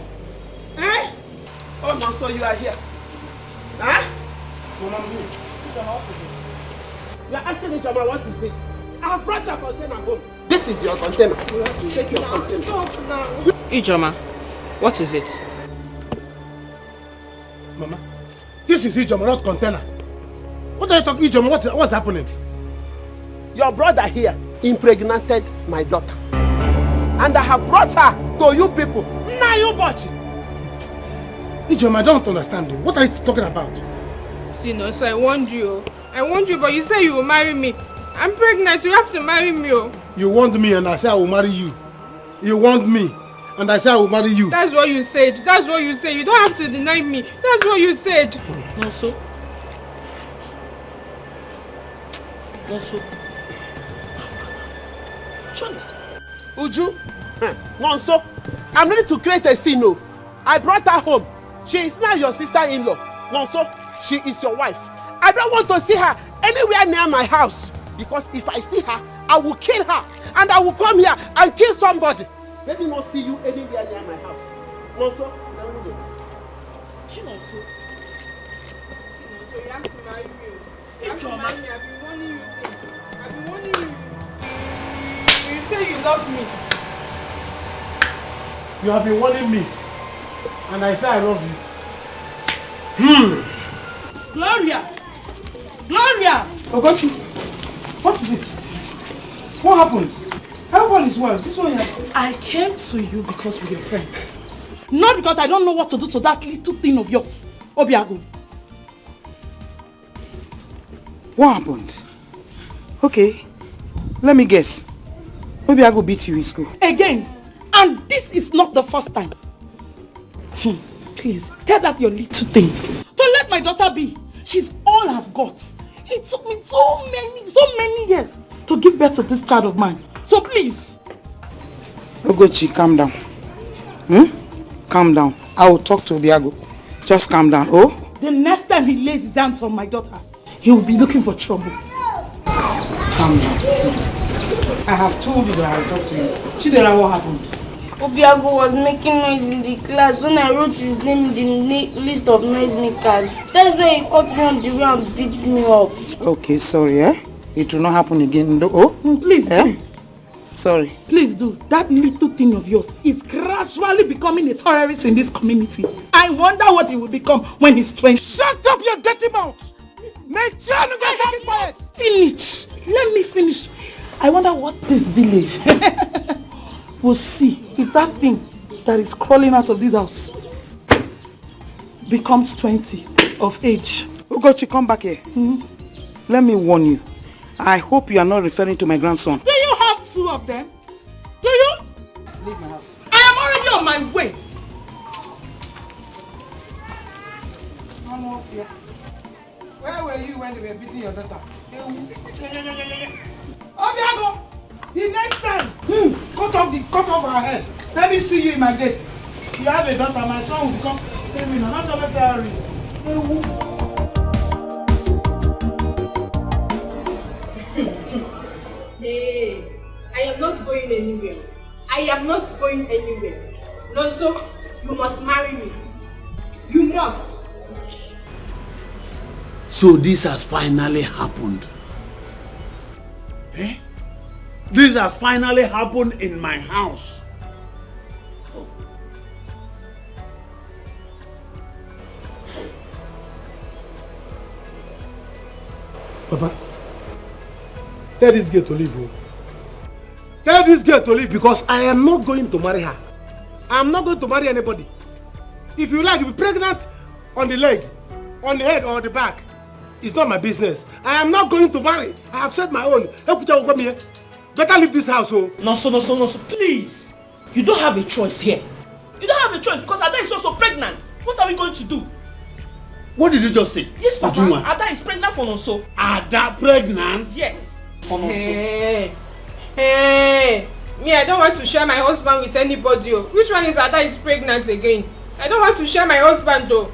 S10: Oh, no, so you are here. You are asking each other what is it? I have brought your container home. This is your container. You have to take your container.
S16: Ijoma, what is it?
S2: Mama, this is Ijoma, not container. What are you talking, Ijoma? What's happening?
S10: Your brother here impregnated my daughter. And I have brought her to you people. Now you watch.
S2: Ijoma, I don't understand you. What are you talking about?
S11: See, no, so I warned you. But you say you will marry me. I'm pregnant, you have to marry me.
S2: You want me and I say I will marry you. You want me and I say I will marry you.
S11: That's what you said. You don't have to deny me. That's what you said.
S16: Also.
S10: Uju, Nonso, I'm ready to create a scene. No, I brought her home. She is now your sister-in-law. Nonso, she is your wife. I don't want to see her anywhere near my house. Because if I see her, I will kill her. And I will come here and kill somebody. Let me not see you anywhere near my house. Nonso,
S11: Chinonso, you have to marry me. You have to marry me. I've been warning you since. I've been warning you. You say you love me.
S2: You have been warning me. And I say I love you.
S11: Gloria! Gloria!
S10: Ogochi, what is it? What happened? Everyone is well. This one here.
S11: I came to you because we're friends. Not because I don't know what to do to that little thing of yours, Obiago.
S10: What happened? Okay, let me guess. Obiago beat you in school.
S11: Again, and this is not the first time. Please, tell that your little thing. Don't let my daughter be. She's all I've got. It took me so many years to give birth to this child of mine. So please.
S10: Ogochi, calm down. Calm down. I will talk to Obiago. Just calm down, oh?
S11: The next time he lays his hands on my daughter, he will be looking for trouble.
S10: Calm down, please. I have told you that I will talk to you. Chidera, what happened?
S5: Obiago was making noise in the class when I wrote his name in the list of noisemakers. That's why he caught me on the way and beat me up.
S10: Okay, sorry, eh? It will not happen again. Oh?
S11: Please do.
S10: Sorry.
S11: Please do. That little thing of yours is gradually becoming a terrorist in this community. I wonder what he will become when he's 20.
S10: Shut up your dirty mouth! Make sure you get it quiet!
S11: Finish. Let me finish. I wonder what this village will see if that thing that is crawling out of this house becomes 20 of age.
S10: Ugochi, come back here. Let me warn you. I hope you are not referring to my grandson.
S11: Do you have two of them? Do you?
S10: Leave my house.
S11: I am already on my way.
S10: Where were you when they were beating your daughter? Obiago! The next time, cut off her head. Let me see you in my gate. You have a daughter, my son will become criminal, not a terrorist.
S11: Hey, I am not going anywhere. I am not going anywhere. No, so you must marry me. You must.
S6: So this has finally happened. Eh? This has finally happened in my house.
S2: Papa, tell this girl to leave. Tell this girl to leave because I am not going to marry her. I am not going to marry anybody. If you like, be pregnant on the leg, on the head or the back. It's not my business. I am not going to marry. I have said my own. Better leave this house, oh.
S9: No, please. You don't have a choice here. You don't have a choice because Ada is also pregnant. What are we going to do?
S6: What did you just say?
S9: Yes, Papa. Ada is pregnant for Nonso.
S6: Ada pregnant?
S9: Yes. For Nonso.
S11: Hey, me, I don't want to share my husband with anybody. Which one is Ada is pregnant again? I don't want to share my husband though.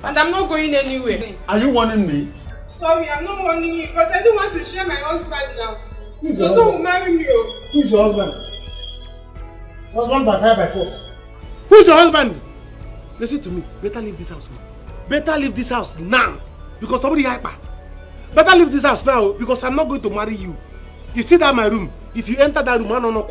S11: And I'm not going anywhere.
S6: Are you warning me?
S11: Sorry, I'm not warning you, but I don't want to share my husband now. Nonso will marry me.
S2: Who's your husband? Husband by fire by force. Who's your husband? Listen to me. Better leave this house. Better leave this house now. Because somebody hyper. Better leave this house now because I'm not going to marry you. You see that my room? If you enter that room, I don't know.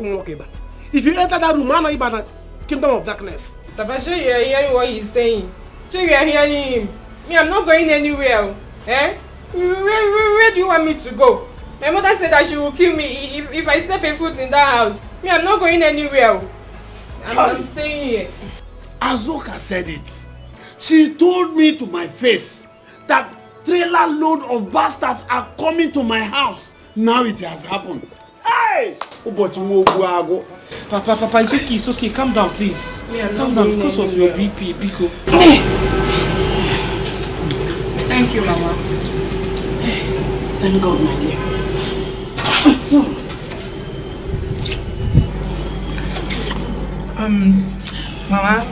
S2: If you enter that room, I know about the kingdom of darkness.
S11: Papa, sure you are hearing what he's saying. Sure you are hearing him. Me, I'm not going anywhere. Eh? Where do you want me to go? My mother said that she will kill me if I step a foot in that house. Me, I'm not going anywhere. I'm staying here.
S6: Azoka said it. She told me to my face that trailer load of bastards are coming to my house. Now it has happened. Hey!
S9: Papa, it's okay. Calm down, please.
S11: Yeah,
S9: calm down because of your BP, Biko.
S11: Thank you, Mama.
S9: Thank God, my dear.
S13: Mama,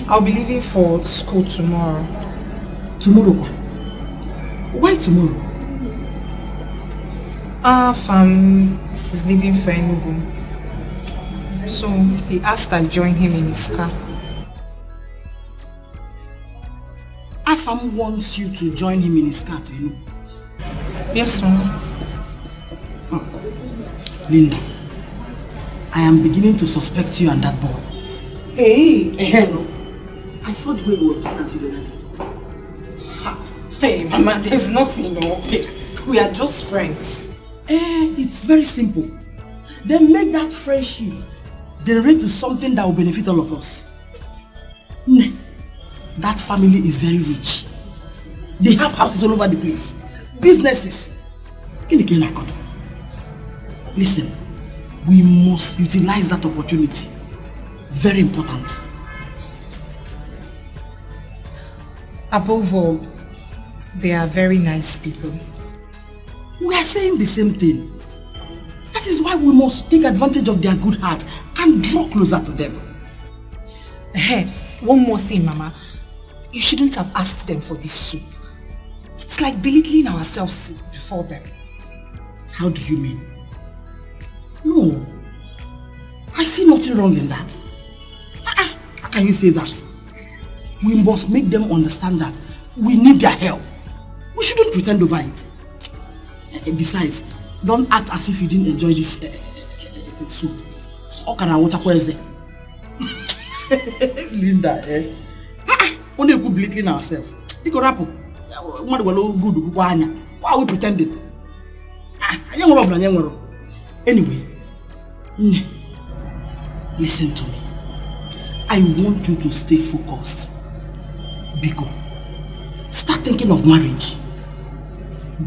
S13: I'll be leaving for school tomorrow.
S8: Tomorrow? Why tomorrow?
S13: Fam is leaving for Enugu. So he asked I join him in his car.
S8: Afam wants you to join him in his car to Enugu.
S13: Yes, Mama.
S8: Linda, I am beginning to suspect you and that boy.
S10: Hey,
S8: no. I saw the way he was looking at you the other day.
S13: Hey, Mama, there's nothing, no. We are just friends.
S8: It's very simple. Then make that friendship generate to something that will benefit all of us. That family is very rich. They have houses all over the place. Businesses. Listen, we must utilize that opportunity. Very important.
S13: Above all, they are very nice people.
S8: We are saying the same thing. That is why we must take advantage of their good heart and draw closer to them.
S13: Hey, one more thing, Mama. You shouldn't have asked them for this soup. It's like belittling ourselves before them.
S8: How do you mean? No. I see nothing wrong in that. How can you say that? We must make them understand that we need their help. We shouldn't pretend over it. Besides, don't act as if you didn't enjoy this soup. How can I water there? Linda, only we belittling ourselves. Why are we pretending? Anyway, listen to me. I want you to stay focused. Biko, start thinking of marriage.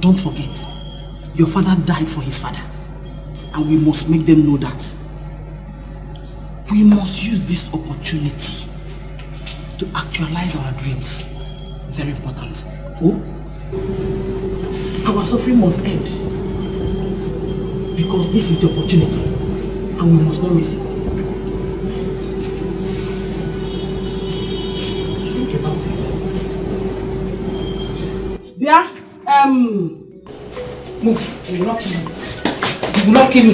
S8: Don't forget, your father died for his father. And we must make them know that. We must use this opportunity to actualize our dreams. Very important. Oh, our suffering must end. Because this is the opportunity. And we must not miss it. Think about it. Yeah, move. You will not kill me. You will not kill me.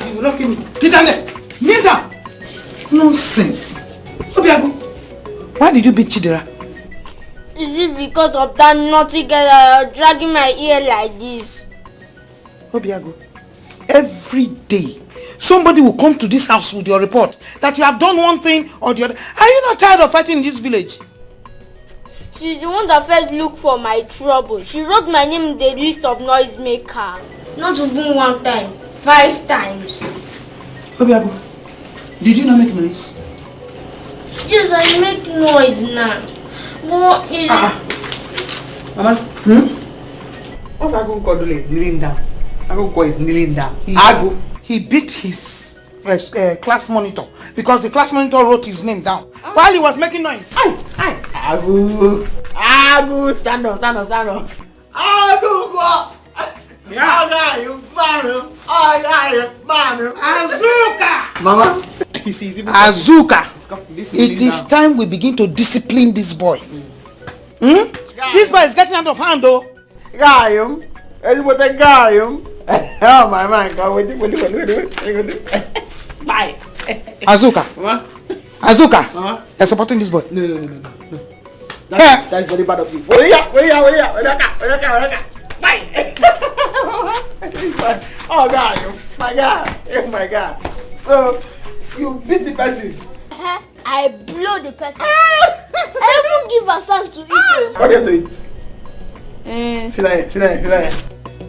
S8: You will not kill me. Get down there. Kneel down. Nonsense. Obiago, why did you beat Chidera?
S3: Is it because of that naughty girl dragging my ear like this?
S10: Obiago, every day somebody will come to this house with your report that you have done one thing or the other. Are you not tired of fighting in this village?
S3: She's the one that first looked for my trouble. She wrote my name in the list of noisemaker. Not even one time, 5 times.
S10: Obiago, did you not make noise?
S3: Yes, I make noise now. What is it?
S10: Mama,
S19: what's Agunko doing? Kneeling down. Agunko is kneeling down.
S10: He beat his class monitor because the class monitor wrote his name down while he was making noise.
S19: Agu, stand up. Agunko!
S10: Azuka!
S19: Mama,
S10: Azuka! It is time we begin to discipline this boy. This boy is getting out of hand, though.
S19: Oh my man, wait. Bye.
S10: Azuka! Azuka! You're supporting this boy?
S19: No. That's very bad of you. Bye. Oh my God. So you beat the person.
S3: I blow the person. I even give her some to eat.
S19: What do you do it? Sit down.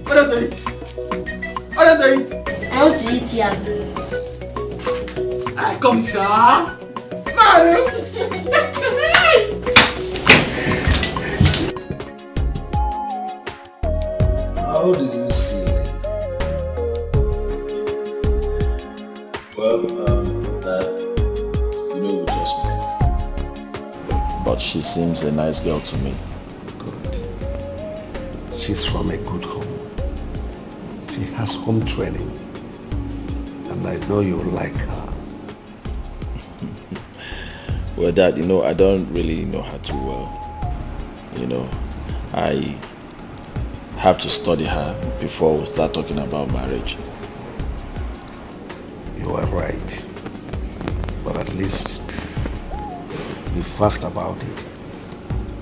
S19: What do you do it?
S3: I want to eat here.
S19: Come, sir. Mario.
S6: How did you see it? Well, Dad, we just met. But she seems a nice girl to me.
S21: Good. She's from a good home. She has home training. And I know you like her.
S17: Well, Dad, I don't really know her too well. I have to study her before we start talking about marriage.
S21: You are right. But at least be fast about it.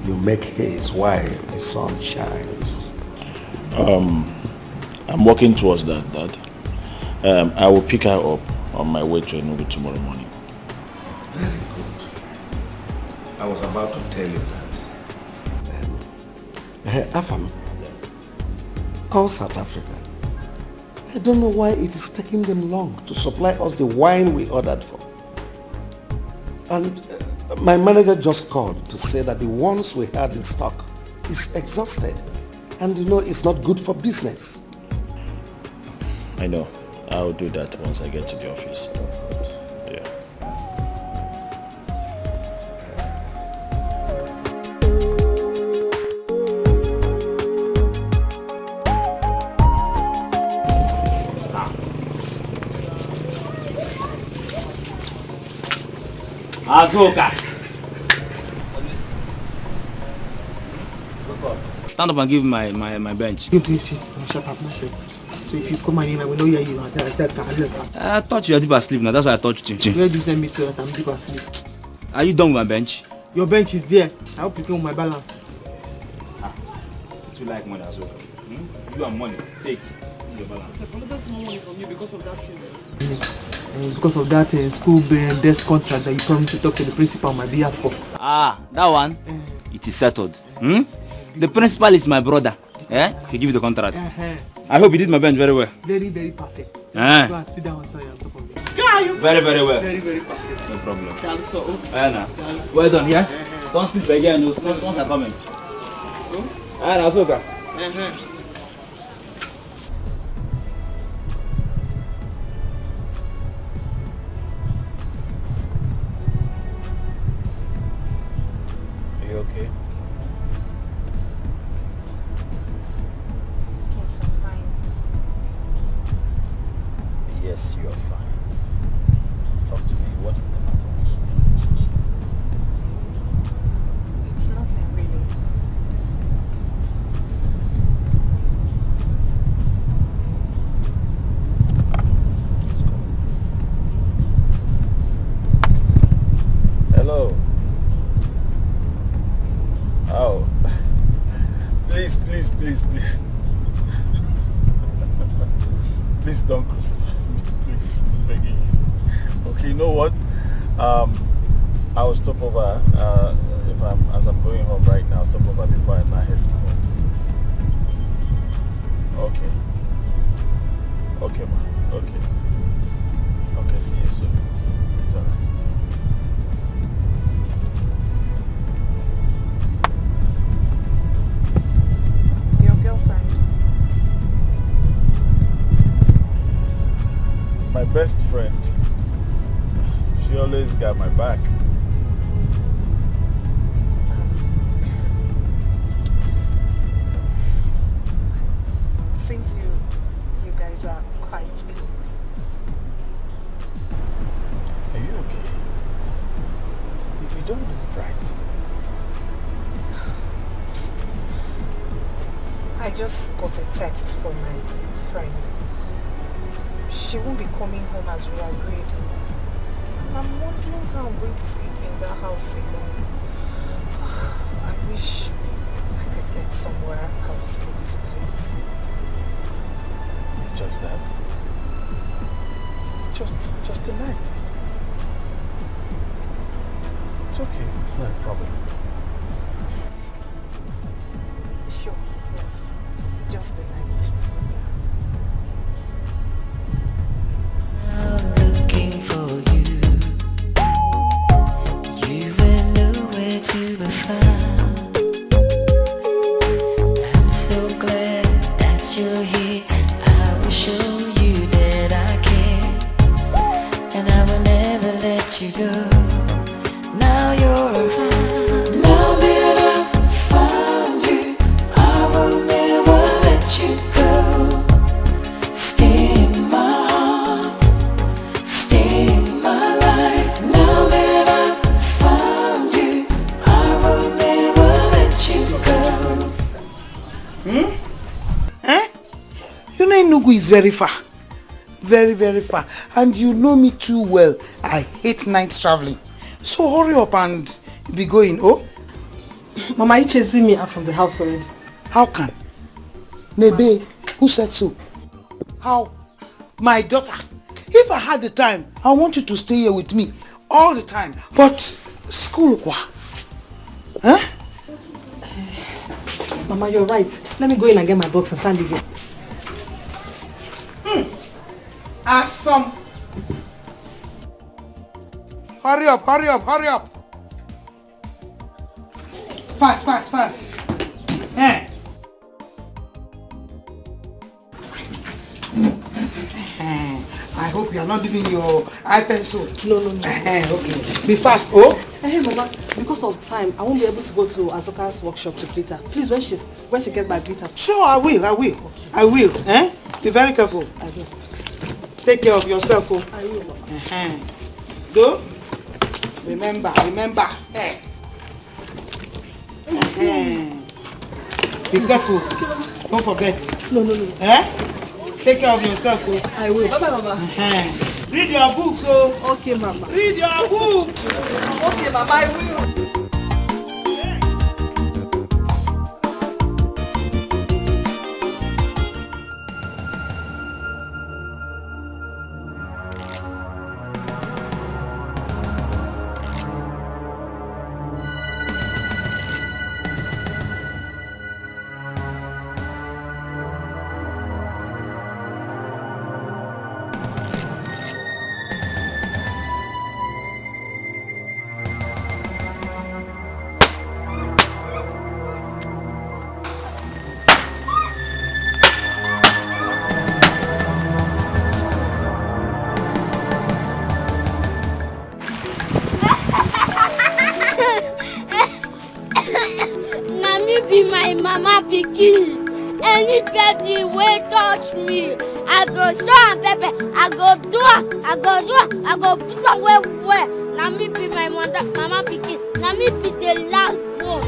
S21: You make haste while the sun shines.
S17: I'm working towards that, Dad. I will pick her up on my way to Enugu tomorrow morning.
S21: Very good. I was about to tell you that. Afam, call South Africa. I don't know why it is taking them long to supply us the wine we ordered for. And my manager just called to say that the ones we had in stock is exhausted. And you know, it's not good for business.
S17: I know. I'll do that once I get to the office. Yeah.
S12: Azuka. Stand up and give my bench.
S19: Shut up, myself. So if you come in, I will know where you are.
S12: I thought you were deep asleep now. That's why I touched you.
S19: Where do you send me to that I'm deep asleep?
S12: Are you done with my bench?
S19: Your bench is there. I hope you came with my balance.
S12: You like money, Azuka? You and money. Take your balance.
S11: Another small money from you because of that thing.
S19: Because of that school desk contract that you promised to talk to the principal on my behalf for.
S12: That one? It is settled. The principal is my brother. He give you the contract. I hope you did my bench very well.
S19: Very, very perfect. Go and sit down on top of it.
S12: Very, very well.
S19: Very, very perfect.
S12: No problem.
S19: That's so.
S12: Well done, yeah? Don't sleep again. Those ones are coming. Azuka.
S17: Are you okay?
S18: Yes, I'm fine.
S17: Yes, you are fine. Talk to me. What is the matter?
S18: It's nothing really.
S17: Hello. Oh. Please. Please don't crucify me. Please. I'm begging you. Okay, you know what? I will stop over as I'm going home right now. I'll stop over before I head home. Okay, ma. Okay, see you soon. It's alright.
S18: Your girlfriend?
S17: My best friend. She always got my back.
S18: Seems you guys are quite close.
S17: Are you okay? You don't look right.
S18: I just got a text from my friend. She won't be coming home as we agreed. I'm wondering how I'm going to sleep in that house alone. I wish I could get somewhere else to meet.
S17: It's just that. Just a night. It's okay. It's not a problem.
S18: Sure, yes. Just a night.
S14: I'm looking for you. You were nowhere to be found. I'm so glad that you're here. I will show you that I care, and I will never let you go. Now you're around. Now that I've found you, I will never let you go. Stay in my heart, stay in my life. Now that I've found you, I will never let you go.
S10: You know Enugu is very far. Very, very far. And you know me too well. I hate night traveling. So hurry up and be going, oh?
S8: Mama, you chasing me out from the house already.
S10: How can? Nebe, who said so? How? My daughter. If I had the time, I want you to stay here with me all the time. But school, what? Huh?
S8: Mama, you're right. Let me go in and get my box and start leaving.
S10: Awesome. Hurry up, hurry up, hurry up. Fast, fast, fast. I hope you are not leaving your eye pencil.
S8: No.
S10: Okay. Be fast, oh.
S8: Hey, Mama, because of time, I won't be able to go to Azoka's workshop to greet her. Please, when she gets back, greet her.
S10: Sure, I will. Okay. I will. Be very careful.
S8: I will.
S10: Take care of yourself, oh.
S8: I will, Mama.
S10: Go. Remember. Be careful. Don't forget.
S8: No.
S10: Take care of yourself, oh.
S8: I will. Bye-bye, Mama.
S10: Read your books, oh.
S8: Okay, Mama.
S10: Read your books.
S8: Okay, Mama, I will.
S3: Be my mama pikin. Anybody will touch me, I go show am pepper. I go do am. I go put am well. Na me be my mama pikin. Na me be the last one.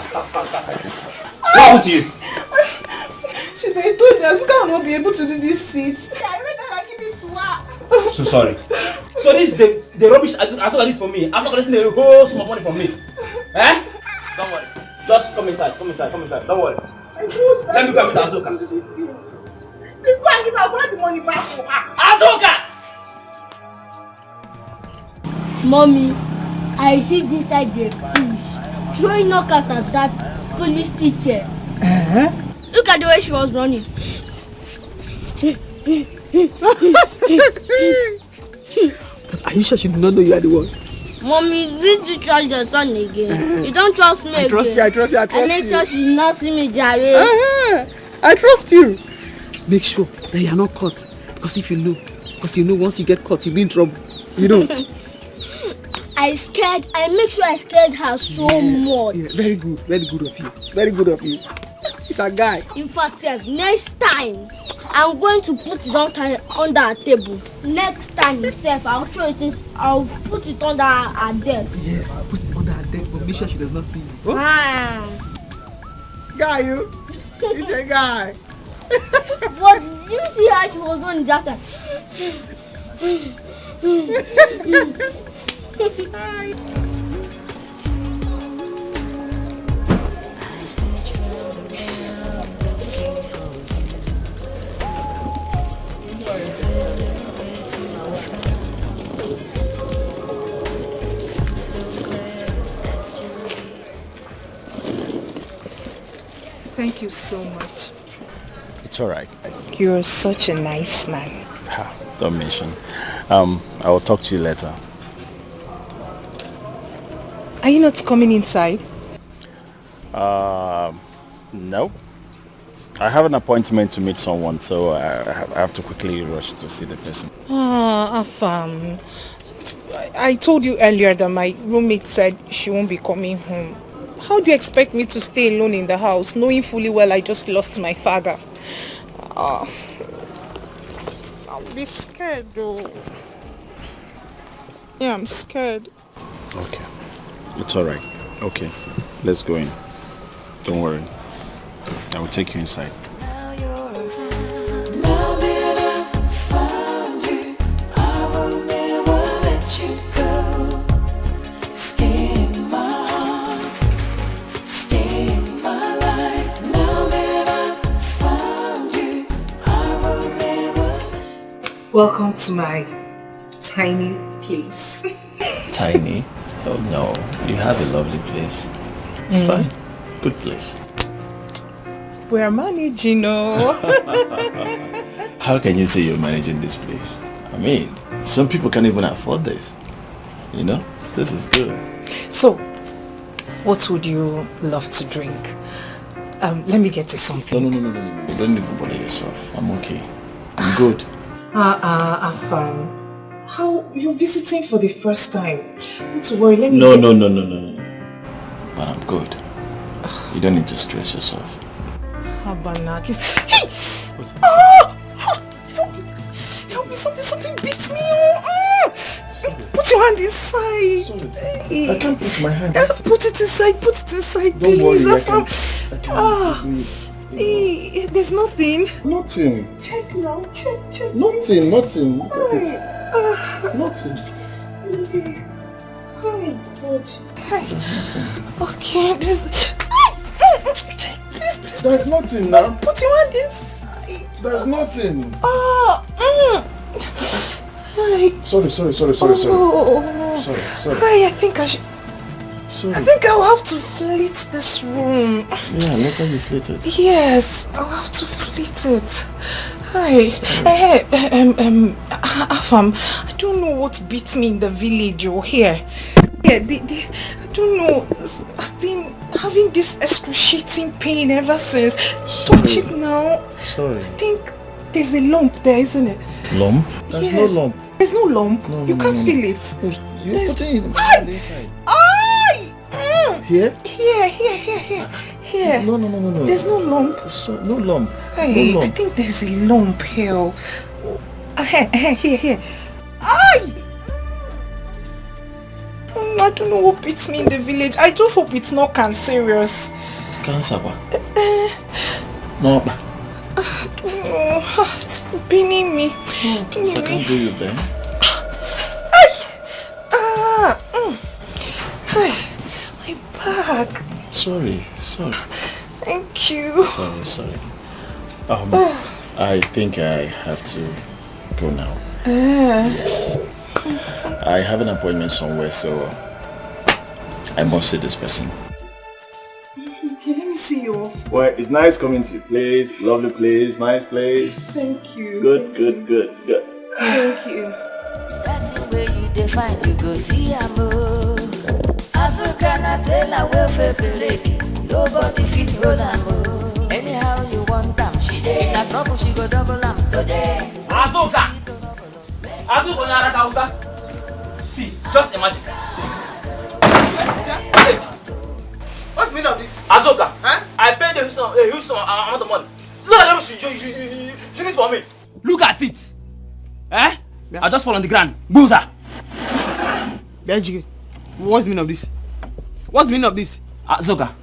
S12: Stop. What happened to you?
S10: She told me Azuka will not be able to do this seat. I made her give it to her.
S12: So sorry. So this is the rubbish Azuka did for me. I'm not collecting the whole sum of money from me. Eh? Don't worry. Just come inside. Don't worry. Let me go and meet Azuka.
S10: Please go and give her the money back for her.
S12: Azuka!
S3: Mommy, I hid inside the bush, throwing knockout at that police teacher. Look at the way she was running.
S19: But are you sure she did not know you are the one?
S3: Mommy, did you trust your son again? You don't trust me again.
S19: I trust you.
S3: I make sure she not see me, Jare.
S19: I trust you. Make sure that you are not caught. Because if you know, once you get caught, you'll be in trouble. You know.
S3: I make sure I scared her so much.
S19: Yeah, very good of you. He's a guy.
S3: In fact, next time, I'm going to put it under a table. Next time, I'll throw it I'll put it under her desk.
S19: Yes, I'll put it under her desk, but make sure she does not see you. Oh? Guy, you. He's a guy.
S3: But did you see how she was running that time?
S13: Thank you so much.
S17: It's all right.
S13: You're such a nice man.
S17: Don't mention. I will talk to you later.
S13: Are you not coming inside?
S17: No. I have an appointment to meet someone, so I have to quickly rush to see the person.
S13: Afam. I told you earlier that my roommate said she won't be coming home. How do you expect me to stay alone in the house, knowing fully well I just lost my father? I'll be scared though. Yeah, I'm scared.
S17: Okay. It's all right. Okay. Let's go in. Don't worry. I will take you inside.
S14: Now that I've found you, I will never let you go. Stay in my heart, stay in my life. Now that I've
S13: Welcome to my tiny place.
S17: Tiny? Oh no, you have a lovely place. It's fine. Good place.
S13: We're managing, oh.
S17: How can you say you're managing this place? I mean, some people can't even afford this. You know? This is good.
S13: So, what would you love to drink? Let me get you something.
S17: No. Don't even bother yourself. I'm okay. I'm good.
S13: Afam. How? You're visiting for the first time. Not to worry, let me...
S17: No. But I'm good. You don't need to stress yourself.
S13: Habana, at least... Hey! Help me, something beats me. Put your hand inside.
S17: Sorry. I can't put my hand inside.
S13: Put it inside,
S17: Don't
S13: please.
S17: worry, I can
S13: There's nothing.
S17: Nothing.
S13: Check now, check.
S17: Nothing. Look at it. Nothing.
S13: Oh my God.
S17: There's nothing.
S13: Okay, Please.
S17: There's nothing now.
S13: Put your hand inside.
S17: There's nothing. Sorry.
S13: Sorry. I think I should...
S17: Sorry.
S13: I think I'll have to flit this room.
S17: Yeah, later you flit it.
S13: Yes, I'll have to flit it. Hi. Afam, I don't know what beats me in the village or here. Yeah, I don't know. I've been having this excruciating pain ever since. Touch it now.
S17: Sorry.
S13: I think there's a lump there, isn't it?
S17: Lump? There's no lump.
S13: There's no lump.
S17: No,
S13: you can't feel it.
S17: You're putting it inside. Here?
S13: Here.
S17: No.
S13: There's no lump.
S17: No lump.
S13: Hey,
S17: No
S13: I
S17: lump.
S13: think there's a lump here. Here. Ay! I don't know what beats me in the village. I just hope it's not cancerous.
S17: Cancer? No.
S13: I don't know. It's paining me.
S17: Cancer can't do you there.
S13: My back.
S17: Sorry.
S13: Thank you.
S17: Sorry. I think I have to go now. Yes. I have an appointment somewhere, so I must see this person.
S13: Okay, let me see you off.
S17: Well, it's nice coming to your place. Lovely place, nice place.
S13: Thank you.
S17: Good.
S13: Thank you.
S14: That's the way you define you go see a move. Azuka na tell a welfare lady. Nobody fits hold am. Anyhow you want them, she dey. Na trouble she go double am today.
S12: Azuka na Hausa. See, just imagine.
S1: What's the meaning of this?
S12: Azuka, I paid a huge amount of money. Look at them, you do this for me. Look at it. Yeah. I just fall on the ground. Boozer.
S1: Benji, what's the meaning of this? What's the meaning of this?
S12: Azuka,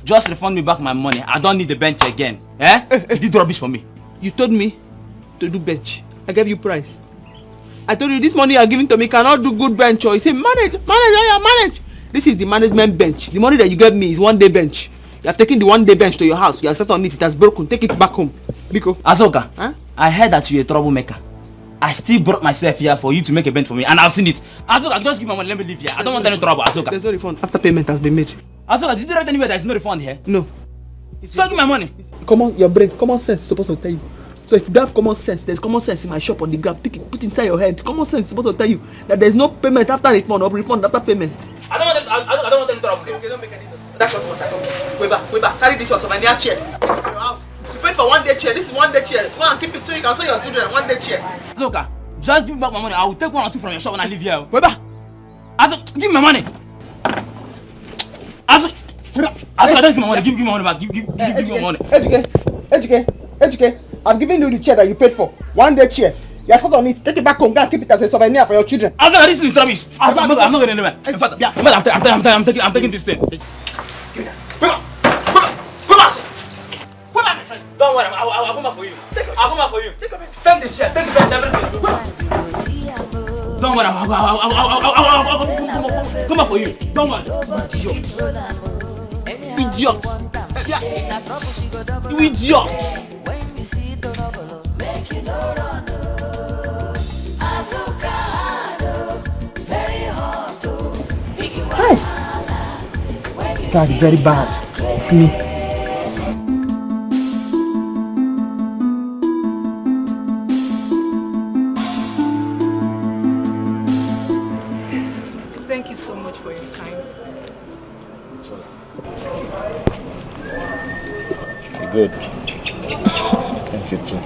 S12: just refund me back my money. I don't need the bench again. You did rubbish for me.
S1: You told me to do bench. I gave you price. I told you this money you are giving to me cannot do good bench. Or you say manage. This is the management bench. The money that you gave me is 1 day bench. You have taken the 1 day bench to your house. You have sat on it. It has broken. Take it back home. Biko.
S12: Azuka, I heard that you're a troublemaker. I still brought myself here for you to make a bench for me, and I've seen it. Azuka, just give me money. Let me leave here. I don't want any trouble, Azuka.
S1: There's no refund after payment has been made.
S12: Azuka, did you write anywhere there's no refund here?
S1: No.
S12: So give my money.
S1: Your brain, common sense is supposed to tell you. So if you don't have common sense, there's common sense in my shop on the ground. Take it, put it inside your head. Common sense is supposed to tell you that there's no payment after refund or refund after payment.
S12: I don't want any trouble.
S1: Okay, don't make any sense. That's what I come. Weber, carry this your souvenir chair. Take it to your house. You paid for 1 day chair. This is 1 day chair. Go and keep it so you can sell your children 1 day chair.
S12: Azuka, just give me back my money. I will take 1 or 2 from your shop when I leave here. Weber, Azuka, give me my money. Azuka, don't give me my money. Give me my money back. Give me my money.
S1: Educate. I'm giving you the chair that you paid for. 1 day chair. You are sat on it. Take it back home. Go and keep it as a souvenir for your children.
S12: Azuka, this is rubbish. I'm not going anywhere. In fact, I'm taking this thing. Give me that. Don't worry, I'll come back for you. I'll come back for you. Take the chair, take the bench, everything. Don't worry, I'll come back for you. Don't worry. Idiot. You idiot.
S2: That's very bad to me.
S11: Thank you so much for your time.
S17: You're good. Thank you too.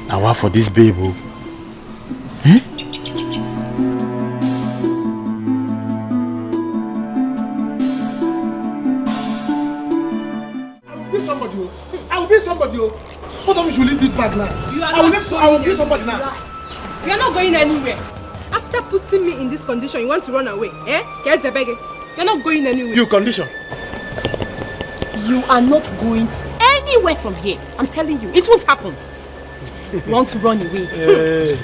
S2: Now what for this babe? I will be somebody. What time you should leave this bag now? I will be somebody now.
S11: You are not going anywhere. After putting me in this condition, you want to run away, eh? Here's the begging. You're not going anywhere.
S2: You condition.
S11: You are not going anywhere from here. I'm telling you, it won't happen. You want to run away?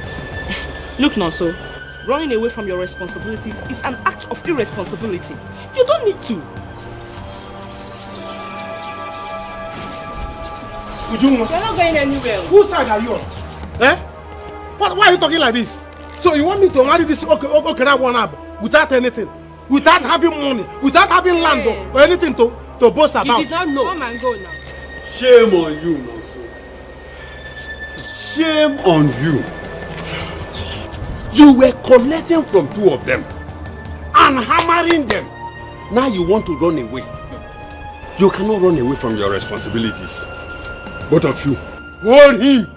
S9: Look, Nonso, running away from your responsibilities is an act of irresponsibility. You don't need to.
S2: You're
S11: not going anywhere.
S2: Whose side are you on? Eh? Why are you talking like this? So you want me to marry this okay that one up without anything? Without having money? Without having land or anything to boast about?
S11: You did not know. Come and go now.
S6: Shame on you, Nonso. Shame on you. You were collecting from two of them and hammering them. Now you want to run away. You cannot run away from your responsibilities. Both of you, hold him.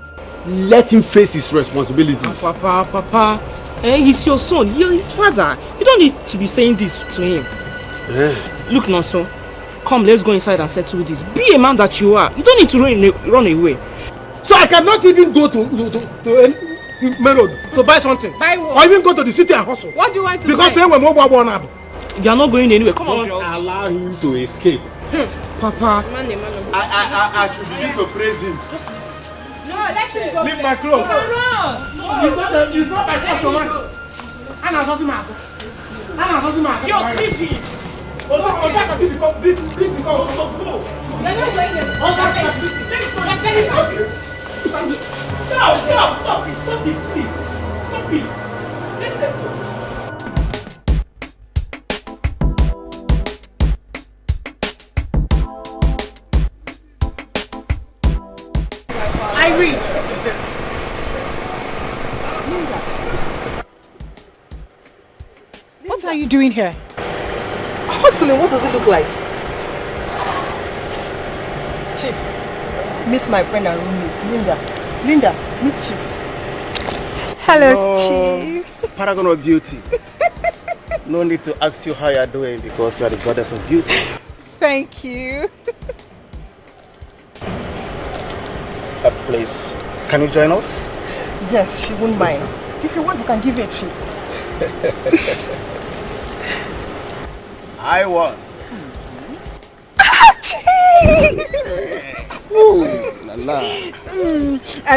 S6: Let him face his responsibilities.
S9: Papa, he's your son. You're his father. You don't need to be saying this to him. Look, Nonso, come, let's go inside and settle this. Be a man that you are. You don't need to run away.
S2: So I cannot even go to main road to buy something.
S11: Buy what?
S2: Or even go to the city and hustle.
S11: What do you want to
S2: because
S11: buy?
S2: Because when we one up.
S9: You are not going anywhere. Come on,
S6: don't allow him to escape.
S9: Papa.
S6: I should begin to praise him.
S11: Just leave. No, let him go.
S2: Leave my clothes.
S11: No.
S2: It's not my customer. Anna Sosimaso.
S11: You're sleeping.
S2: You're not going anywhere.
S9: Stop this, please. Stop it. Let's settle.
S11: Irene.
S13: What are you doing here?
S8: Hudson, what does it look like? Chief, meet my friend and roommate, Linda, meet Chief.
S13: Hello, Chief.
S2: Paragon of beauty. No need to ask you how you are doing because you are the goddess of beauty.
S13: Thank you.
S2: Please, can you join us?
S13: Yes, she won't mind. If you want, we can give you a treat.
S2: I want.
S13: Ooh, la la.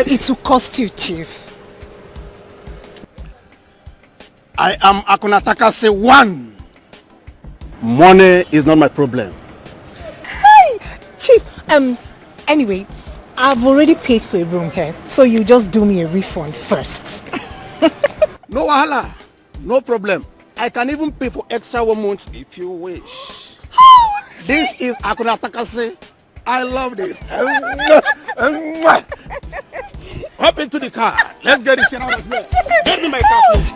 S13: It will cost you, Chief.
S2: I am Akunatakase 1. Money is not my problem.
S13: Hey, Chief. Anyway, I've already paid for a room here, so you just do me a refund first.
S2: No wahala, no problem. I can even pay for extra 1 month if you wish.
S13: Oh,
S2: this is Akunatakase. I love this. Hop into the car. Let's get this shit out of here. Get me my car, please.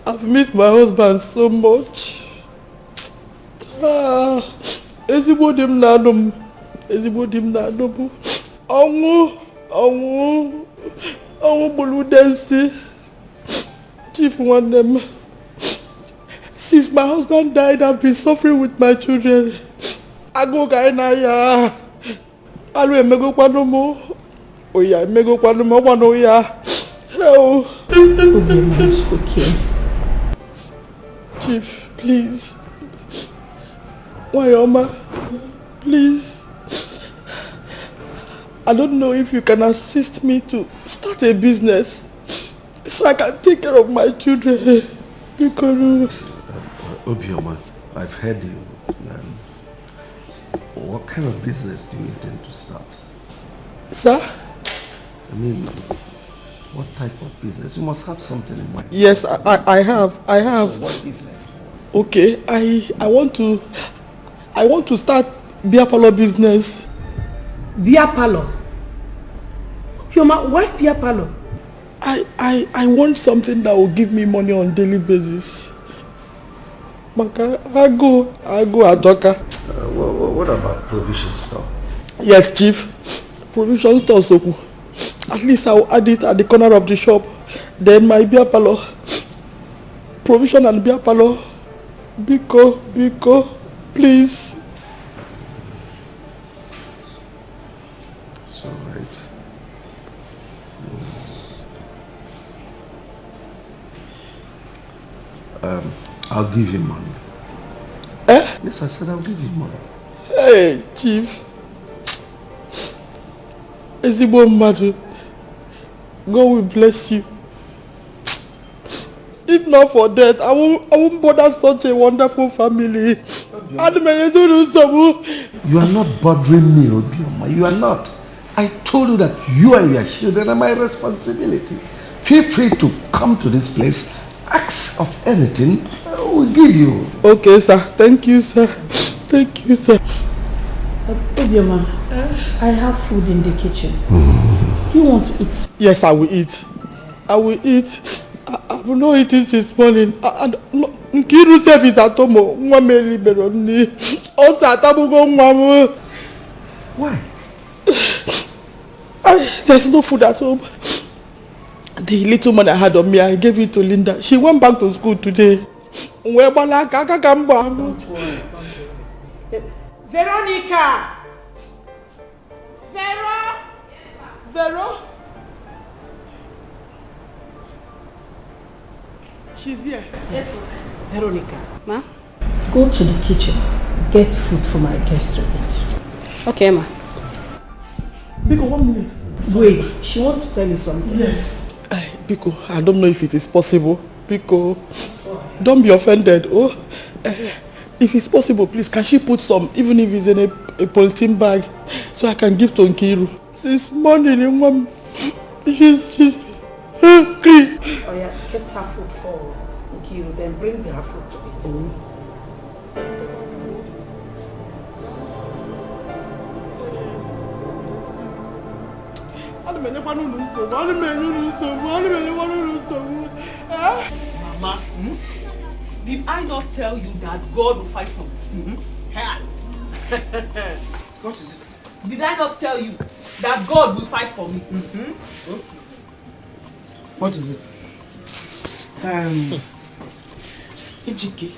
S7: I've missed my husband so much. Ezigbo di m na-anụ m. Ezigbo di m na-anụ m. Ọnwụ gburu Udensi. Chief nwanne m. Since my husband died, I've been suffering with my children. Agụụ ga na ya. Alụ emegokwanụ m. Oya emegokwanụ m ọgwa na oya. Hell. Okay. Chief, please. Wayoma, please. I don't know if you can assist me to start a business so I can take care of my children.
S21: Obioma, I've heard you. What kind of business do you intend to start?
S7: Sir?
S21: I mean, what type of business? You must have something in mind.
S7: Yes, I have.
S21: So what business?
S7: Okay, I want to start beer parlor business.
S8: Beer parlor? Obioma, why beer parlor?
S7: I want something that will give me money on daily basis. Maka, I go Adoka.
S21: What about provision store?
S7: Yes, Chief. Provision store, Soku. At least I'll add it at the corner of the shop. Then my beer parlor. Provision and beer parlor. Biko, please.
S21: It's alright. I'll give you money. Yes, I said I'll give you money.
S7: Hey, Chief. Ezigbo mmadụ. God will bless you. If not for that, I won't bother such a wonderful family.
S21: You are not bothering me, Obioma. You are not. I told you that you are your children and my responsibility. Feel free to come to this place. Ask of anything, I will give you.
S7: Okay, sir. Thank you, sir. Thank you, sir.
S8: Obioma, I have food in the kitchen. Do you want to eat?
S7: Yes, I will eat. I will eat. I will not eat it this morning. Nkiru self is at home.
S21: Why?
S7: There's no food at home. The little money I had on me, I gave it to Linda. She went back to school today.
S8: Don't worry. Veronica! Vero?
S7: She's here.
S8: Yes, Veronica.
S18: Ma?
S8: Go to the kitchen. Get food for my guests to eat.
S18: Okay, ma.
S7: Biko, 1 minute.
S8: Wait, she wants to tell you something.
S7: Yes. Biko, I don't know if it is possible. Biko, don't be offended. Oh, if it's possible, please, can she put some, even if it's in a polythene bag, so I can give to Nkiru? Since morning, Mom, she's hungry.
S8: Oh yeah, get her food for Nkiru, then bring her food to eat.
S1: Mama, did I not tell you that God will fight for me?
S10: What is it?
S1: Did I not tell you that God will fight for me?
S10: What is it? Ejike.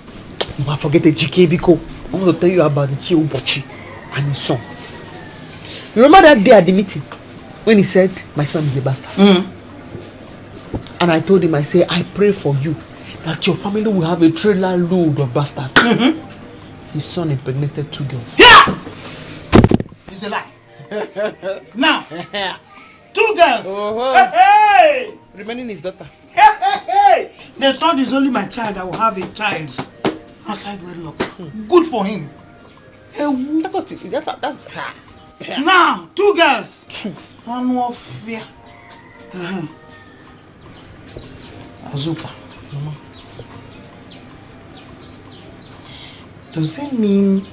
S19: Mama, forget Ejike, Biko. I want to tell you about the Chiobochi and his son. Remember that day at the meeting when he said my son is a bastard? And I told him, I say, I pray for you that your family will have a trailer load of bastards. His son impregnated 2 girls.
S10: Yeah! It's a lie. Now, 2 girls. Hey!
S19: Remaining his daughter.
S10: Hey! They thought it's only my child that will have a child outside wedlock. Good for him.
S19: That's what that's
S10: Now, 2 girls. 2. No fear. Azuka.
S19: Mama.
S10: Does it mean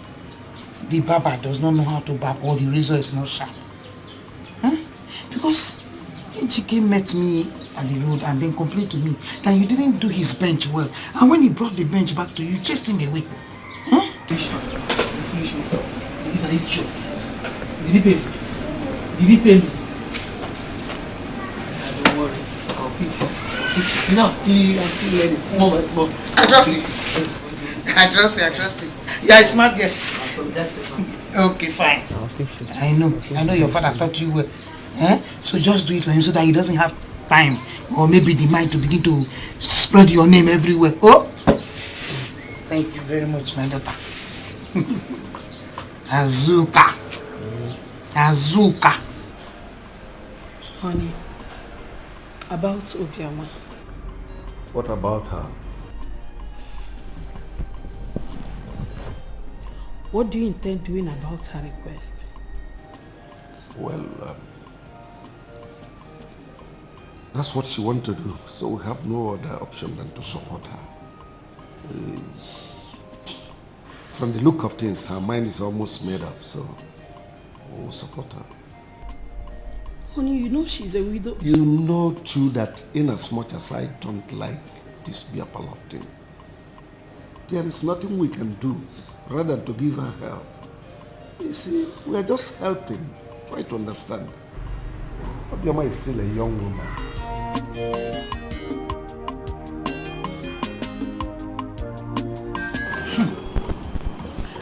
S10: the barber does not know how to barb or the razor is not sharp? Because Ejike met me at the road and then complained to me that you didn't do his bench well. And when he brought the bench back to you, you chased him away.
S1: He's an idiot. Did he pay me? Did he pay me? Don't worry. I'll fix it. You know, I'm still learning. Small by small.
S10: I trust you. I trust you. Yeah, a smart girl. Okay, fine.
S19: I'll fix it.
S10: I know your father taught you well. So just do it for him so that he doesn't have time or maybe the mind to begin to spread your name everywhere. Oh, thank you very much, my daughter. Azuka.
S8: Honey, about Obiama.
S21: What about her?
S8: What do you intend doing about her request?
S21: Well, that's what she wants to do, so we have no other option than to support her. From the look of things, her mind is almost made up, so we'll support her.
S8: Honey, you know she's a widow.
S21: You know too that in as much as I don't like this beer parlor thing, there is nothing we can do rather than to give her help. You see, we are just helping. Try to understand. Obiama is still a young woman.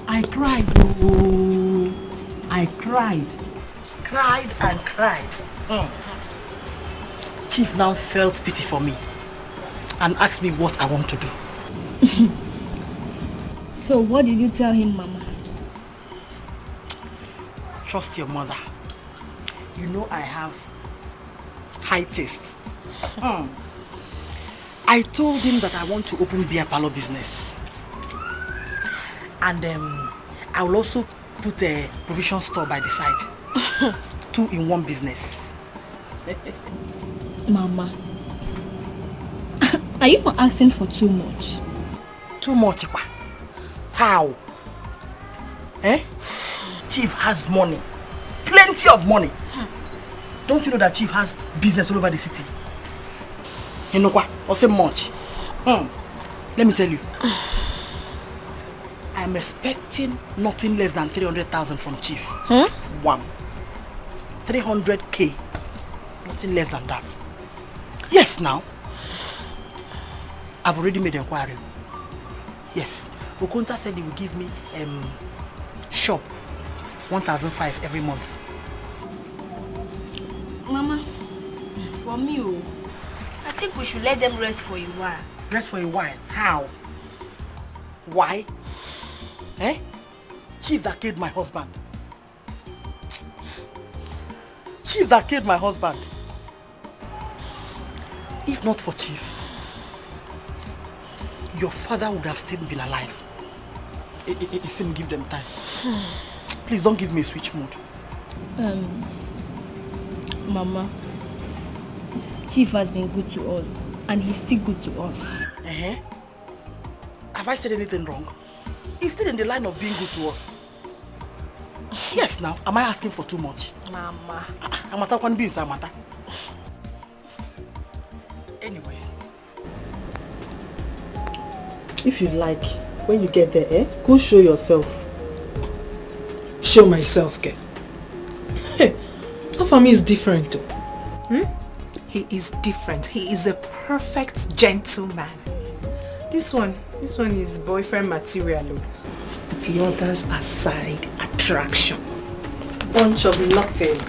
S8: I cried, oh, I cried. Cried and cried. Chief now felt pity for me and asked me what I want to do.
S18: So what did you tell him, Mama?
S8: Trust your mother. You know I have high taste. I told him that I want to open beer parlor business. And I will also put a provision store by the side. 2 in 1 business.
S18: Mama, are you not asking for too much?
S8: Too much? How? Eh? Chief has money. Plenty of money. Don't you know that Chief has business all over the city? You know what? Or say much. Let me tell you. I'm expecting nothing less than 300,000 from Chief. 1. 300K. Nothing less than that. Yes, now. I've already made inquiry. Yes. Okonta said he will give me shop 1,500 every month.
S3: Mama, for me, I think we should let them rest for a while.
S8: Rest for a while? How? Why? Eh? Chief that killed my husband. Chief that killed my husband. If not for Chief, your father would have still been alive. It seemed give them time. Please don't give me a switch mode.
S18: Mama, Chief has been good to us and he's still good to us.
S8: Have I said anything wrong? He's still in the line of being good to us. Yes, now, am I asking for too much?
S3: Mama.
S8: Amata can be Amata. Anyway. If you like, when you get there, go show yourself.
S13: Show myself, girl. Hey, Afami is different too. He is different. He is a perfect gentleman. This one is boyfriend material. The others are side attraction. Bunch of nothing.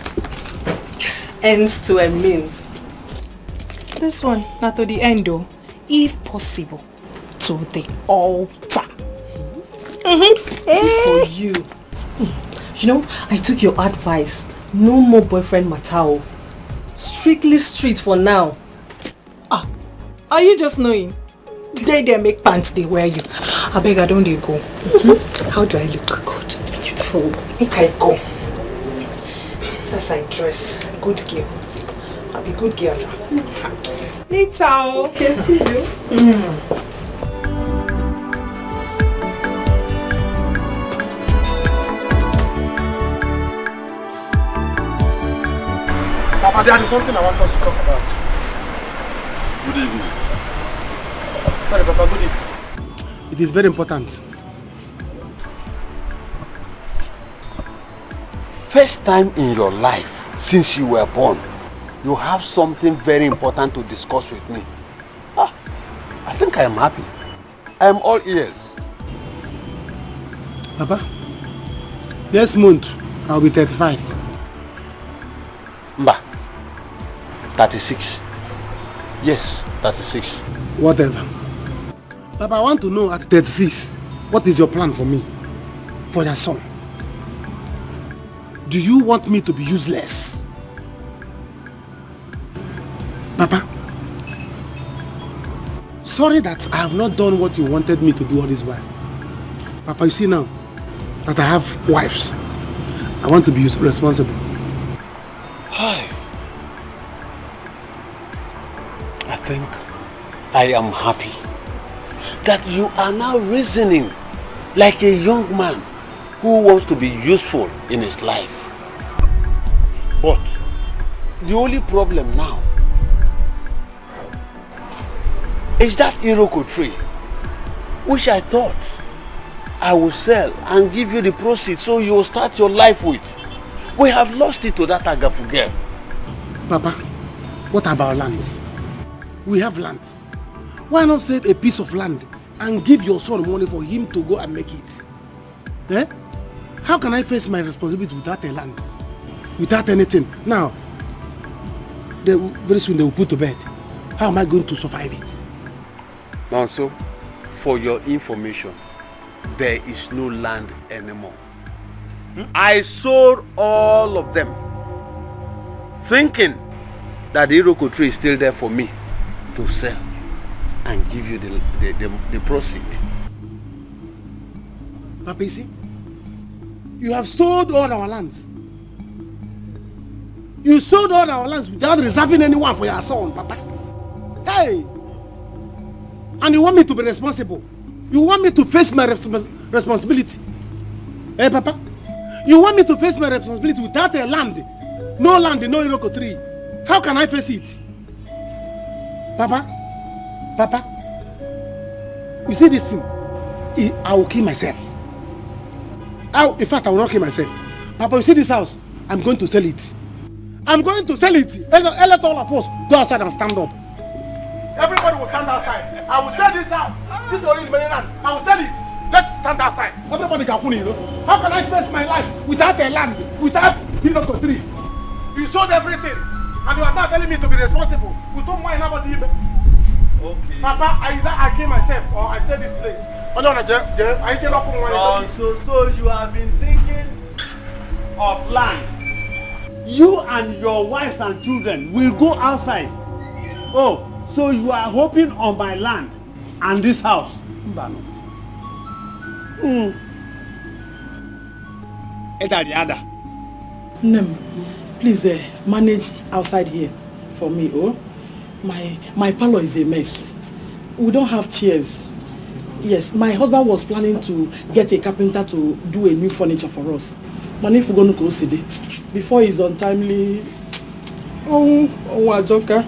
S13: Ends to a means. This one, not to the end though. If possible, to the altar. For you. You know, I took your advice. No more boyfriend Matao. Strictly street for now. Are you just knowing? They make pants, they wear you. I beg, I don't they go. How do I look? Good. Beautiful. Make I go. As I dress, good girl. I'll be good girl now. Later. Can see you.
S2: Papa, there is something I want us to talk about.
S12: Good evening.
S2: Sorry, Papa, good evening. It is very important.
S6: First time in your life since you were born, you have something very important to discuss with me. I think I am happy. I am all ears.
S2: Papa, next month I'll be 35.
S6: Mba, 36. Yes, 36.
S2: Whatever. Papa, I want to know at 36, what is your plan for me? For your son? Do you want me to be useless? sorry that I have not done what you wanted me to do all this while. Papa, you see now that I have wives, I want to be responsible.
S21: Hi. I think I am happy that you are now reasoning like a young man who wants to be useful in his life. But the only problem now is that Iroko tree, which I thought I would sell and give you the proceeds so you will start your life with. We have lost it to that Agafu girl.
S2: Papa, what about lands? We have land. Why not save a piece of land and give your son money for him to go and make it? Eh? How can I face my responsibility without a land? Without anything? Now, very soon they will put to bed. How am I going to survive it?
S21: Now, so, for your information, there is no land anymore. I sold all of them, thinking that the Iroko tree is still there for me to sell and give you the proceed.
S2: Papa, you see, you have sold all our lands. You sold all our lands without reserving anyone for your son, Papa. Hey! And you want me to be responsible? You want me to face my responsibility? Hey, Papa? You want me to face my responsibility without a land? No land, no Iroko tree. How can I face it? Papa? Papa? You see this thing? I will kill myself. In fact, I will not kill myself. Papa, you see this house? I'm going to sell it. I'm going to sell it. Let all of us go outside and stand up. Everybody will stand outside. I will sell this house. This is already many land. I will sell it. Let's stand outside. Everybody can put it, you know. How can I spend my life without a land, without Iroko tree? You sold everything, and you are now telling me to be responsible. We don't mind about the okay. Papa, either I kill myself or I sell this place.
S21: So you have been thinking of land. You and your wives and children will go outside. Oh, so you are hoping on my land and this house.
S8: Nem, please manage outside here for me, oh. My parlor is a mess. We don't have chairs. Yes, my husband was planning to get a carpenter to do a new furniture for us. Man, if we're going to go see before he's untimely. Oh, Ajoka.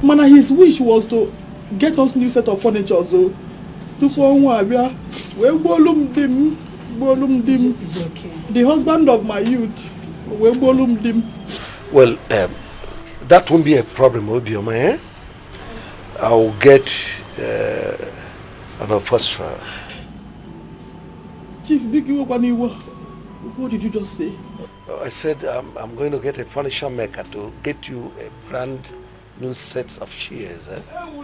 S8: Man, his wish was to get us new set of furniture, so. The husband of my youth.
S21: Well, that won't be a problem, Obioma, eh? I'll get an orchestra.
S8: Chief Biggie, what did you just say?
S21: I said I'm going to get a furniture maker to get you a brand new set of chairs, eh?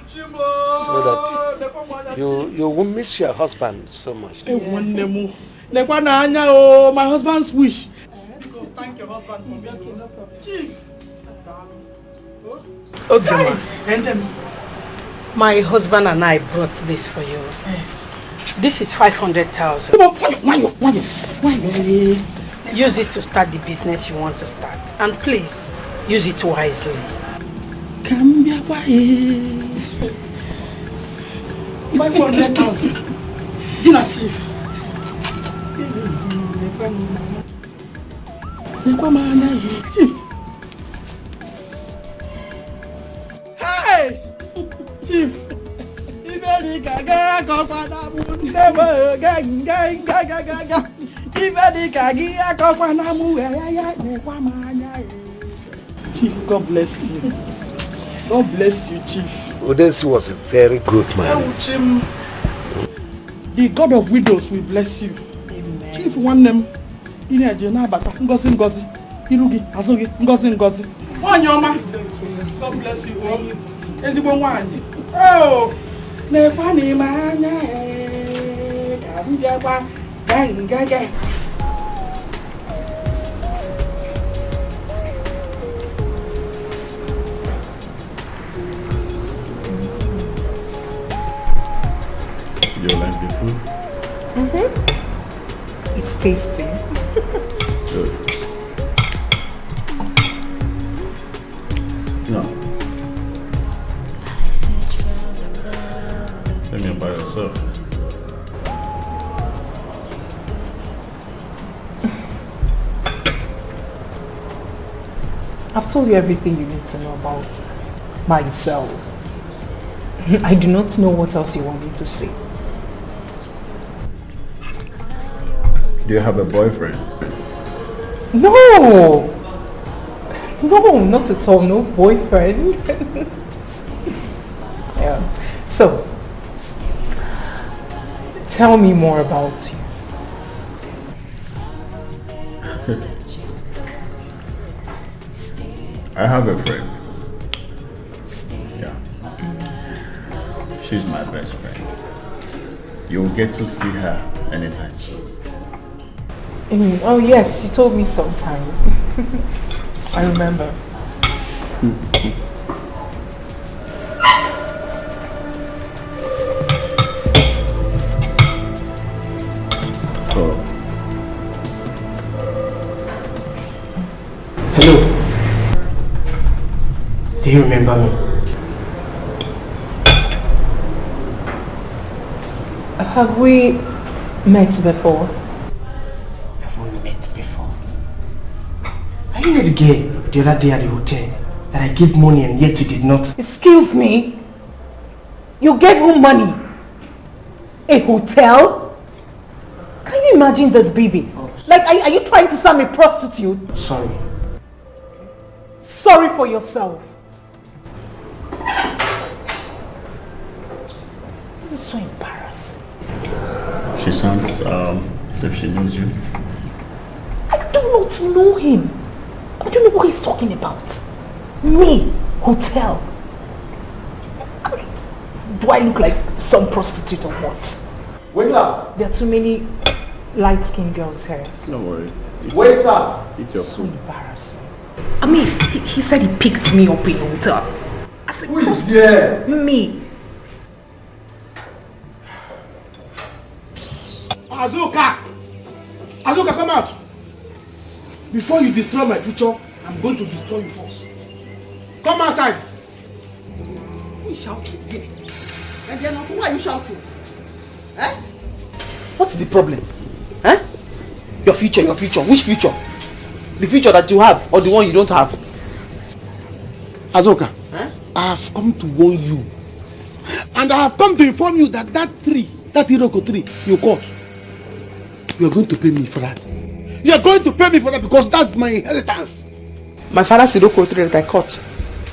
S21: So that you won't miss your husband so much.
S8: My husband's wish. Thank your husband for me. Chief.
S11: Okay, and my husband and I brought this for you. This is 500,000. Use it to start the business you want to start, and please use it wisely.
S8: 500,000. Dinner, Chief. Chief. Hey! Chief! Chief, God bless you. God bless you, Chief.
S21: Odensi was a very good man.
S8: The God of widows will bless you. Amen. Chief, one name. Ngozi Ngozi. Irugi, Azogi, Ngozi Ngozi. Wanyoma. God bless you all. Ezigbo nwanyi. Oh! Nekwa ni manya eh. Kabija kwa gangaga.
S17: Do you like the food?
S13: Mm-hmm. It's tasty.
S17: Good. No. Let me by yourself.
S13: I've told you everything you need to know about myself. I do not know what else you want me to say.
S17: Do you have a boyfriend?
S13: No! No, not at all. No boyfriend. Yeah. So, tell me more about you.
S17: I have a friend. Yeah. She's my best friend. You'll get to see her anytime soon.
S13: Oh yes, you told me sometime. I remember.
S17: Oh.
S10: Hello. Do you remember me?
S13: Have we met before?
S10: Have we met before? Are you not the girl the other day at the hotel that I gave money and yet you did not?
S13: Excuse me? You gave who money? A hotel? Can you imagine this, baby? Like, are you trying to sell me a prostitute?
S10: Sorry.
S13: Sorry for yourself. This is so embarrassing.
S17: She sounds as if she knows you.
S13: I do not know him. I don't know what he's talking about. Me, hotel. I mean, do I look like some prostitute or what?
S2: Waiter!
S13: There are too many light-skinned girls here.
S17: Don't worry.
S2: Waiter!
S17: Eat your
S13: So
S17: food.
S13: embarrassing. I mean, he said he picked me up in a hotel. I said,
S2: who is there?
S13: Me.
S2: Azuka! Azuka, come out! Before you destroy my future, I'm going to destroy you first. Come outside!
S1: Who is shouting there? And then why are you shouting? Eh? What's the problem? Eh? Your future, your future. Which future? The future that you have or the one you don't have?
S2: Azuka,
S1: Eh?
S2: I have come to warn you. And I have come to inform you that that Iroko tree you caught, you are going to pay me for that. You are going to pay me for that because that's my inheritance.
S1: My father's Iroko tree that I caught.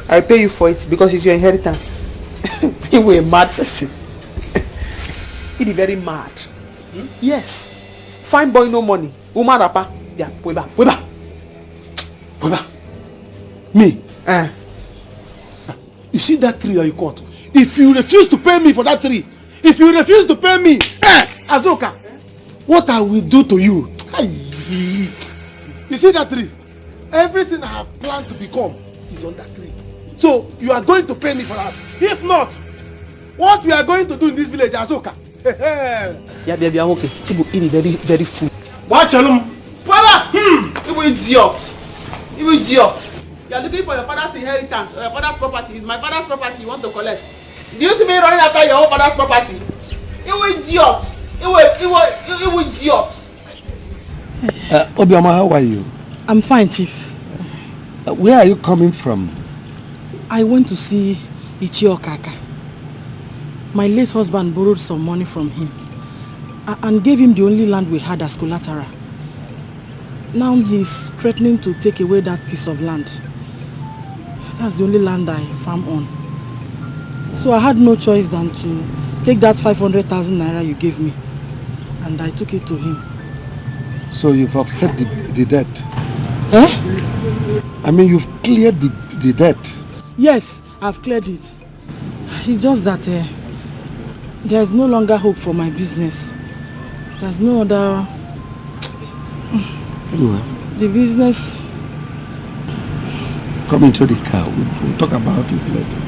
S1: I'll pay you for it because it's your inheritance. You were a mad person. He is very mad. Yes. Fine boy, no money. Woman rapper. Yeah, Weba.
S2: Me? You see that tree that you caught? If you refuse to pay me for that tree, Azuka, what I will do to you? You see that tree? Everything I have planned to become is on that tree. So you are going to pay me for that. If not, what we are going to do in this village, Azuka?
S1: Yeah, baby, I'm okay. People eat very, very food.
S2: Watch them.
S1: Father! You idiot! You idiot! You are looking for your father's inheritance or your father's property. It's my father's property you want to collect. Do you see me running after your own father's property? You idiot! You idiot!
S21: Obioma, how are you?
S8: I'm fine, Chief.
S21: Where are you coming from?
S8: I went to see Ichio Kaka. My late husband borrowed some money from him and gave him the only land we had as collateral. Now he's threatening to take away that piece of land. That's the only land I farm on. So I had no choice than to take that 500,000 naira you gave me, and I took it to him.
S21: So you've offset the debt?
S8: Eh?
S21: I mean, you've cleared the debt?
S8: Yes, I've cleared it. It's just that there's no longer hope for my business. There's no other...
S21: Anyway.
S8: The business...
S21: Come into the car. We'll talk about it later.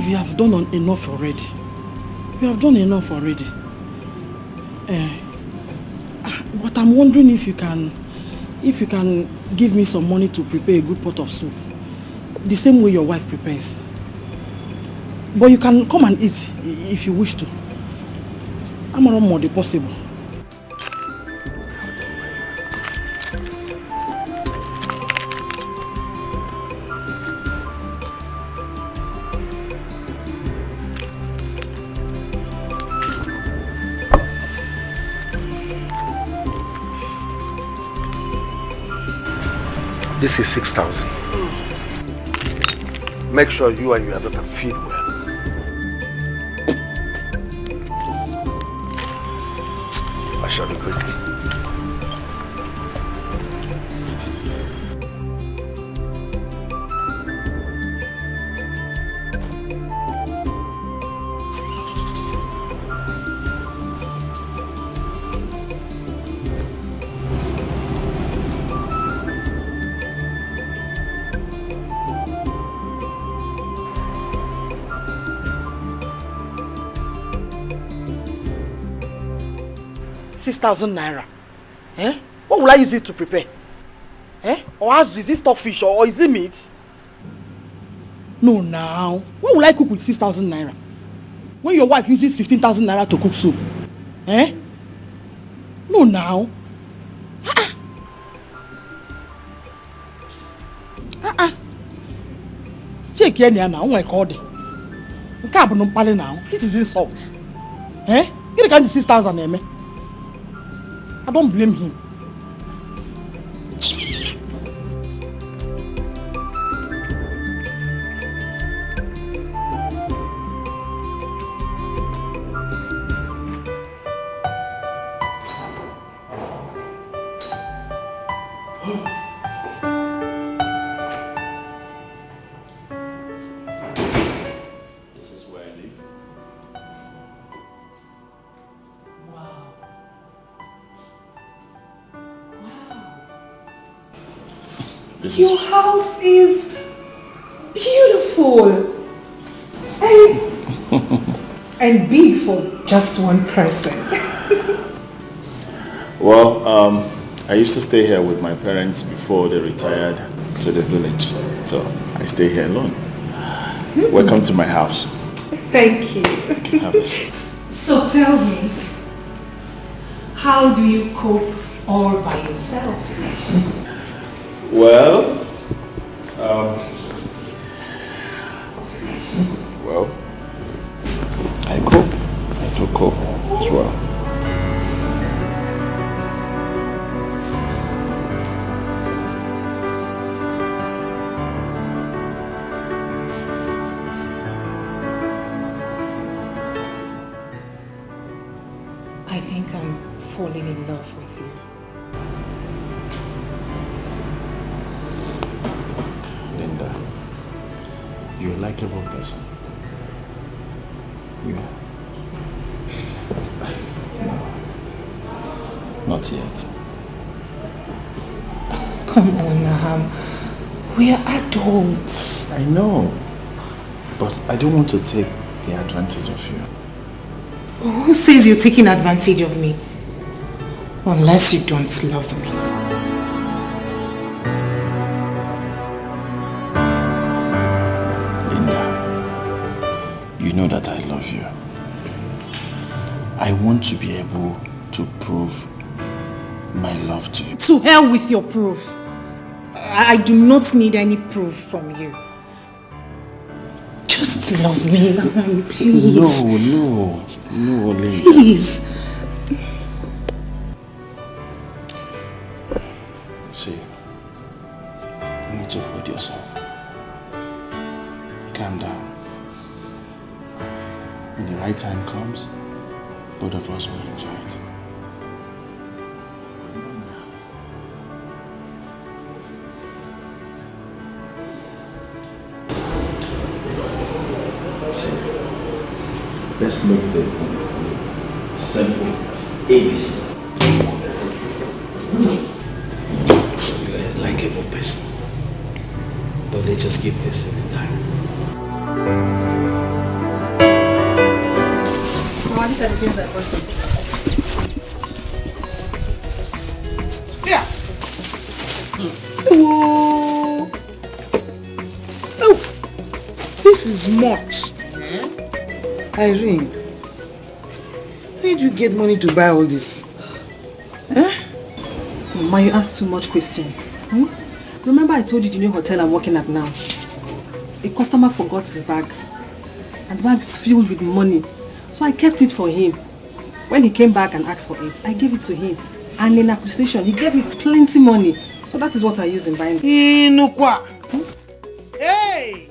S7: Chief, you have done enough already. You have done enough already. But I'm wondering if you can give me some money to prepare a good pot of soup. The same way your wife prepares. But you can come and eat if you wish to. I'm around more than possible.
S2: This is 6,000. Make sure you and your daughter feed well. I shall be quickly.
S7: ₦6,000. Eh? What will I use it to prepare? Eh? Or is it stockfish or is it meat? No, now. What will I cook with 6,000 naira? When your wife uses 15,000 naira to cook soup? Eh? No, now. Check here now. Oh my God. This is insult. Eh? You can't 6,000 naira. I don't blame him.
S17: This is where I live.
S13: Your house is beautiful and big for just one person.
S17: Well, I used to stay here with my parents before they retired to the village. So I stay here alone. Welcome to my house.
S13: Thank you.
S17: Have a seat.
S13: So tell me, how do you cope all by yourself?
S17: Well, I cope. I do cope as well.
S13: I think I'm falling in love with you.
S17: Linda, you're a likable person. You are. No, not yet.
S13: Come on, Naham. We are adults.
S17: I know, but I don't want to take the advantage of you.
S13: Who says you're taking advantage of me? Unless you don't love me.
S17: You know that I love you. I want to be able to prove my love to you.
S13: To hell with your proof. I do not need any proof from you. Just love me, please.
S17: No, Linda.
S13: Please.
S17: See, you need to hold yourself. Calm down. When the right time comes, both of us will enjoy it. See, let's make this thing simple as ABC. You're a likable person, but let's just give this a time.
S8: these are the things I brought you.
S10: Yeah. Oh. Oh. This is much. Irene, where do you get money to buy all this? Huh?
S8: Mama, you ask too much questions. Remember I told you the new hotel I'm working at now? A customer forgot his bag. And the bag is filled with money. So I kept it for him. When he came back and asked for it, I gave it to him. And in appreciation, he gave me plenty money. So that is what I use in buying it.
S10: Inukwa. Hey!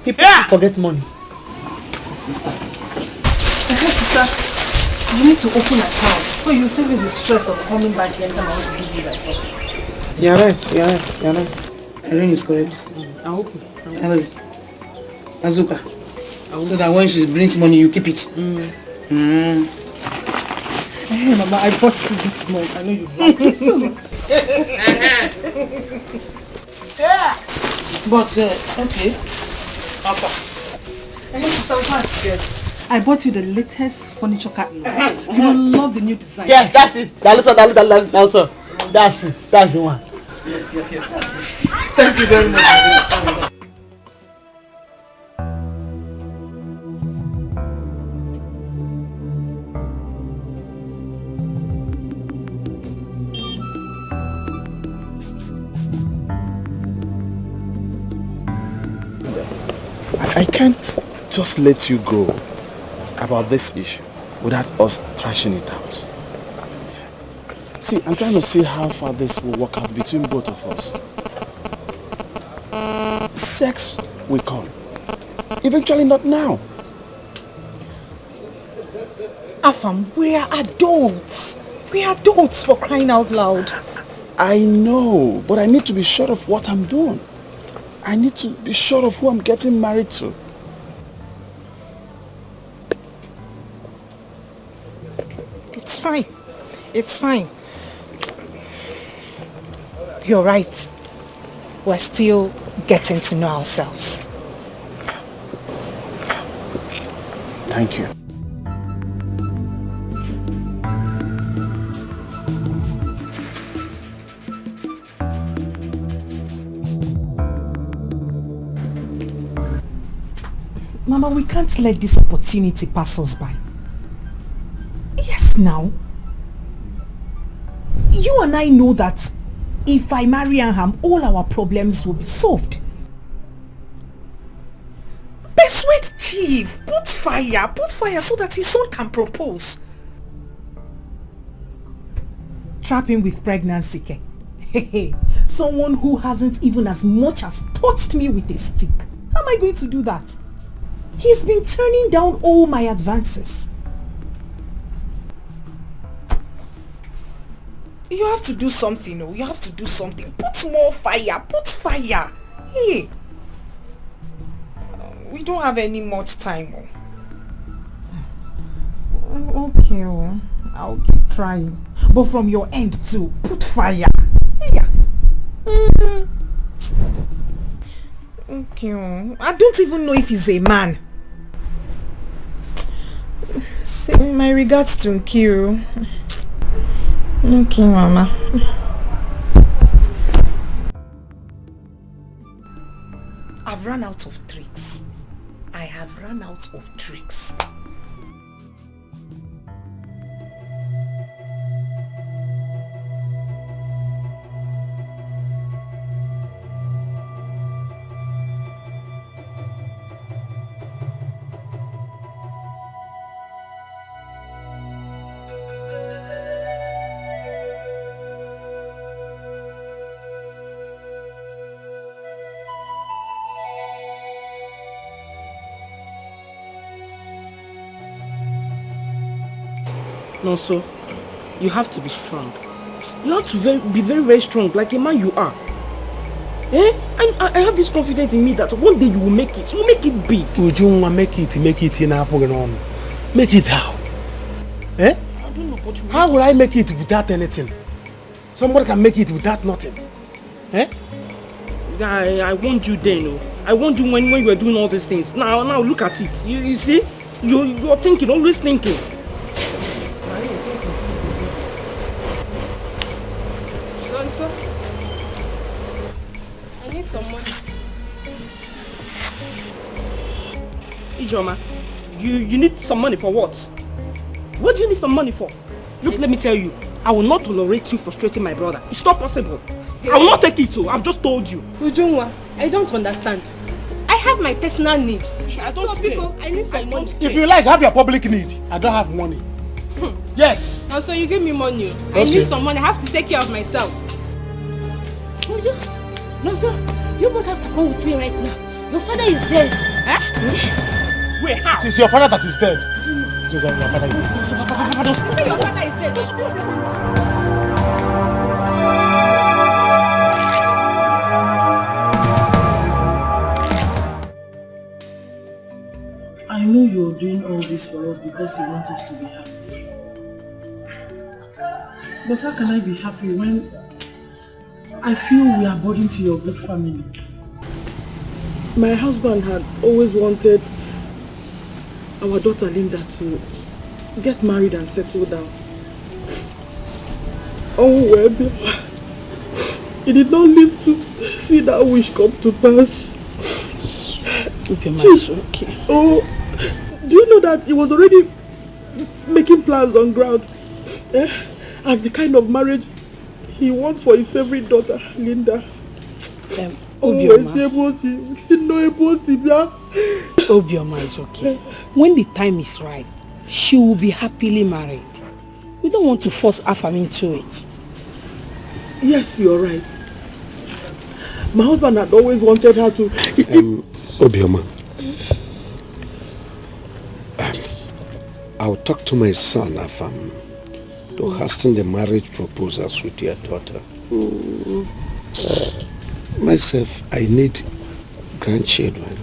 S8: People forget money. Sister. Sister, you need to open an account. So you save me the stress of coming back here and I want to give you that.
S10: You're right. Irene is correct.
S8: I hope.
S10: Hello. Azuka. So that when she brings money, you keep it.
S8: Hey, Mama, I bought you this month. I know you like it so much.
S10: But, okay. Papa.
S8: Hey, Sister, yes. I bought you the latest furniture catalog. You will love the new design.
S1: Yes, that's it. That's it. That's the one.
S10: Yes. Thank you very much.
S6: I can't just let you go about this issue without us thrashing it out. See, I'm trying to see how far this will work out between both of us. Sex will come. Eventually not now.
S13: Afam, we are adults. We are adults, for crying out loud.
S6: I know, but I need to be sure of what I'm doing. I need to be sure of who I'm getting married to.
S13: It's fine. It's fine. You're right. We're still getting to know ourselves.
S6: Thank you.
S13: Mama, we can't let this opportunity pass us by. Yes, now. You and I know that if I marry Aham, all our problems will be solved. Persuade Chief, put fire so that his son can propose. Trap him with pregnancy, ke? Someone who hasn't even as much as touched me with a stick. How am I going to do that? He's been turning down all my advances. You have to do something, oh. You have to do something. Put more fire. Put fire. Hey. We don't have any much time, oh. Okay, oh. I'll keep trying. But from your end too, put fire. Yeah. Okay, oh. I don't even know if he's a man. Say my regards to Nkiru. Okay, Mama. I've run out of tricks. I have run out of tricks.
S16: No, so you have to be strong. You have to be very, very strong, like a man you are. And I have this confidence in me that one day you will make it. You will make it big.
S2: Ujunwa, make it in Apoganon. Make it how?
S16: I don't know, but
S2: how will I make it without anything? Somebody can make it without nothing.
S16: I warned you then, oh. I warned you when you were doing all these things. Now look at it. You see?
S9: You're thinking, always thinking.
S11: Lonso, I need some money.
S9: Ijoma, you need some money for what? What do you need some money for? Look, let me tell you, I will not tolerate you frustrating my brother. It's not possible. I will not take it so. I've just told you.
S11: Ujungwa, I don't understand. I have my personal needs.
S9: I don't care.
S11: I need some money.
S10: If you like, have your public need. I don't have money. Yes.
S11: Now, so you give me money. I need some money. I have to take care of myself.
S20: No, sir. You both have to go with me right now. Your father is dead.
S9: Huh?
S20: Yes.
S9: Wait, how?
S10: It is your father that is dead. Your father is dead.
S11: Your father is dead.
S8: I know you're doing all this for us because you want us to be happy. But how can I be happy when I feel we are burden to your good family? My husband had always wanted our daughter Linda to get married and settle down. Oh well, he did not live to see that wish come to pass.
S9: Okay, it's okay.
S8: Oh, do you know that he was already making plans on ground as the kind of marriage he wants for his favorite daughter, Linda?
S9: Obioma is okay. When the time is right, she will be happily married. We don't want to force Afam into it.
S8: Yes, you're right. My husband had always wanted her to...
S21: Obioma, I'll talk to my son, Afam, to hasten the marriage proposals with your daughter. Myself, I need grandchildren.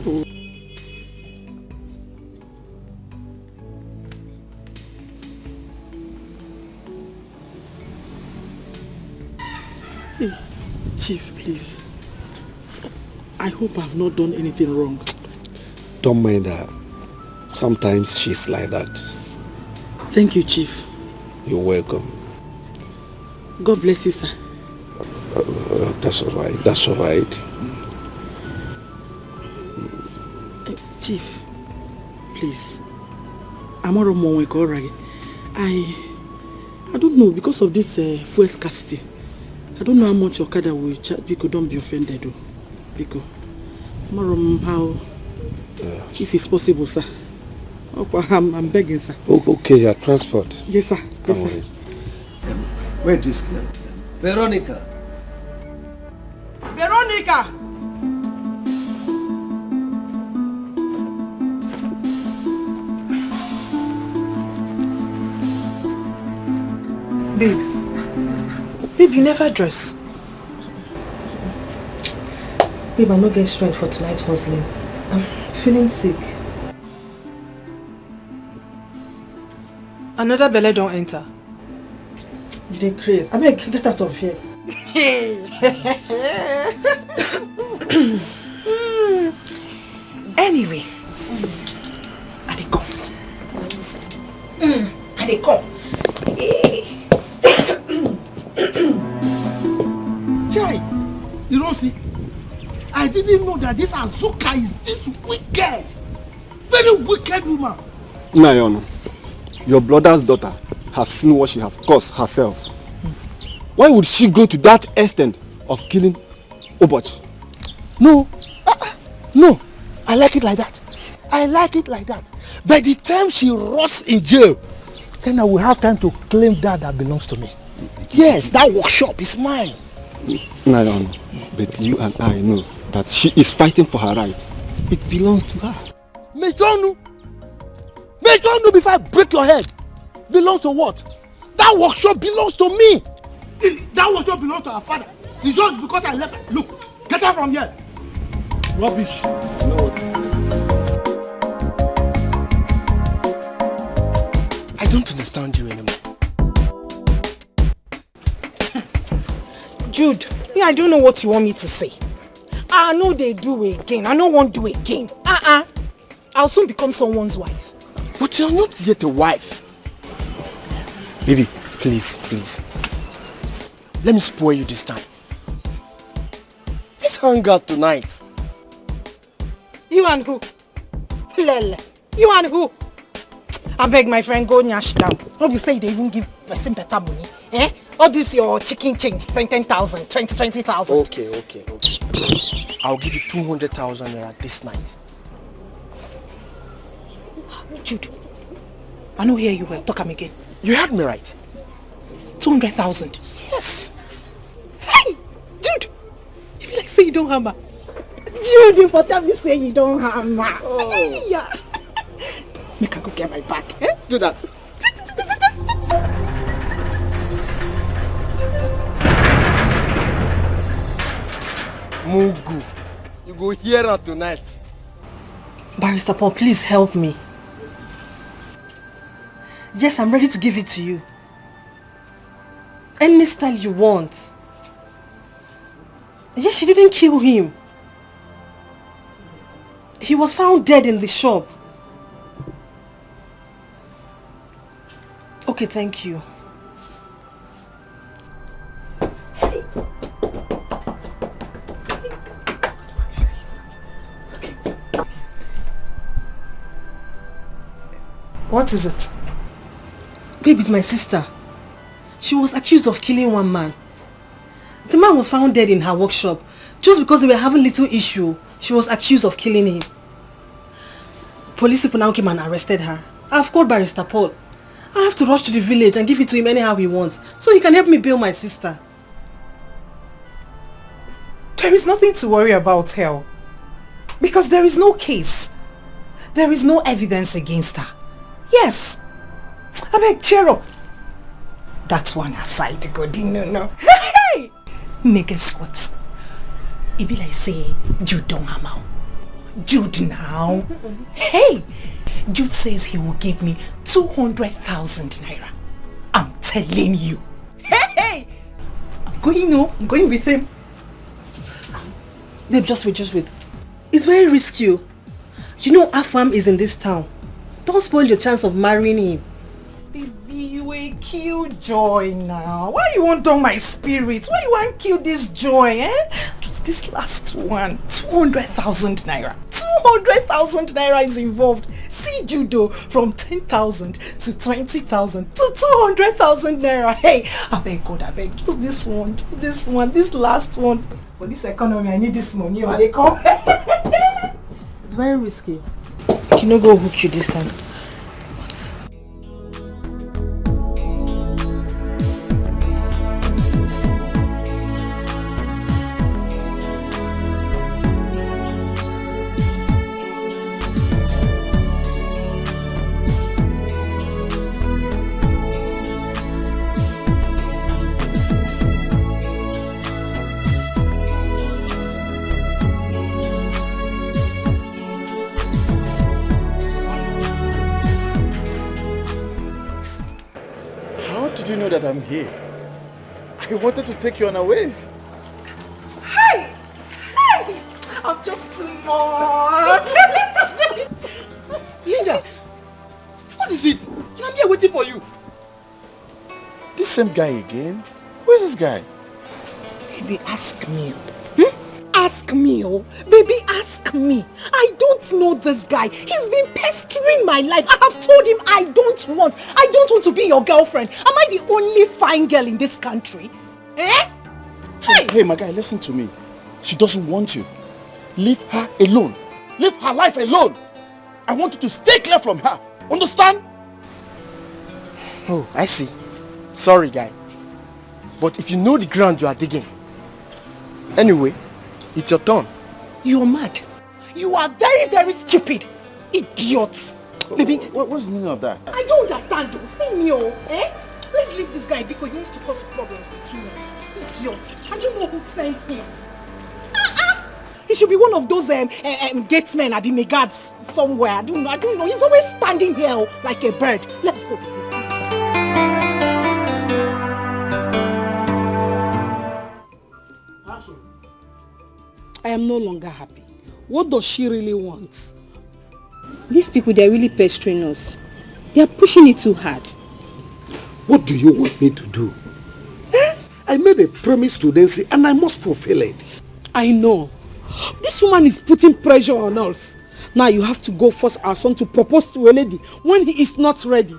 S8: Hey, Chief, please. I hope I've not done anything wrong.
S21: Don't mind her. Sometimes she's like that.
S8: Thank you, Chief.
S21: You're welcome.
S8: God bless you, sir.
S21: That's all right. That's all right.
S8: Chief, please. I don't know, because of this fuel scarcity. I don't know how much Okada will charge. Because don't be offended, though. Because how, if it's possible, sir. I'm begging, sir.
S21: Okay, your transport.
S8: Yes, sir. Yes, sir.
S21: Wait, this girl.
S10: Veronica.
S8: Veronica! Babe, you never dress.
S13: Babe, I'm not getting strength for tonight's hustling. I'm feeling sick.
S8: Another belly don't enter.
S13: They crazy. I mean, get out of here.
S8: Anyway, I dey come. I dey come.
S10: Chai, you don't see? I didn't know that this Azuka is this wicked. Very wicked woman.
S2: Nayon, your brother's daughter have seen what she have caused herself. Why would she go to that extent of killing Oboch?
S10: No, no, I like it like that. I like it like that. By the time she rots in jail, then I will have time to claim that belongs to me. Yes, that workshop is mine.
S2: Nayon, but you and I know that she is fighting for her right. It belongs to her.
S10: Mejonu before I break your head. Belongs to what? That workshop belongs to me. That workshop belongs to her father. It's just because I left her. Look, get her from here. Rubbish.
S2: No.
S10: I don't understand you anymore.
S13: Jude, me, I don't know what you want me to say. I know they do again. I don't want to do again. I'll soon become someone's wife.
S2: But you're not yet a wife. Baby, please, please. Let me spoil you this time. Let's hang out tonight.
S13: You and who? Lele. You and who? I beg my friend, go nyash down. Hope you say they even give person better money. Eh? All this your chicken change, 10,000, 20,000.
S2: Okay. I'll give you 200,000 naira this night.
S13: Jude, I know hear you well. Talk am again.
S2: You heard me right.
S13: 200,000.
S2: Yes.
S13: Hey, Jude, you be like say you don't hammer. Jude, you for tell me say you don't hammer.
S2: Oh.
S13: Hey, yeah. Make I go get my bag. Eh?
S2: Do that. Mugu, you go hear her tonight.
S8: Barrister Paul, please help me. Yes, I'm ready to give it to you. Any style you want. Yes, she didn't kill him. He was found dead in the shop. Okay, thank you.
S13: What is it?
S8: Babe, it's my sister. She was accused of killing one man. The man was found dead in her workshop. Just because they were having little issue, she was accused of killing him. Police people now came and arrested her. I've called Barrister Paul. I have to rush to the village and give it to him anyhow he wants, so he can help me bail my sister.
S13: There is nothing to worry about her. Because there is no case. There is no evidence against her. Yes. I beg, cheer up. That one aside, God, no. Hey! Guess what? It be like say, Jude don't hammer. Jude now. Hey! Jude says he will give me 200,000 naira. I'm telling you. Hey! I'm going with him.
S8: Babe, just wait. It's very risky. You know Afam is in this town. Don't spoil your chance of marrying him.
S13: Baby, you will kill Joy now. Why you want on my spirit? Why you want kill this Joy, eh? Just this last one. 200,000 naira. 200,000 naira is involved. See Judo from 10,000 to 20,000 to 200,000 naira. Hey, I beg God, just this one, this last one. For this economy, I need this money or they come.
S8: It's very risky. You know, go hook you this time.
S2: Did you know that I'm here? I wanted to take you unawares.
S13: Hey! I'm just too much.
S2: Linda, what is it? I'm here waiting for you. This same guy again? Who is this guy?
S13: Baby, ask me. Ask me, oh. Baby, ask me. I don't know this guy. He's been pestering my life. I have told him I don't want to be your girlfriend. Am I the only fine girl in this country? Eh?
S2: Hey, my guy, listen to me. She doesn't want you. Leave her alone. Leave her life alone. I want you to stay clear from her. Understand? Oh, I see. Sorry, guy. But if you know the ground you are digging. Anyway, it's your turn.
S13: You're mad. You are very, very stupid. Idiot. Baby.
S2: What's the meaning of that?
S13: I don't understand you. See me, oh. Eh? Let's leave this guy because he wants to cause problems between us. Idiot. I don't know who sent him. He should be one of those gatesmen, Abime guards somewhere. I don't know. He's always standing here like a bird. Let's go.
S11: I am no longer happy. What does she really want?
S18: These people, they're really pestering us.
S11: They are pushing it too hard.
S21: What do you want me to do? I made a promise to Nancy and I must fulfill it.
S11: I know. This woman is putting pressure on us. Now you have to go force our son to propose to a lady when he is not ready.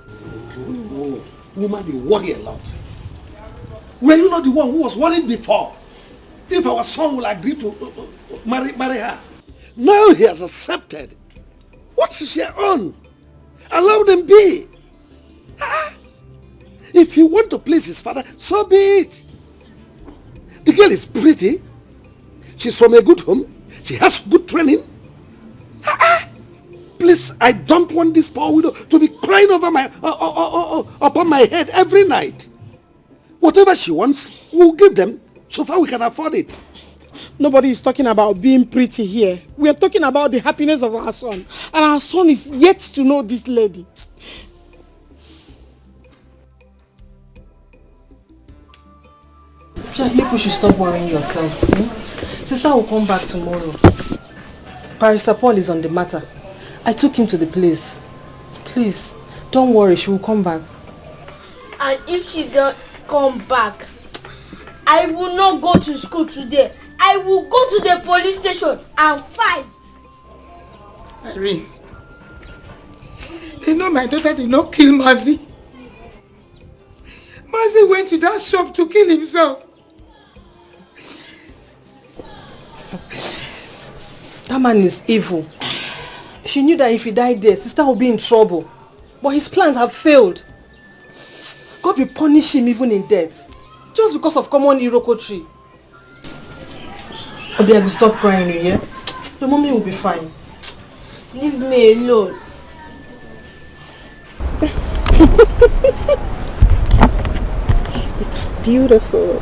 S21: Oh, woman, you worry a lot. Were you not the one who was worried before? If our son will agree to marry her. Now he has accepted. What's she on? Allow them be. If he wants to please his father, so be it. The girl is pretty. She's from a good home. She has good training. Please, I don't want this poor widow to be crying over upon my head every night. Whatever she wants, we'll give them, so far we can afford it.
S11: Nobody is talking about being pretty here. We are talking about the happiness of our son. And our son is yet to know this lady.
S8: You should stop worrying yourself. Sister will come back tomorrow. Barrister Paul is on the matter. I took him to the place. Please, don't worry, she will come back.
S3: And if she don't come back, I will not go to school today. I will go to the police station and fight.
S10: Irene, you know my daughter did not kill Mazi. Mazi went to that shop to kill himself.
S8: That man is evil. She knew that if he died there, sister would be in trouble. But his plans have failed. God will punish him even in death. Just because of common Iroko tree. Obi, I will stop crying, yeah? Your mommy will be fine.
S3: Leave me alone.
S11: It's beautiful.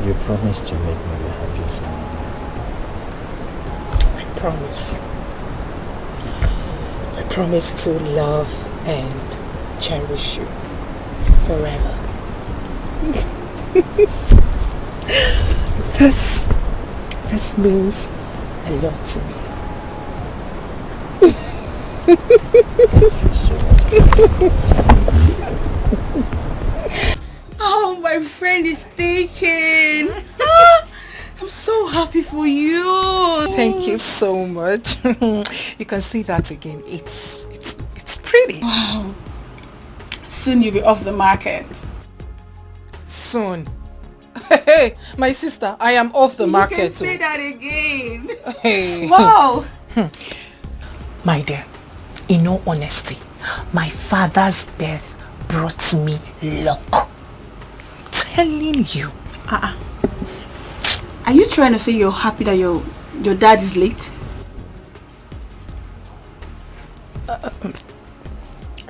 S17: You promised to make me the happiest man.
S11: I promise. I promise to love and cherish you forever. This means a lot to me.
S5: Oh, my friend is taken. I'm so happy for you.
S13: Thank you so much. You can see that again. It's pretty.
S5: Wow. Soon you'll be off the market.
S13: Soon. Hey, my sister, I am off the market.
S5: You can say that again.
S13: Hey.
S5: Wow.
S13: My dear, in all honesty, my father's death brought me luck. Telling you.
S5: Are you trying to say you're happy that your dad is late?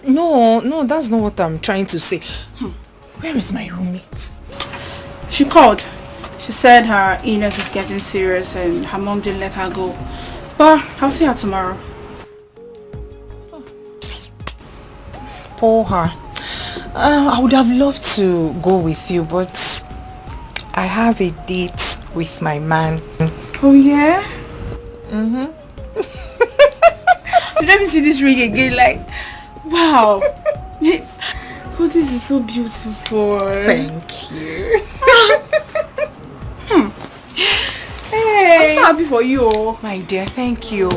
S13: No, that's not what I'm trying to say. Where is my roommate?
S5: She called. She said her illness is getting serious and her mom didn't let her go. But I'll see her tomorrow.
S13: Poor her. I would have loved to go with you, but I have a date with my man.
S5: Oh yeah?
S13: Mm-hmm.
S5: Let me see this ring again. Like, wow. Oh, this is so beautiful.
S13: Thank you.
S5: Hey. I'm so happy for you.
S13: My dear, thank you.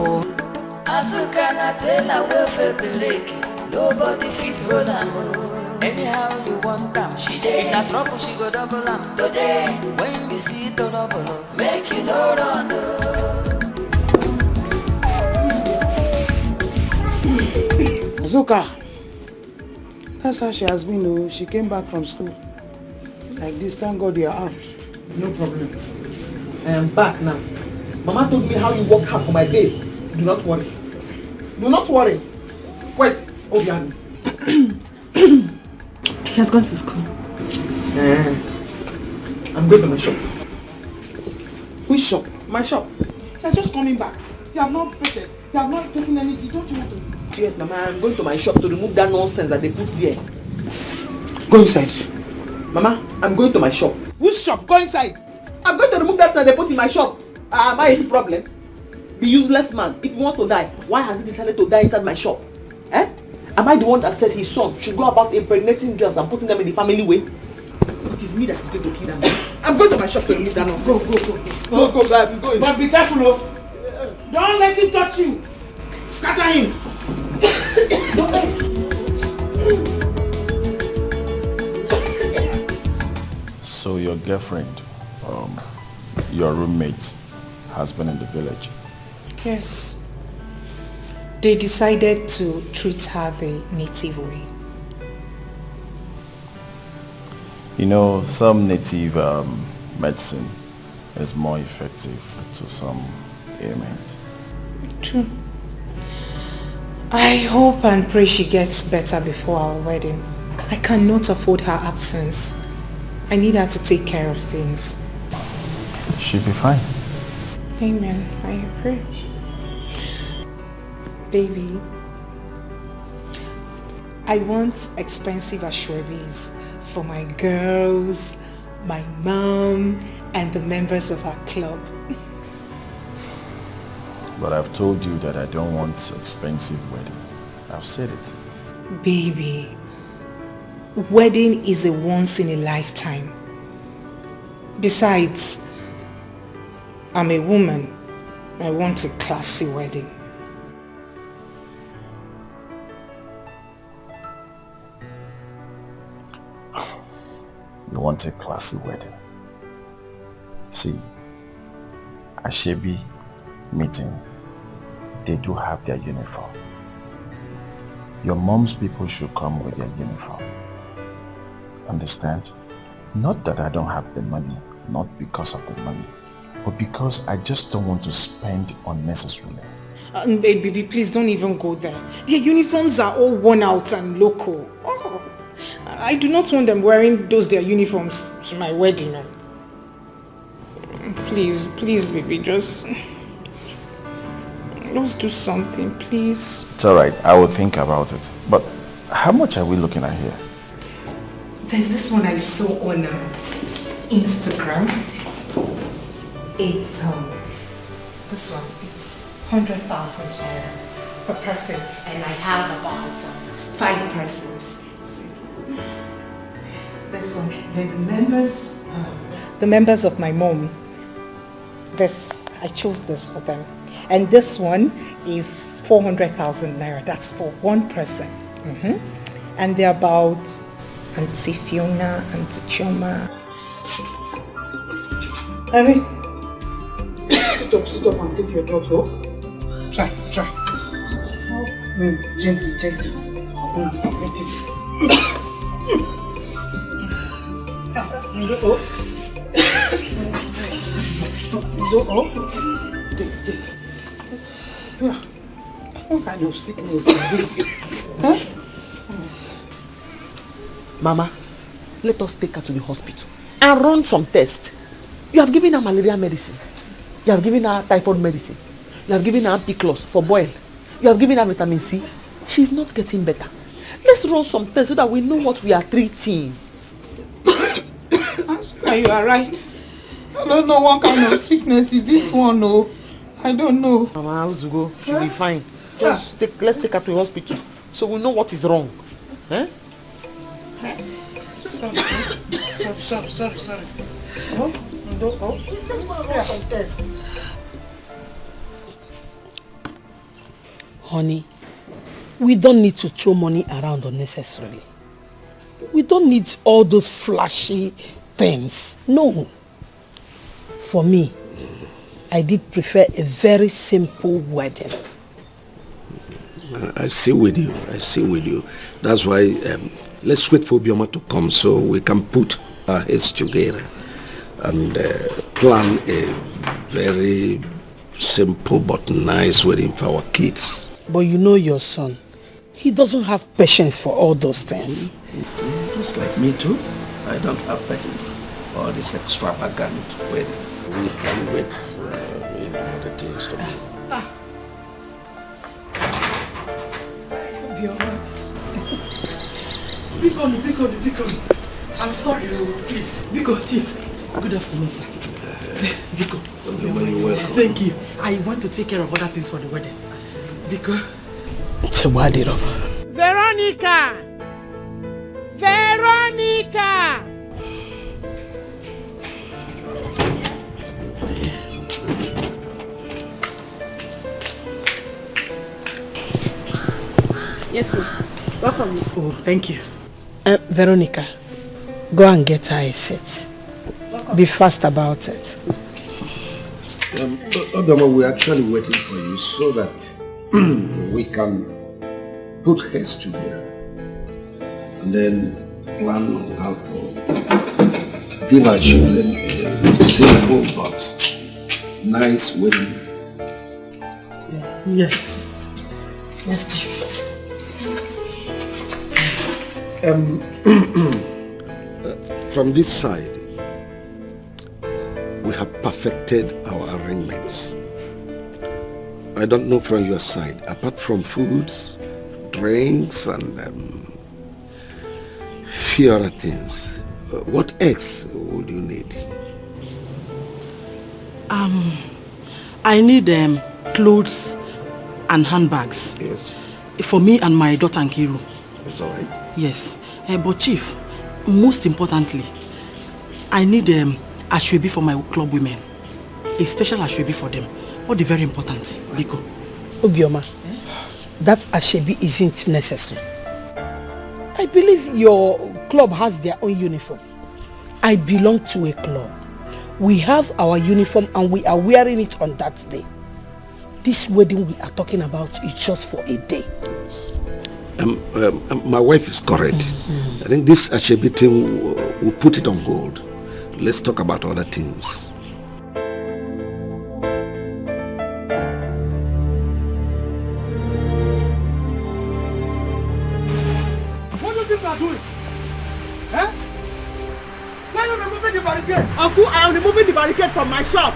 S14: Nobody fit hold am. Anyhow you want them, she dey. If na trouble, she go double am. Today, when you see the trouble, make you no run.
S10: Azuka, that's how she has been though. She came back from school. Like this, thank God you are out.
S1: No problem. I am back now. Mama told me how you work hard for my babe. Do not worry. Do not worry. Wait. Obiani.
S5: He has gone to school.
S1: I'm going to my shop.
S10: Which shop?
S1: My shop.
S10: You're just coming back. You have not prepared. You have not taken anything. Don't you want to?
S1: Yes, Mama. I'm going to my shop to remove that nonsense that they put there.
S10: Go inside.
S1: Mama, I'm going to my shop.
S10: Which shop? Go inside.
S1: I'm going to remove that thing they put in my shop. My is the problem. the useless man, if he wants to die, why has he decided to die inside my shop? Eh? Am I the one that said his son should go about impregnating girls and putting them in the family way? It is me that is going to kill them. I'm going to my shop to remove that nonsense. Go, babe, go.
S10: But be careful, oh. Don't let him touch you. Scatter him.
S17: So your girlfriend, your roommate, has been in the village?
S13: Yes. They decided to treat her the native way.
S17: You know, some native medicine is more effective to some ailment.
S13: True. I hope and pray she gets better before our wedding. I cannot afford her absence. I need her to take care of things.
S17: She'll be fine.
S13: Amen. I pray. Baby, I want expensive ashwebis for my girls, my mom, and the members of our club.
S17: But I've told you that I don't want expensive wedding. I've said it.
S13: Baby, wedding is a once in a lifetime. Besides, I'm a woman. I want a classy wedding.
S17: You want a classy wedding. See, Ashebi meeting, they do have their uniform. Your mom's people should come with their uniform. Understand? Not that I don't have the money, not because of the money, but because I just don't want to spend unnecessarily.
S13: Baby, please don't even go there. Their uniforms are all worn out and local. Oh, I do not want them wearing their uniforms to my wedding. Please, baby, just do something, please.
S17: It's alright, I will think about it. But how much are we looking at here?
S13: There's this one I saw on Instagram. It's this one. It's 100,000 naira per person, and I have about 5 persons. This one, the members of my mom. I chose this for them. And this one is 400,000 naira. That's for one person. And they're about Auntie Fiona, Auntie Choma.
S10: Harry, sit up and take your drugs, oh. Try. Gently. Yeah. What kind of sickness is this? Huh?
S1: Mama, let us take her to the hospital and run some tests. You have given her malaria medicine. You have given her typhoid medicine. You have given her Ampiclos for boil. You have given her vitamin C. She's not getting better. Let's run some tests so that we know what we are treating.
S10: You are right. I don't know what kind of sickness is this one, no. I don't know.
S1: Mama, how's to go? She'll be fine. Let's take her to the hospital so we know what is wrong. Eh?
S10: Sorry. Oh. Let's go and run some tests.
S11: Honey, we don't need to throw money around unnecessarily. We don't need all those flashy things. No. For me, I did prefer a very simple wedding.
S21: I see with you. That's why let's wait for Bioma to come so we can put our heads together and plan a very simple but nice wedding for our kids.
S11: But you know your son. He doesn't have patience for all those things.
S21: Just like me too. I don't have patience for this extravagant wedding. We can wait for the things to be.
S8: Biko. I'm sorry, please. Biko, Chief. Good afternoon, sir. Biko.
S21: You're welcome.
S8: Thank you. I want to take care of other things for the wedding. Because...
S11: Veronica! Veronica!
S18: Yes, ma'am. Welcome.
S8: Oh, thank you.
S11: Veronica, go and get her a seat. Be fast about it.
S21: Odama, we're actually waiting for you so that we can put heads together and then plan on how to give our children a simple but nice wedding.
S8: Yes. Yes, Chief.
S21: From this side, we have perfected our arrangements. I don't know from your side, apart from foods, drinks, and few other things, what else would you need?
S8: I need clothes and handbags.
S21: Yes.
S8: For me and my daughter Nkiru.
S21: That's all right.
S8: Yes. But Chief, most importantly, I need ashwebi for my club women. A special ashwebi for them. What is very important, Biko?
S11: Obioma, that ashwebi isn't necessary. I believe your club has their own uniform. I belong to a club. We have our uniform and we are wearing it on that day. This wedding we are talking about is just for a day.
S21: My wife is correct. I think this ashwebi thing, we'll put it on hold. Let's talk about other things.
S2: What do you think you are doing? Eh? Why are you removing the barricade?
S1: Uncle, I am removing the barricade from my shop.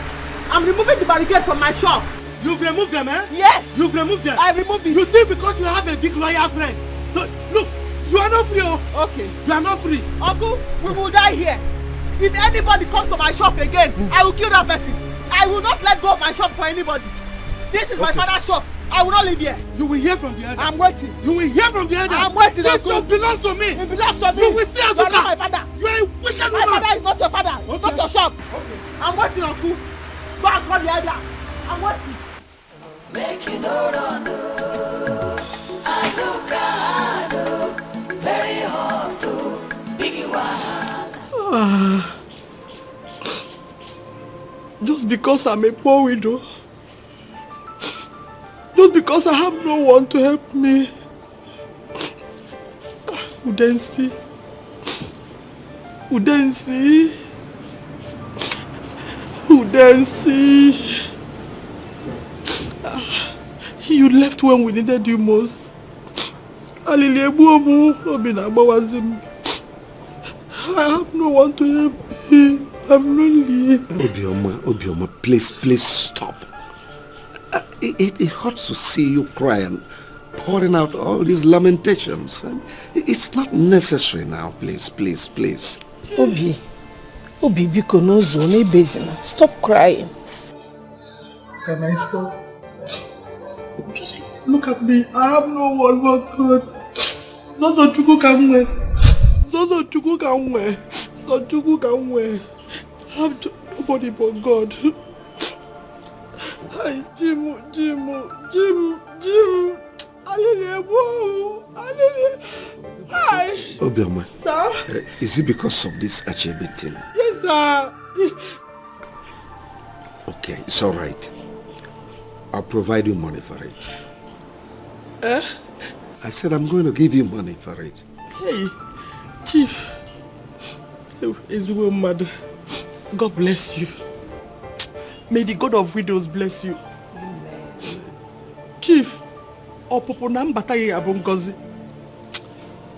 S1: I'm removing the barricade from my shop.
S2: You've removed them, eh?
S1: Yes.
S2: You've removed them.
S1: I removed it.
S2: You see, because you have a big loyal friend. So, look, you are not free, oh.
S1: Okay.
S2: You are not free.
S1: Uncle, we will die here. If anybody comes to my shop again, I will kill that person. I will not let go of my shop for anybody. This is my father's shop. I will not live here.
S2: You will hear from the elders.
S1: I'm waiting.
S2: You will hear from the elders.
S1: I'm waiting.
S2: This shop belongs to me.
S1: It belongs to me.
S2: You will see Azuka.
S1: You are not my father.
S2: You are a wicked woman.
S1: My father is not your father.
S2: Okay.
S1: It's not your shop.
S2: Okay.
S1: I'm waiting, Uncle. Go and call the elders. I'm waiting.
S14: Make you no run, no. Azuka, no. Very hot, oh. Biggie wahala.
S7: Just because I'm a poor widow, just because I have no one to help me, Udensi, you left when we needed you most. I have no one to help me. I'm lonely.
S21: Obioma, please stop. It hurts to see you cry and pouring out all these lamentations. It's not necessary now, please.
S11: Obi, biko no zone bezina. Stop crying.
S7: Can I stop? Just look at me. I have no one but God. Zozo Chuku Kamwe. I have nobody but God. Hi, Jim. Hi.
S21: Obioma.
S7: Sir?
S21: Is it because of this achebe thing?
S7: Yes, sir.
S21: Okay, it's all right. I'll provide you money for it. I said I'm going to give you money for it.
S7: Hey, Chief. Is well mad. God bless you. May the God of widows bless you. Chief, Opoponam Bataye Abongozi.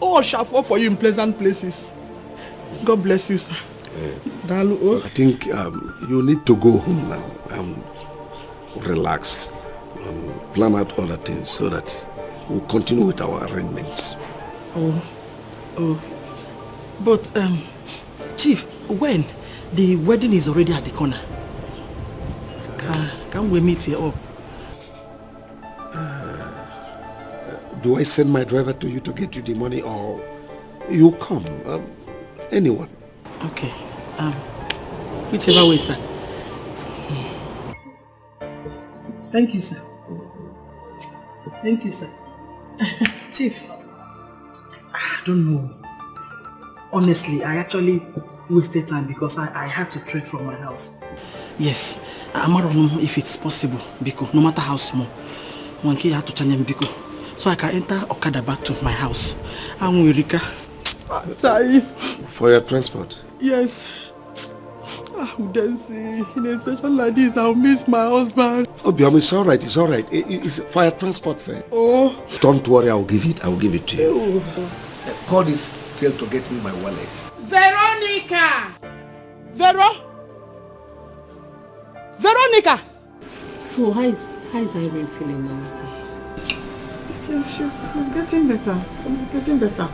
S7: All shall fall for you in pleasant places. God bless you, sir.
S21: I think you need to go home now and relax and plan out other things so that we'll continue with our arrangements.
S8: Oh. But, Chief, when? The wedding is already at the corner. Can we meet here up?
S21: Do I send my driver to you to get you the money, or you come? Anyone?
S8: Okay. Whichever way, sir. Thank you, sir. Thank you, sir. Chief, I don't know. Honestly, I actually wasted time because I had to trek from my house. Yes, I'm not know if it's possible because no matter how small, one kid had to change me because so I can enter Okada back to my house. I'm with Rika.
S21: For your transport?
S7: Yes. Daisy, in a situation like this, I'll miss my husband.
S21: Obiam, it's alright, it's alright. It's for your transport fare.
S7: Oh.
S21: Don't worry, I'll give it to you. Call this girl to get me my wallet.
S11: Veronica!
S8: Veronica!
S20: So how is Irene feeling now?
S10: Yes, she's getting better. Getting better.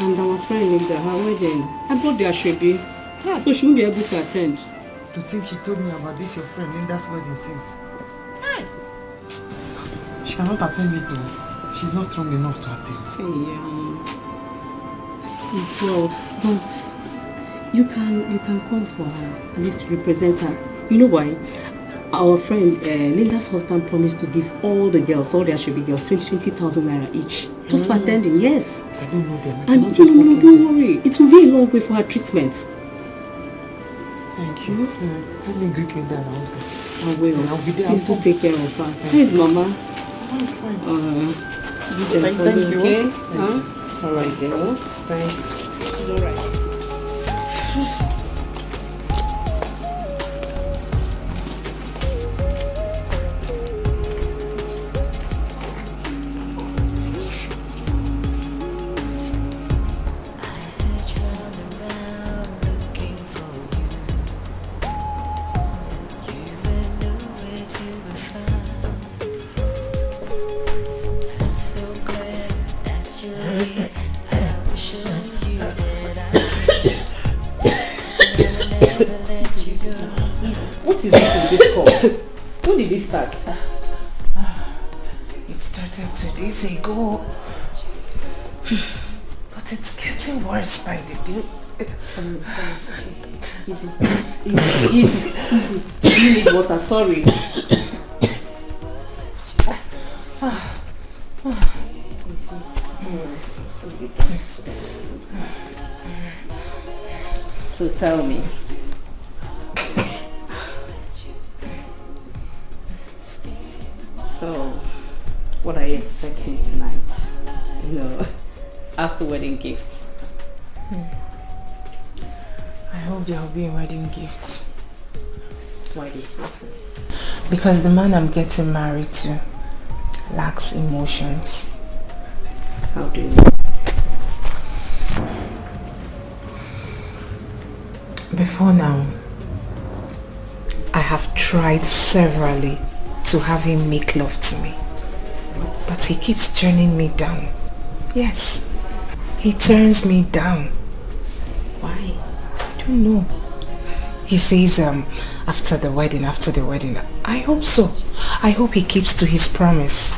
S20: And our friend Linda, her wedding, I brought the Ashwebi, so she won't be able to attend.
S10: To think she told me about this, your friend Linda's wedding since. She cannot attend it though. She's not strong enough to attend.
S20: Yeah. It's well, but you can come for her, at least represent her. You know why? Our friend Linda's husband promised to give all the girls, all the Ashwebi girls, 20,000 naira each. Just for attending, yes.
S10: I don't know them.
S20: And no, don't worry. It will be a long way for her treatment.
S10: Thank you. Let me greet Linda and her husband.
S20: I will.
S10: I'll be there.
S20: Please do take care of her. Please, Mama.
S10: Mama is fine.
S20: Thank you. Okay? All right, then.
S10: Thank you.
S20: It's all right. What is this in this call? When did it start?
S10: It started 2 days ago. But it's getting worse by the day.
S20: Sorry. Easy. You need water, sorry. So tell me. So, what are you expecting tonight? You know, after wedding gifts.
S10: I hope there will be wedding gifts.
S20: Why do you say so?
S10: Because the man I'm getting married to lacks emotions.
S20: How do you know?
S10: Before now, I have tried severally to have him make love to me. But he keeps turning me down. Yes, he turns me down.
S20: Why?
S10: I don't know. He says after the wedding. I hope so. I hope he keeps to his promise.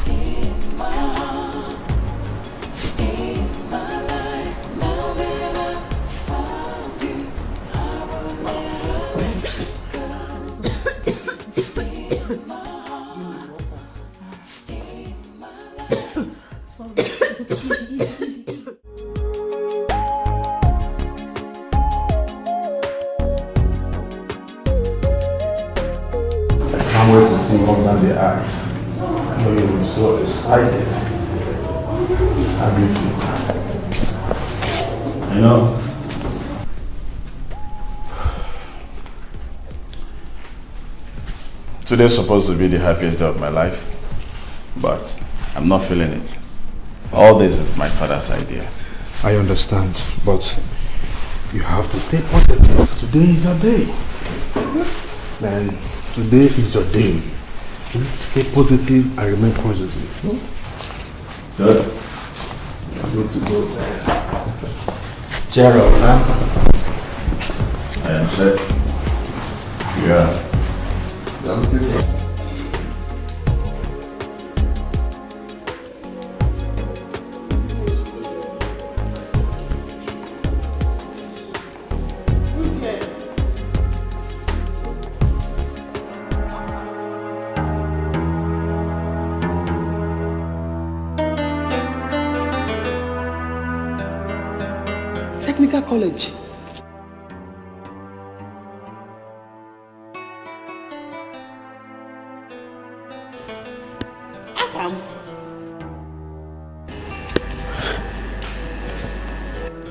S4: can't wait to see what that they act. I know you'll be so excited. How do you feel?
S17: I know. Today's supposed to be the happiest day of my life, but I'm not feeling it. All this is my father's idea.
S4: I understand, but you have to stay positive. Today is your day. Man, today is your day. You need to stay positive and remain positive.
S17: Good.
S4: I'm good to go there. Cheer up, man.
S17: I am set.
S4: Yeah. That's good.
S1: Technical college.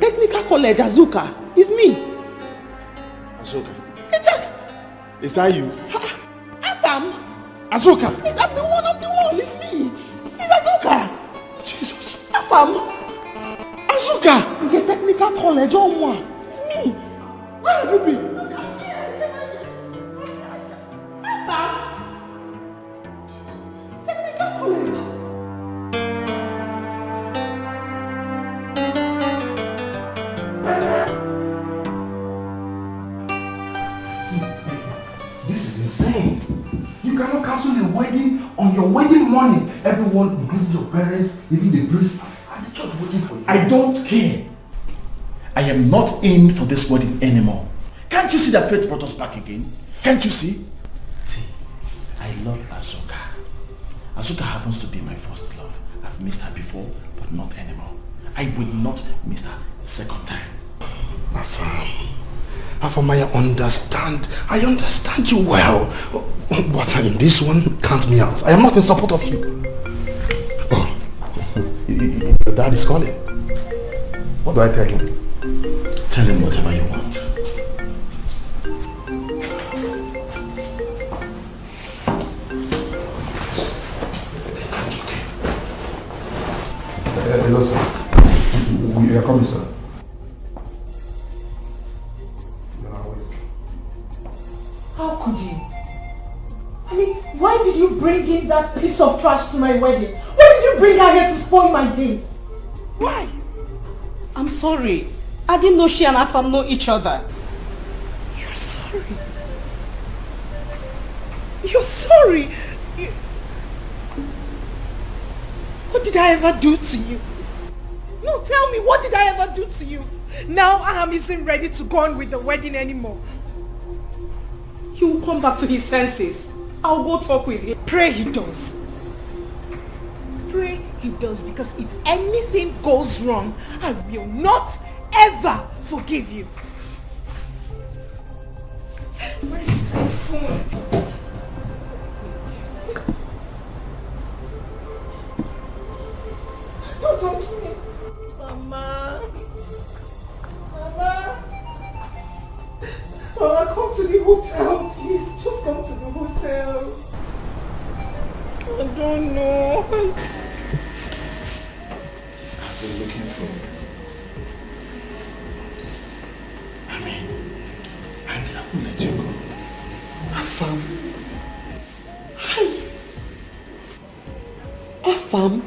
S1: Technical college, Azuka. It's me.
S2: Azuka. Is that you?
S1: Afam.
S2: Azuka.
S1: I'm the one. It's me. It's Azuka.
S2: Jesus.
S1: Afam.
S2: Azuka.
S1: The technical college, oh moi. It's me.
S2: Where have you been?
S1: Technical college.
S4: This is insane. You cannot cancel the wedding on your wedding morning. Everyone, including your parents, even the priest, at the church waiting for you.
S2: I don't care. I am not in for this wedding anymore. Can't you see that fate brought us back again? Can't you see? See, I love Azuka. Azuka happens to be my first love. I've missed her before, but not anymore. I will not miss her second time.
S4: Afam, I understand you well. But in this one, count me out. I am not in support of you. Oh, your dad is calling. What do I tell him?
S2: Tell him whatever you want.
S4: Hello, sir. You are coming, sir.
S13: How could you? I mean, why did you bring in that piece of trash to my wedding? Why did you bring her here to spoil my day? Why?
S8: I'm sorry. I didn't know she and Afam know each other.
S13: You're sorry. You're sorry. What did I ever do to you? No, tell me, what did I ever do to you? Now Aham isn't ready to go on with the wedding anymore.
S8: He will come back to his senses. I'll go talk with him.
S13: Pray he does. Pray he does, because if anything goes wrong, I will not ever forgive you. Where is my phone? Don't touch me. Mama. Mama. Mama, come to the hotel, please. Just come to the hotel. I don't know.
S2: I've been looking for you. I won't let you go.
S1: Afam. Hi. Afam.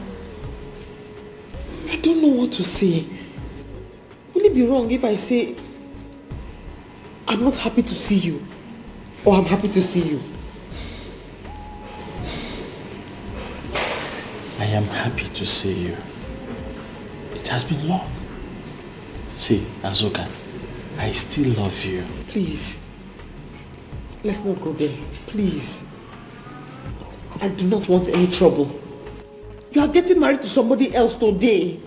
S1: I don't know what to say. Will it be wrong if I say I'm not happy to see you, or I'm happy to see you?
S2: I am happy to see you. It has been long. See, Azuka, I still love you.
S1: Please. Let's not go there. Please. I do not want any trouble. You are getting married to somebody else today.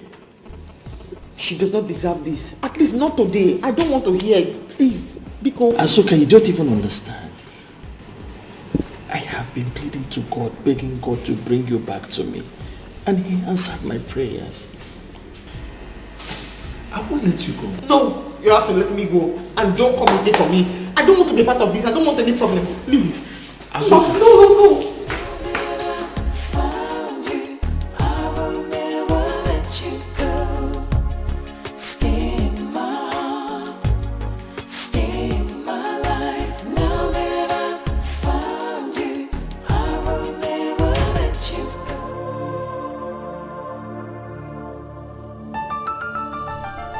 S1: She does not deserve this. At least not today. I don't want to hear it. Please. Because
S2: Azuka, you don't even understand. I have been pleading to God, begging God to bring you back to me. And he answered my prayers. I won't let you go.
S1: No, you have to let me go. And don't come again for me. I don't want to be part of this. I don't want any problems. Please.
S2: Azuka.
S1: No.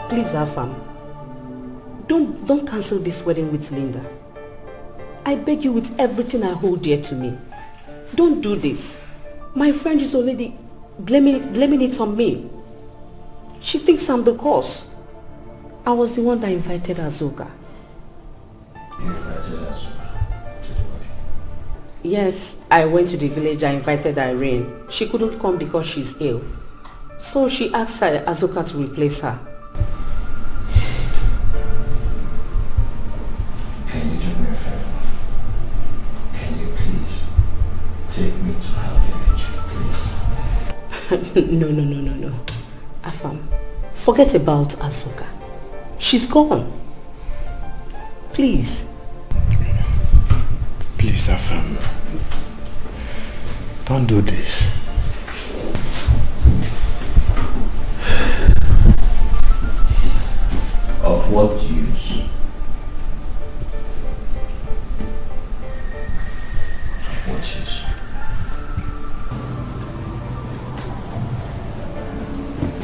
S20: Please, Afam, don't cancel this wedding with Linda. I beg you with everything I hold dear to me. Don't do this. My friend is already blaming it on me. She thinks I'm the cause. I was the one that invited Azoka.
S17: You invited Azoka to the wedding?
S20: Yes, I went to the village. I invited Irene. She couldn't come because she's ill. So she asked Azoka to replace her.
S17: Can you do me a favor? Can you please take me to her village, please? No. Afam, forget about Azoka. She's gone. Please.
S4: Please, Afam. Don't do this.
S17: Of what use? Of what use?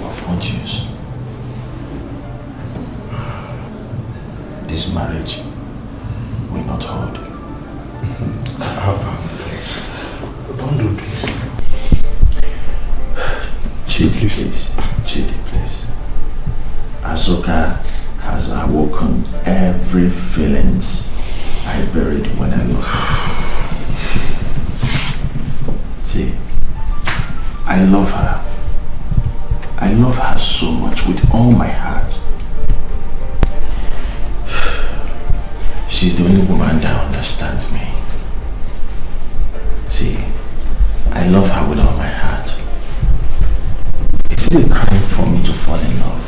S17: Of what use? This marriage will not hold.
S4: Afam, don't do this.
S17: Chidi, please. Azoka has awoken every feelings I buried when I lost her. See, I love her. I love her so much with all my heart. She's the only woman that understands me. See, I love her with all my heart. It's still crying for me to fall in love.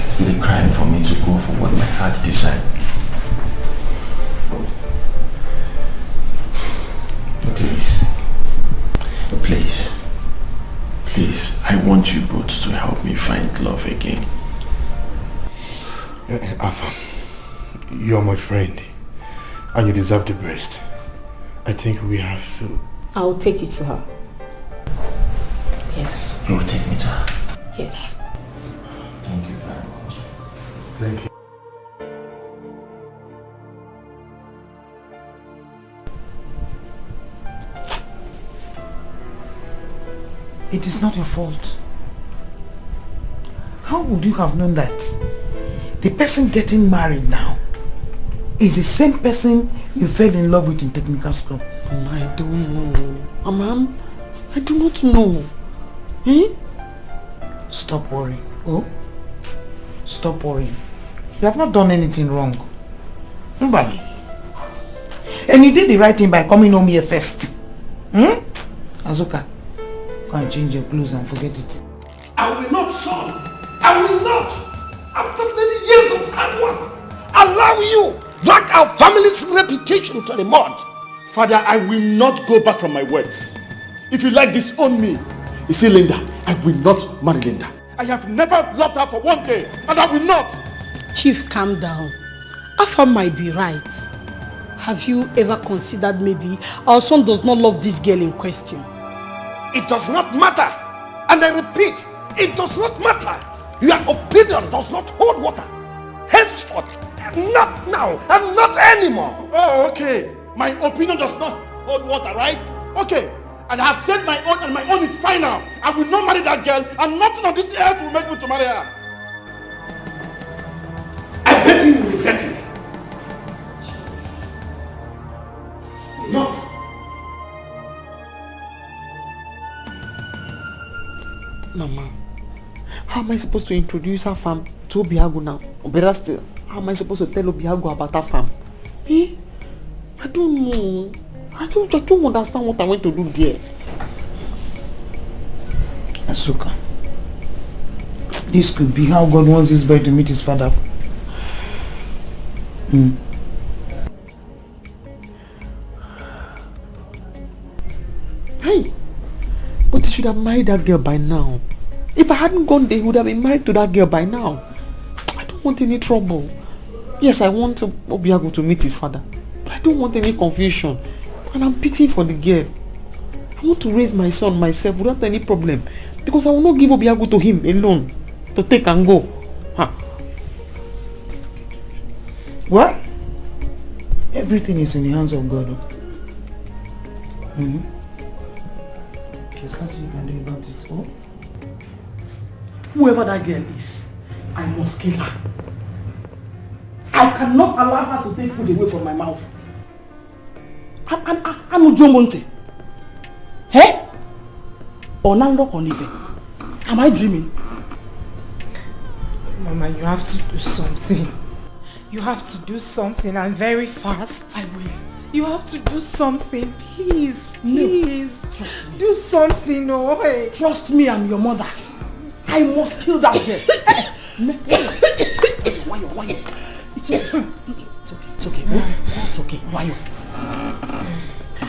S17: It's still crying for me to go for what my heart decides. Please, I want you both to help me find love again.
S4: Afam, you're my friend, and you deserve the best. I think we have to...
S20: I'll take you to her. Yes.
S17: You will take me to her?
S20: Yes.
S17: Thank you very much.
S4: Thank you.
S10: It is not your fault. How would you have known that the person getting married now is the same person you fell in love with in technical school?
S1: I don't know. Ma'am, I do not know. Eh?
S10: Stop worrying. Oh? Stop worrying. You have not done anything wrong. Nobody. And you did the right thing by coming home here first. Azoka, go and change your clothes and forget it.
S2: I will not, son. I will not. After many years of hard work, allow you drag our family's reputation to the mud.
S6: Father, I will not go back from my words. If you like disown me, you see, Linda, I will not marry Linda. I have never loved her for one day, and I will not.
S8: Chief, calm down. Afam might be right. Have you ever considered maybe our son does not love this girl in question?
S2: It does not matter. And I repeat, it does not matter. Your opinion does not hold water. Henceforth, not now, and not anymore.
S6: Oh, okay. My opinion does not hold water, right? Okay. And I have said my own, and my own is final. I will not marry that girl, and nothing on this earth will make me to marry her.
S2: I bet you will regret it. No.
S1: Mama, how am I supposed to introduce her farm to Obiago now? Or better still, how am I supposed to tell Obiago about her farm? Eh? I don't know. I don't understand what I want to do there.
S10: Azoka, this could be how God wants this boy to meet his father.
S1: Hey, but he should have married that girl by now. If I hadn't gone there, he would have been married to that girl by now. I don't want any trouble. Yes, I want Obiago to meet his father, but I don't want any confusion. And I'm pitying for the girl. I want to raise my son myself without any problem, because I will not give Obiago to him alone to take and go. Huh.
S10: Well, Everything is in the hands of God. There's nothing you can do about it. Oh?
S8: Whoever that girl is, I must kill her. I cannot allow her to take food away from my mouth. I'm Ujo Monte. Hey? Onando Konive. Am I dreaming?
S10: Mama, you have to do something. You have to do something, and very fast.
S8: I will.
S10: You have to do something, please. Please.
S8: No, trust me.
S10: Do something, oh hey.
S8: Trust me, I'm your mother. I must kill that girl. Why? It's okay. It's okay. Oh, it's okay. Why?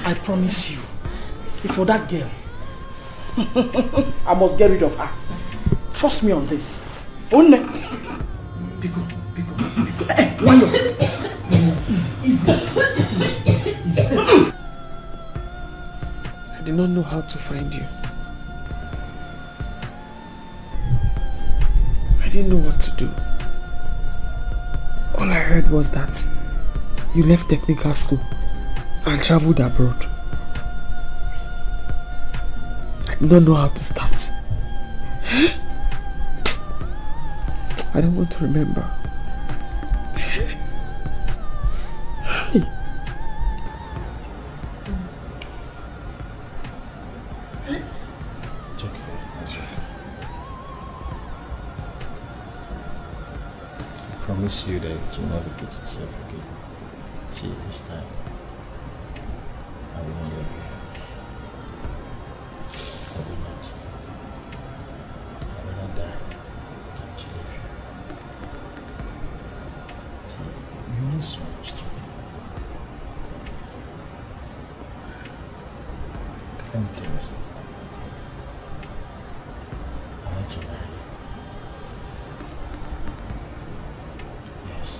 S8: I promise you, if for that girl, I must get rid of her. Trust me on this. Only. Pico. Why? Easy.
S19: I did not know how to find you. I didn't know what to do. All I heard was that you left technical school and traveled abroad. I don't know how to start. I don't want to remember.
S17: It's okay. I promise you that it will not repeat itself again. See, this time I will not leave you. I will not. I will not die than to leave you. See, you mean so much to me. Let me tell you something. I want to marry you. Yes.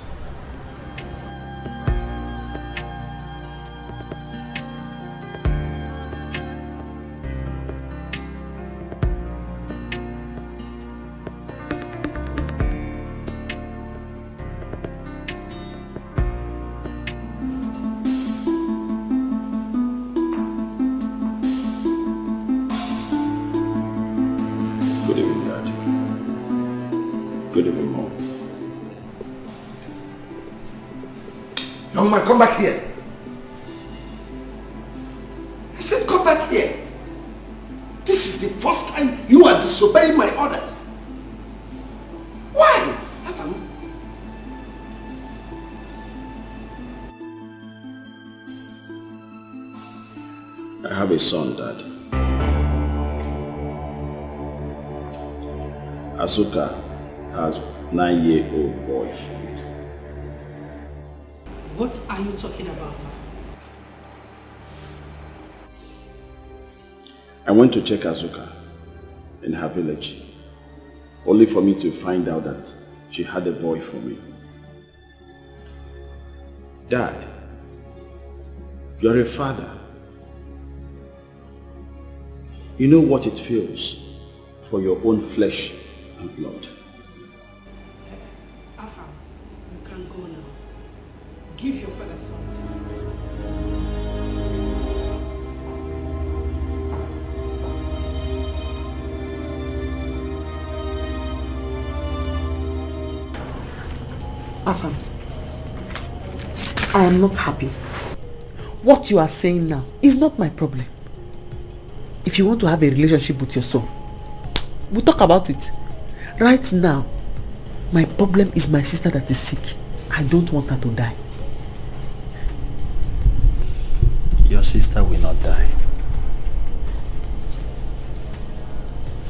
S17: Good evening, Dad. Good evening, Mom.
S21: Young man, come back here. I said come back here. This is the first time you are disobeying my orders. Why?
S17: I have a son, Dad. Asuka has 9-year-old boy.
S8: What are you talking about?
S17: I went to check Asuka in her village, only for me to find out that she had a boy for me. Dad, you're a father. You know what it feels for your own flesh and blood.
S8: Afam, you can go now. Give your father something.
S19: Afam, I am not happy. What you are saying now is not my problem. If you want to have a relationship with your son, we'll talk about it. Right now, my problem is my sister that is sick. I don't want her to die.
S17: Your sister will not die.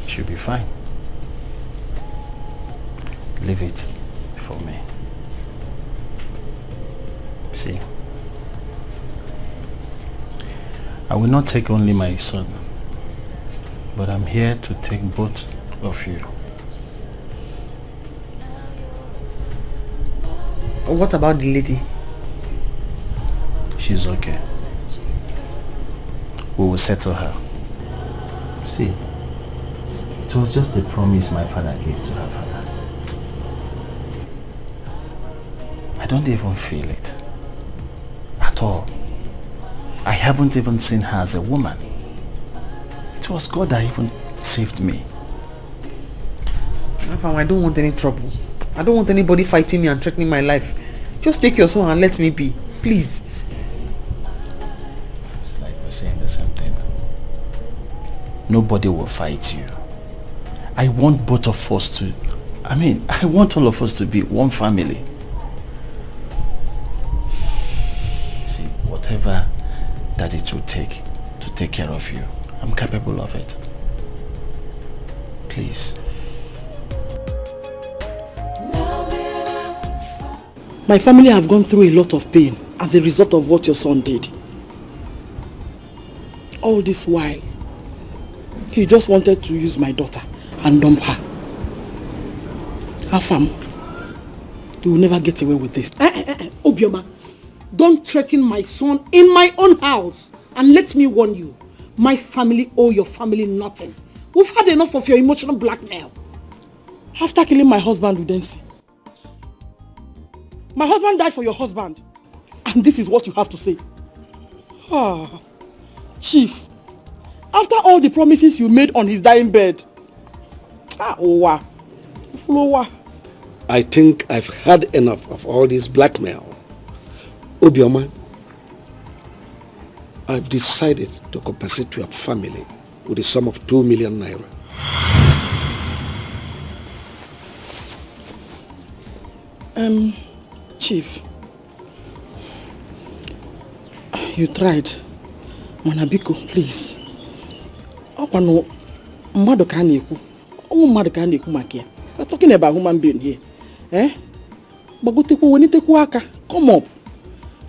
S17: She'll be fine. Leave it for me. See, I will not take only my son, but I'm here to take both of you.
S19: What about the lady?
S17: She's okay. We will settle her. See, it was just a promise my father gave to her father. I don't even feel it. at all. I haven't even seen her as a woman. It was God that even saved me.
S19: I don't want any trouble. I don't want anybody fighting me and threatening my life. Just take your son and let me be. Please.
S17: It's like we're saying the same thing. Nobody will fight you. I want both of us to... I want all of us to be one family. See, whatever that it will take to take care of you, I'm capable of it. Please.
S7: My family have gone through a lot of pain as a result of what your son did. All this while, he just wanted to use my daughter and dump her. Afam, you will never get away with this. Obioma, don't threaten my son in my own house. And let me warn you, my family owe your family nothing. We've had enough of your emotional blackmail. After killing my husband with Densi, my husband died for your husband. And this is what you have to say. Chief, after all the promises you made on his dying bed.
S21: I think I've had enough of all this blackmail. Obioma, I've decided to compensate your family with a sum of 2 million naira.
S7: Chief, you tried. Manabiko, please. We're talking about human being here. Come up.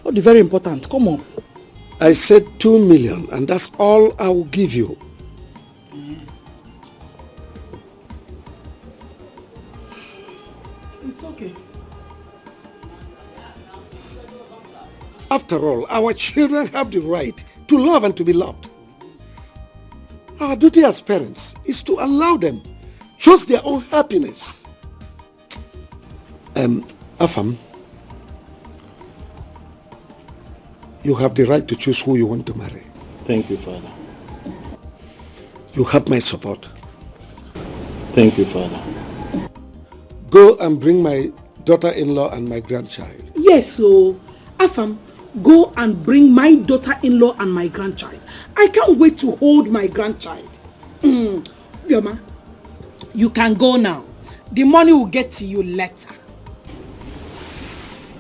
S7: Oh, the very important. Come up.
S21: I said 2 million, and that's all I will give you.
S7: It's okay.
S21: After all, our children have the right to love and to be loved. Our duty as parents is to allow them choose their own happiness. Afam, you have the right to choose who you want to marry.
S17: Thank you, Father.
S21: You have my support.
S17: Thank you, Father.
S21: Go and bring my daughter-in-law and my grandchild.
S7: Yes, so Afam, go and bring my daughter-in-law and my grandchild. I can't wait to hold my grandchild. Yoma, you can go now. The money will get to you later.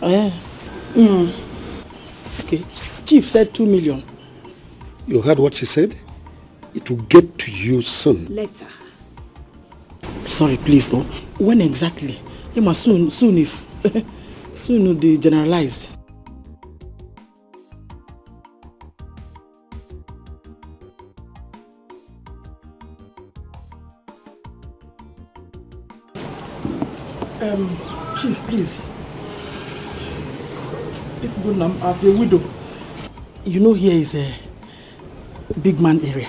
S7: Okay, Chief said 2 million.
S21: You heard what she said? It will get to you soon.
S7: Later. Sorry, please. Oh, when exactly? Soon is soon will be generalized. Chief, please. If Gunam as a widow, you know here is a big man area.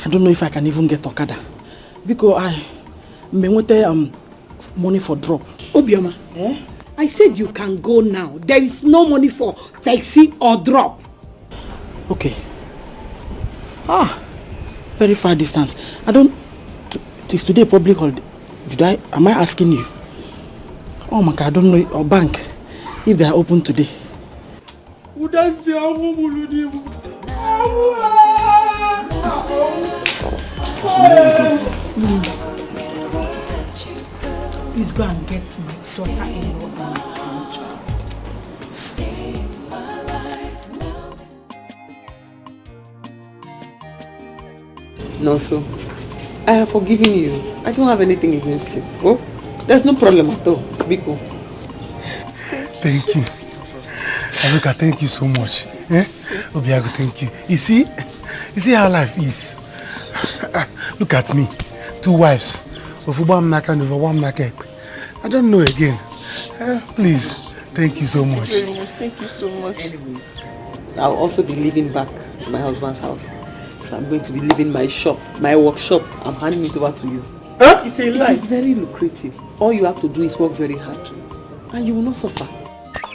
S7: I don't know if I can even get Okada. Because I may want money for drop. Obioma, I said you can go now. There is no money for taxi or drop. Okay. Very far distance. I don't... Is today public holiday? Am I asking you? Oh my God, I don't know. Or bank, if they are open today. Please go and get my daughter-in-law and my grandchild.
S19: No, so I have forgiven you. I don't have anything against you. Oh, there's no problem at all. Biko.
S2: Thank you. Azuka, thank you so much. Obiago, thank you. You see how life is. Look at me. 2 wives. One market. I don't know again. Please, thank you so much.
S19: Thank you so much. Anyways, I'll also be leaving back to my husband's house. So I'm going to be leaving my shop, my workshop. I'm handing it over to you.
S7: Huh?
S19: It is very lucrative. All you have to do is work very hard. And you will not suffer.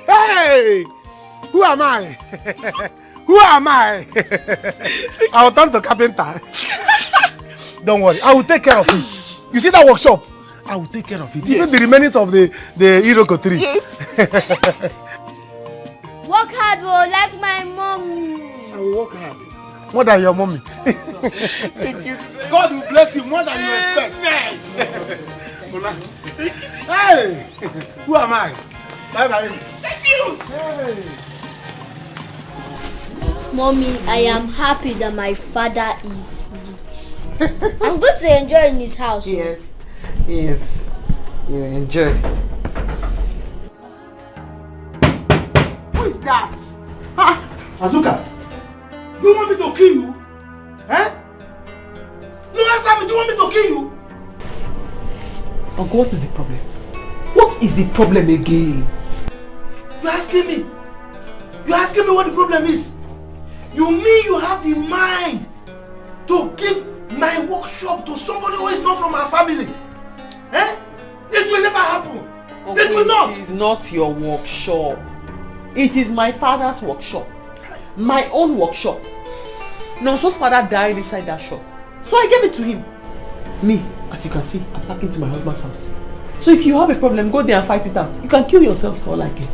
S2: Hey! Who am I? Who am I? I will turn to carpenter. Don't worry, I will take care of it. You see that workshop? I will take care of it. Yes. Even the remnants of the Iroko tree.
S3: Yes. Work hard, bro, like my mom.
S2: I will work hard. More than your mommy. Thank you. God will bless you more than you expect. Hey! Who am I? Bye bye.
S3: Thank you.
S2: Hey.
S3: Mommy, I am happy that my father is rich. I'm going to enjoy in his house.
S19: Yes. Yes. You enjoy.
S2: Who is that? Ha! Azuka, do you want me to kill you? Eh? No, answer me. Do you want me to kill you?
S19: Uncle, what is the problem? What is the problem again?
S2: You're asking me? You're asking me what the problem is? You mean you have the mind to give my workshop to somebody who is not from our family? Eh? It will never happen.
S19: Uncle,
S2: it will not.
S19: It is not your workshop. It is my father's workshop. My own workshop. Nonso's father died inside that shop. So I gave it to him. Me, as you can see, I'm packing to my husband's house. So if you have a problem, go there and fight it out. You can kill yourselves for all I care.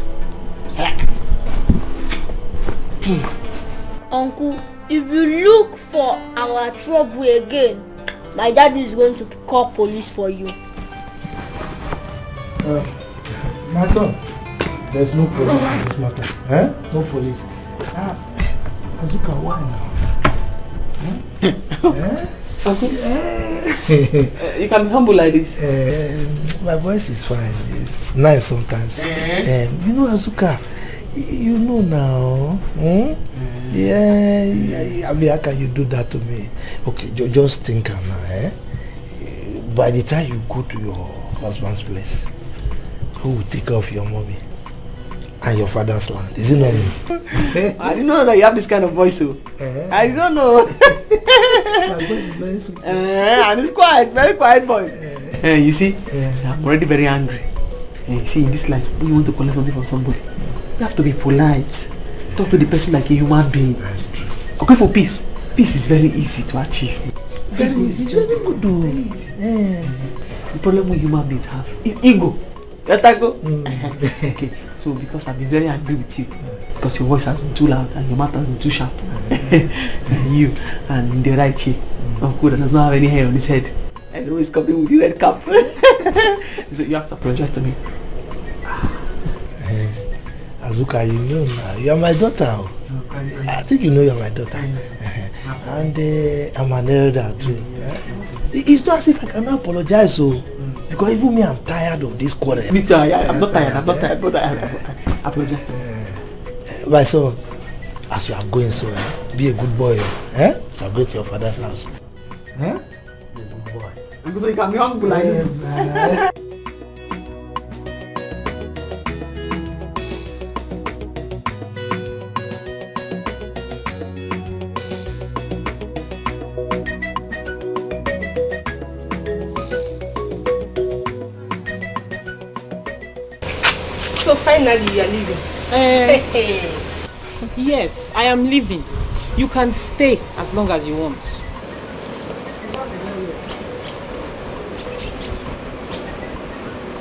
S3: Uncle, if you look for our trouble again, my dad is going to call police for you.
S21: My son, there's no police in this matter. Eh? No police. Azuka, why now?
S19: Uncle, you can be humble like this.
S21: My voice is fine. It's nice sometimes. You know, Azuka, you know now. Yeah, I mean, how can you do that to me? Okay, just think now. By the time you go to your husband's place, who will take care of your mommy and your father's land? Is it not me?
S19: I didn't know that you have this kind of voice, so. I don't know.
S21: My voice is very sweet.
S19: And it's quiet, very quiet voice. You see, I'm already very angry. You see, in this life, when you want to collect something from somebody, you have to be polite. Talk to the person like a human being.
S21: That's true.
S19: Okay, for peace. Peace is very easy to achieve.
S21: Very easy. Just good to
S19: The problem we human beings have is ego. Okay, so because I've been very angry with you, because your voice has been too loud and your mouth has been too sharp, and you and the right cheek, Uncle does not have any hair on his head, and always coming with the red cap. So you have to apologize to me.
S21: Azuka, you know now, you are my daughter. I think you know you are my daughter. And I'm an elder too. It's not as if I cannot apologize, so because even me, I'm tired of this quarrel.
S19: Me too, I'm not tired, but I apologize to you.
S21: My son, as you are going, so be a good boy. So go to your father's house. Be a good boy.
S19: Because you can be humble like this.
S5: So finally you are leaving.
S9: Yes, I am leaving. You can stay as long as you want.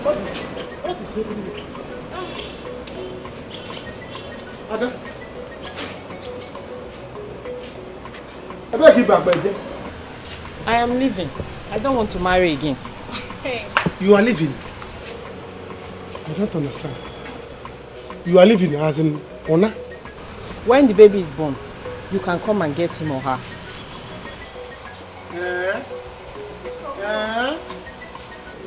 S2: What is happening? Ada? I better keep back, Benji.
S9: I am leaving. I don't want to marry again.
S2: You are leaving? I don't understand. You are leaving as in Ona?
S9: When the baby is born, you can come and get him or her.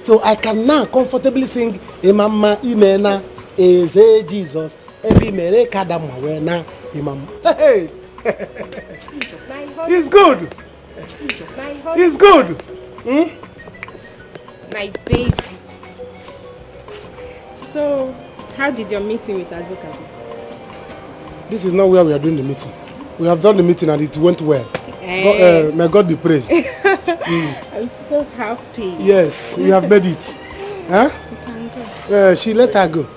S2: So I can now comfortably sing Imama Imena Eze Jesus Ebi Mere Kadama Wena Imam. Hey! It's good! It's good!
S11: My baby. So, how did your meeting with Azuka go?
S2: This is not where we are doing the meeting. We have done the meeting and it went well. May God be praised.
S11: I'm so happy.
S2: Yes, we have made it. Huh?
S11: You can go.
S2: She let her go.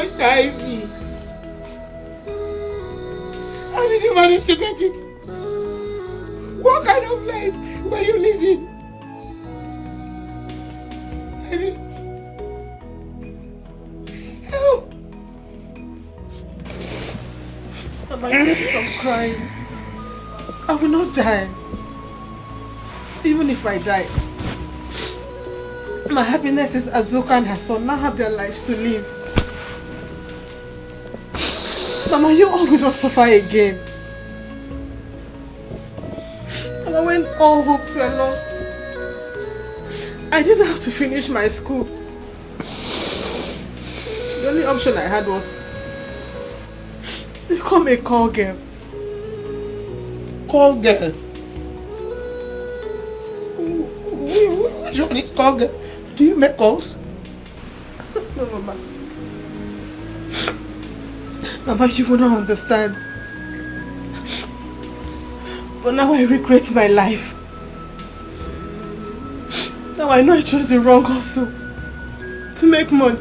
S10: HIV. How did you manage to get it? What kind of life were you living? Help!
S7: Mama, stop crying. I will not die. Even if I die, my happiness is Azuka and her son now have their lives to live. Mama, you all will not suffer again. Mama, when all hopes were lost, I didn't have to finish my school. The only option I had was to become a call girl.
S10: Call girl? Which one is call girl? Do you make calls?
S7: No, Mama. Mama, you will not understand. But now I regret my life. Now I know I chose the wrong hustle to make money.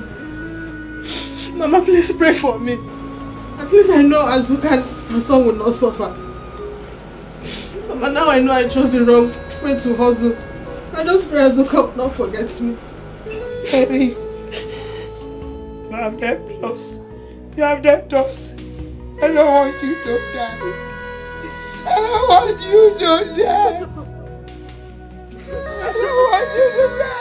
S7: Mama, please pray for me. At least I know Azuka and her son will not suffer. Mama, now I know I chose the wrong way to hustle. I just pray Azuka will not forget me.
S10: Baby, you have debtors. You have debtors. I don't want you to die. I don't want you to die. I don't want you
S7: to die.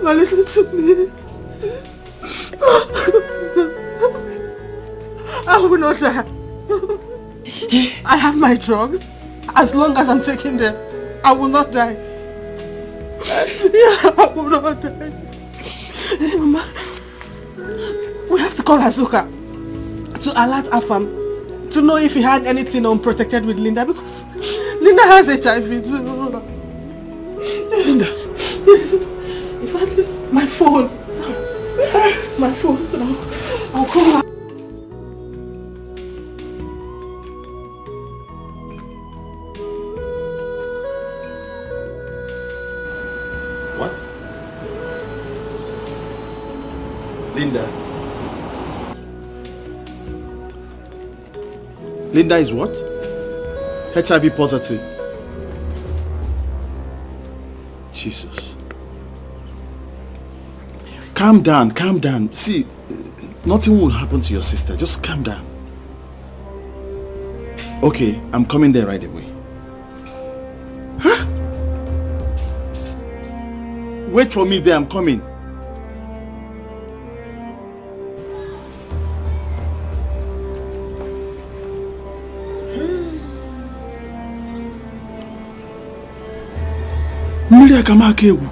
S7: Mama, listen to me. I will not die. I have my drugs. As long as I'm taking them, I will not die. Yeah, I will not die. Hey, Mama, we have to call Azuka to alert Afam to know if he had anything unprotected with Linda, because Linda has HIV too. Linda, if I lose my phone, I'll call her.
S2: What? Linda. Linda is what? HIV positive. Jesus. Calm down, calm down. See, nothing will happen to your sister. Just calm down. Okay, I'm coming there right away. Huh? Wait for me there, I'm coming. Mmiri akama aka egwu.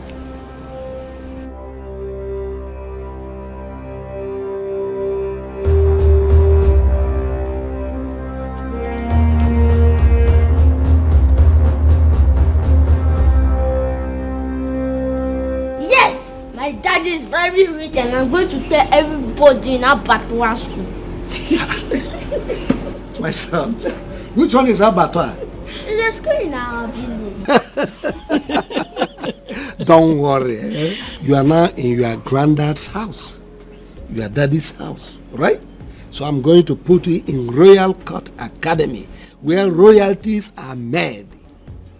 S3: Yes, my dad is very rich and I'm going to tell everybody in Abattoir school.
S21: My son, which one is Abattoir?
S3: It's a school in our village.
S21: Don't worry, eh? You are now in your granddad's house, your daddy's house, right? So I'm going to put you in Royal Court Academy, where royalties are made.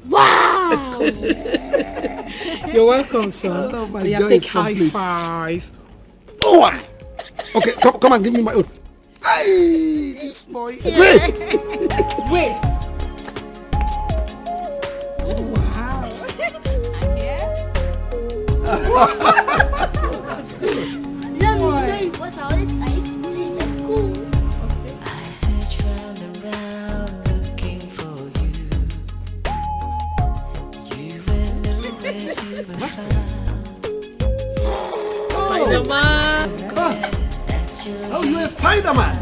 S3: Wow!
S7: You're welcome, son.
S21: Oh, my
S7: Yeah,
S21: joy
S7: take
S21: is
S7: high
S21: complete.
S7: five.
S21: Oh, okay, come and give me my oath. Aye, this boy. Great.
S3: Wait.
S21: That's good.
S3: Let me show you what I used to do in my school.
S14: I search round and round looking for you. You were nowhere to be found.
S21: Spider-Man. Oh, you're a Spider-Man.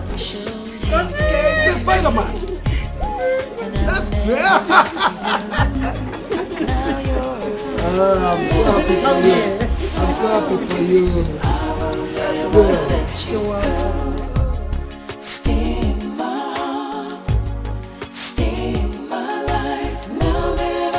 S21: You're a Spider-Man. That's great. I'm so happy for you. I'm so happy for you. That's good.
S14: You're welcome. Stay in my heart, stay in my life. Now that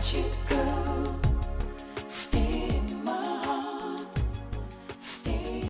S14: touch you.